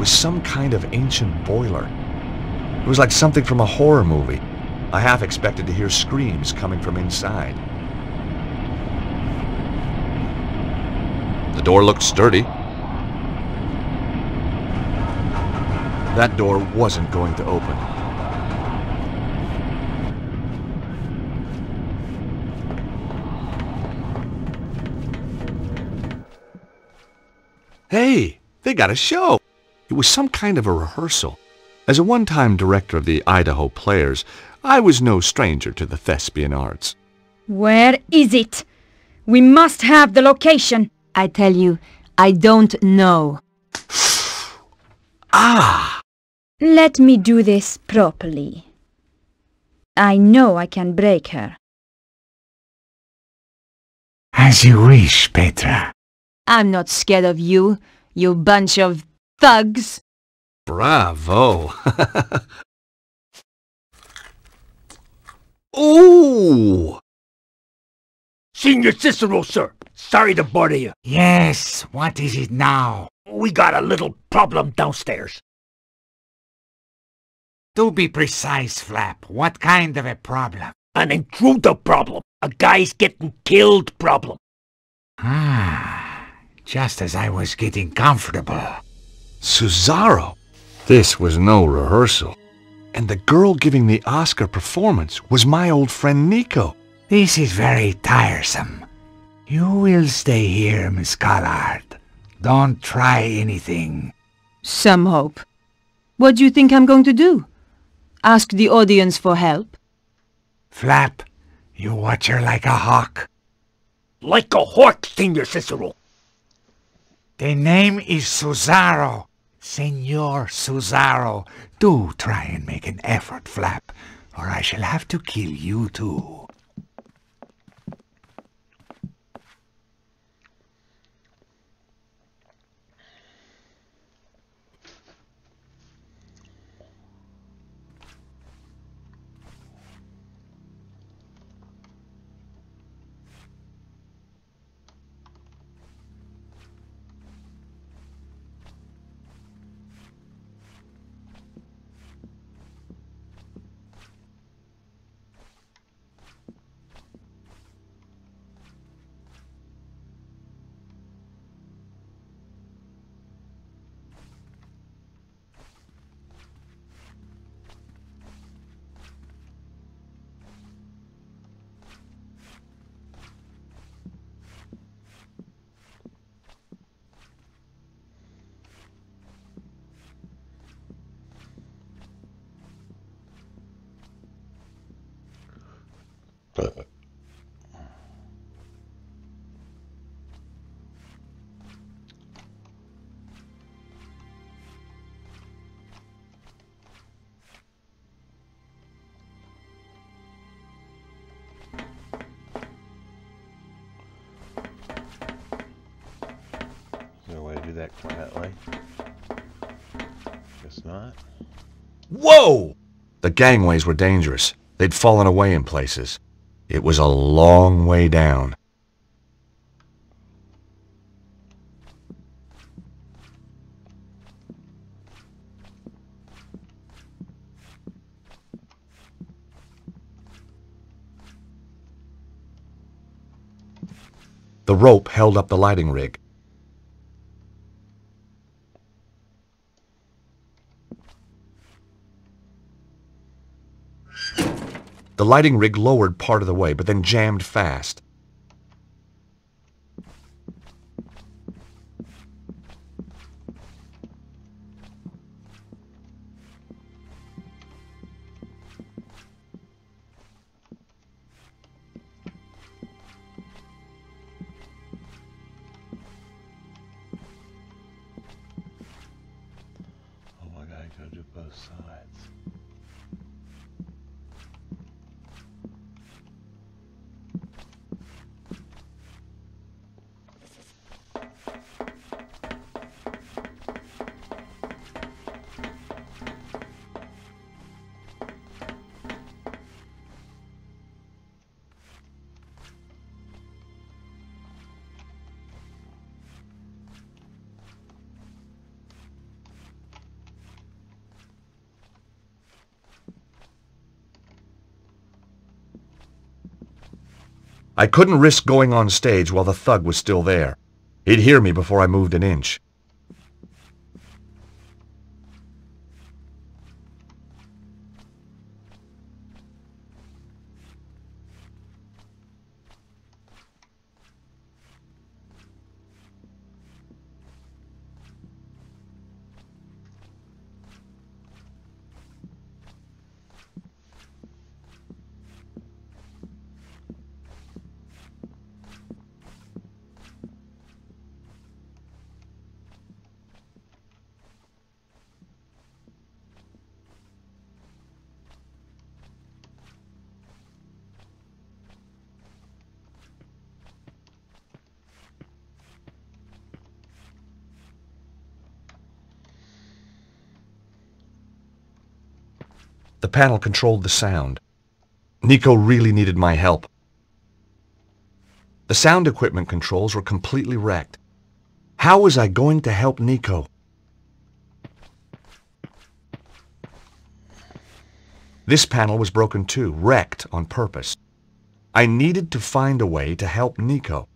was some kind of ancient boiler. It was like something from a horror movie. I half expected to hear screams coming from inside. The door looked sturdy. That door wasn't going to open. Hey, they got a show! It was some kind of a rehearsal. As a one-time director of the Idaho Players, I was no stranger to the thespian arts. Where is it? We must have the location. I tell you, I don't know. Ah! Let me do this properly. I know I can break her. As you wish, Petra. I'm not scared of you, you bunch of thugs. Bravo! Ooh! Senior Cicero, sir. Sorry to bother you. Yes, what is it now? We got a little problem downstairs. To be precise, Flap, what kind of a problem? An intruder problem. A guy's getting killed problem. Ah, just as I was getting comfortable. Cesaro! This was no rehearsal. And the girl giving the Oscar performance was my old friend Nico. This is very tiresome. You will stay here, Miss Collard. Don't try anything. Some hope. What do you think I'm going to do? Ask the audience for help? Flap, you watch her like a hawk. Like a hawk, Senior Cicero. The name is Cesaro. Senor Cesaro. Do try and make an effort, Flap, or I shall have to kill you too. Is there a way to do that quietly? Guess not. Whoa! The gangways were dangerous. They'd fallen away in places. It was a long way down. The rope held up the lighting rig. The lighting rig lowered part of the way, but then jammed fast. Oh my god, I gotta do both sides. I couldn't risk going on stage while the thug was still there. He'd hear me before I moved an inch. The panel controlled the sound. Nico really needed my help. The sound equipment controls were completely wrecked. How was I going to help Nico? This panel was broken too, wrecked on purpose. I needed to find a way to help Nico.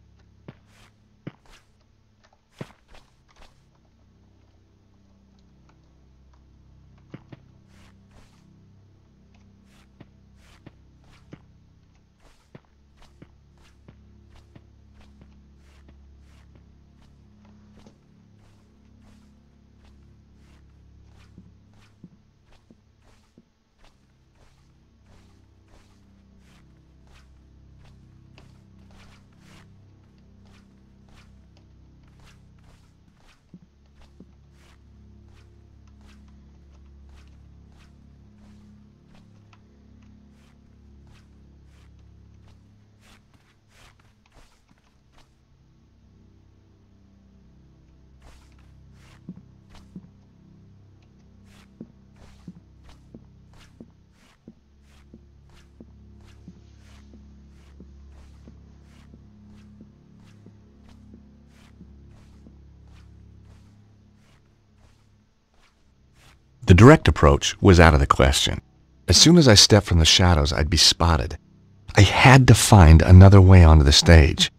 The direct approach was out of the question. As soon as I stepped from the shadows, I'd be spotted. I had to find another way onto the stage.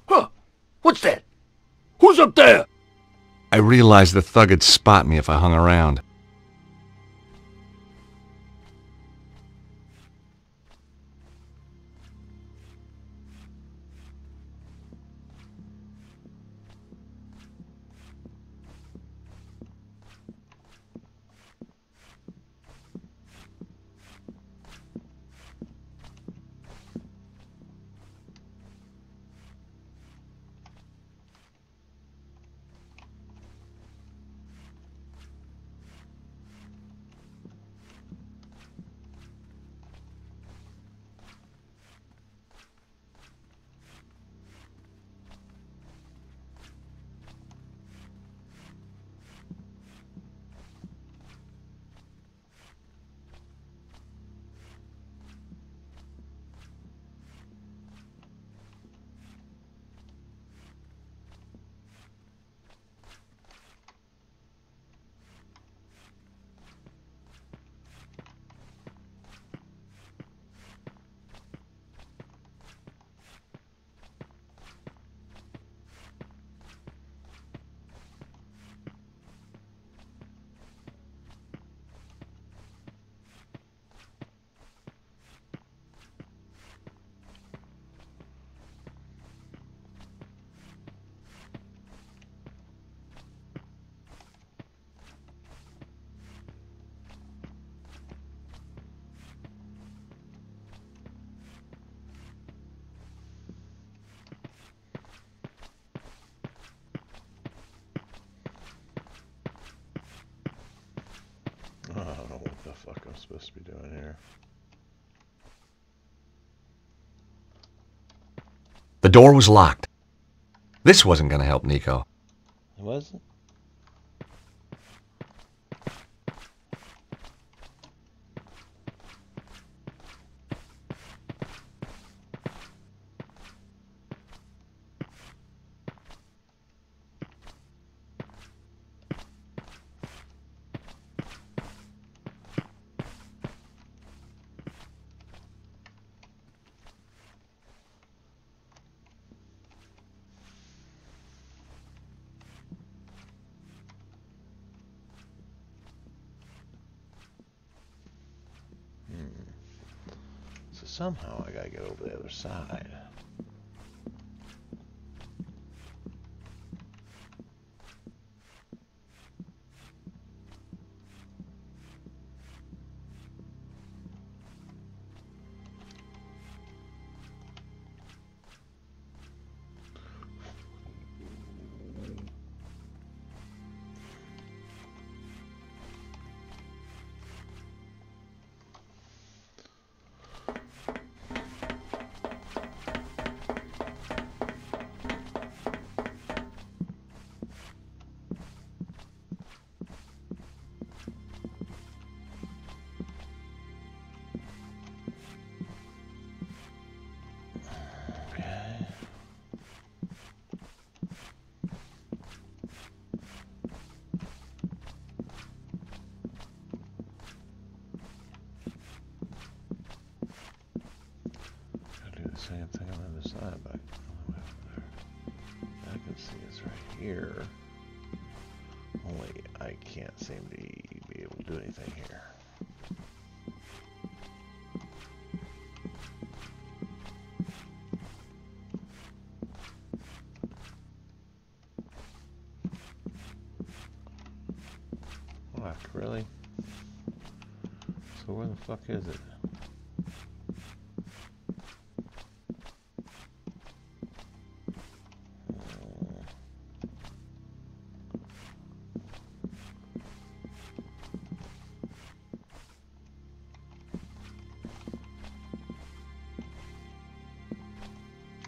Huh? What's that? Who's up there? I realized the thug would spot me if I hung around. I don't know what the fuck I'm supposed to be doing here. The door was locked. This wasn't going to help Nico. It wasn't? somehow I gotta get over the other side. Same thing on the other side, but all the way over there. I can see it's right here. Only I can't seem to be able to do anything here. What, really? So where the fuck is it?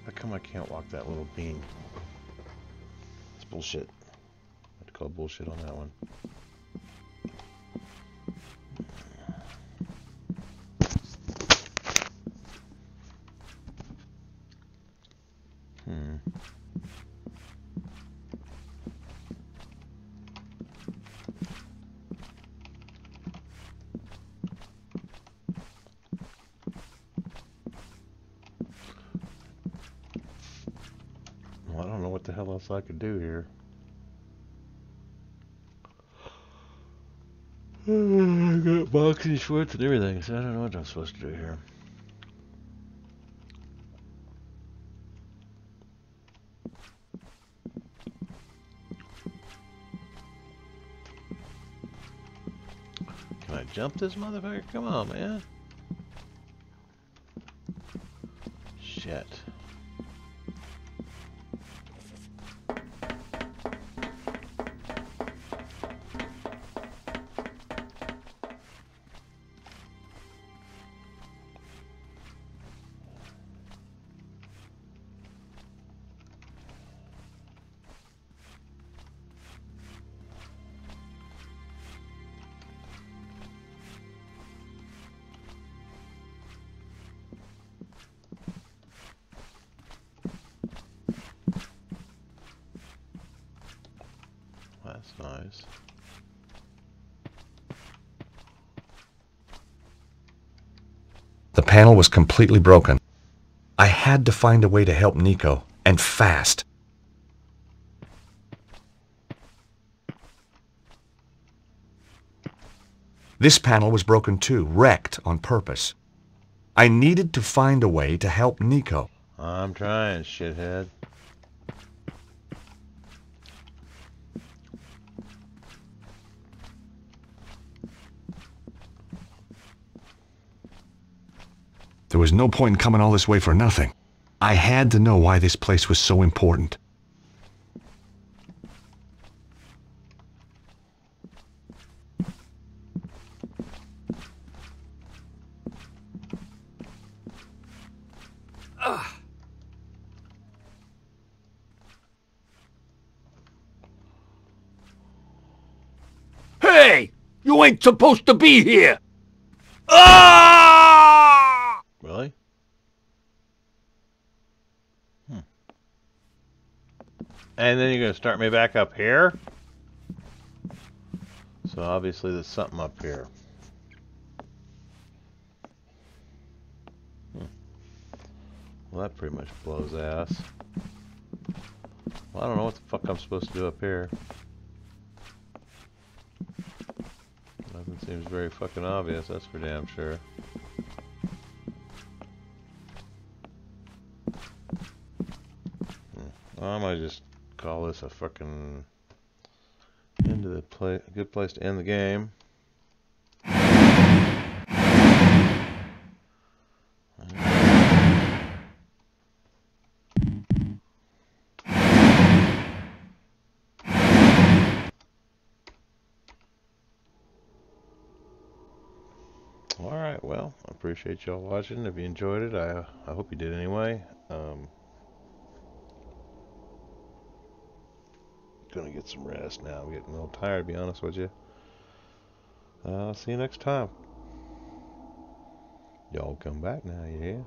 How come I can't walk that little beam? It's bullshit. I have to call bullshit on that one. Well, I don't know what the hell else I could do here. I got boxing shorts and everything, so I don't know what I'm supposed to do here. Can I jump this motherfucker? Come on, man. Shit. That's nice. The panel was completely broken. I had to find a way to help Nico, and fast. This panel was broken too, wrecked on purpose. I needed to find a way to help Nico. I'm trying, shithead. There was no point in coming all this way for nothing. I had to know why this place was so important. Hey! You ain't supposed to be here! Ah! Really? And then you're gonna start me back up here? So obviously there's something up here. Well, that pretty much blows ass. Well, I don't know what the fuck I'm supposed to do up here. Nothing seems very fucking obvious, that's for damn sure. Well, I might just call this a fucking end of the play. A good place to end the game. Alright, well, I appreciate y'all watching. If you enjoyed it, I hope you did anyway. Gonna get some rest now. I'm getting a little tired, to be honest with you. I'll see you next time. Y'all come back now, yeah?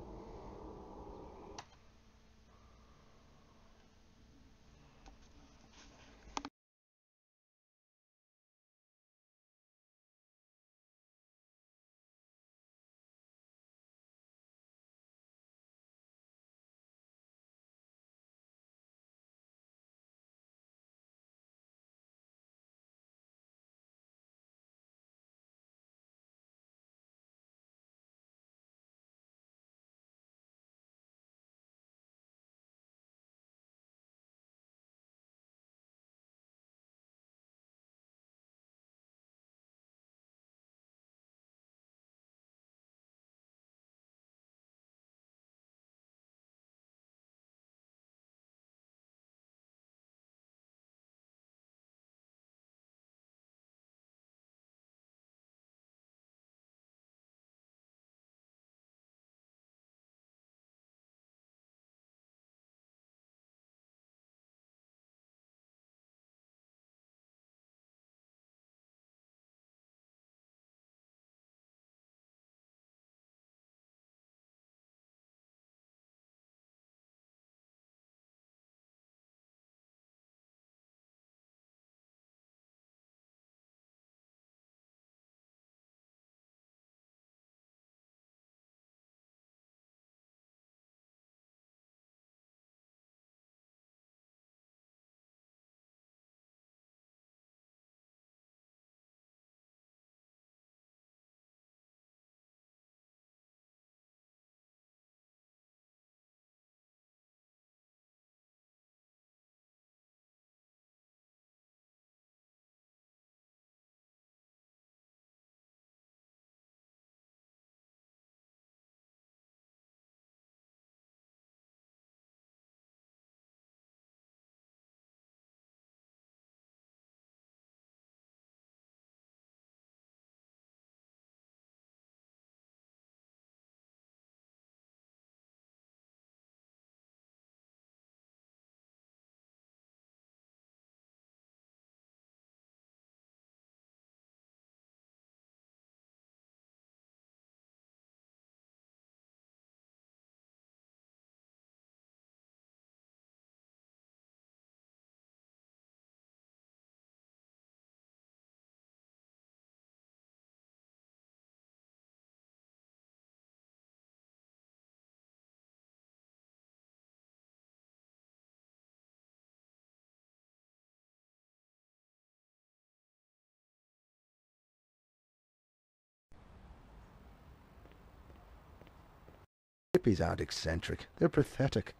Hippies aren't eccentric. They're pathetic.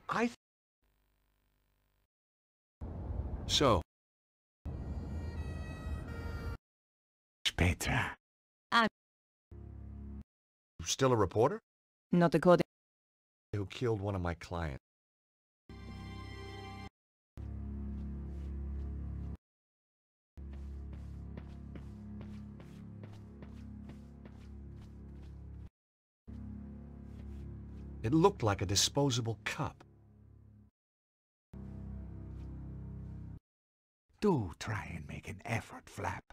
So, Petra. still a reporter? Not according... Who killed one of my clients. It looked like a disposable cup. Do try and make an effort, Flap,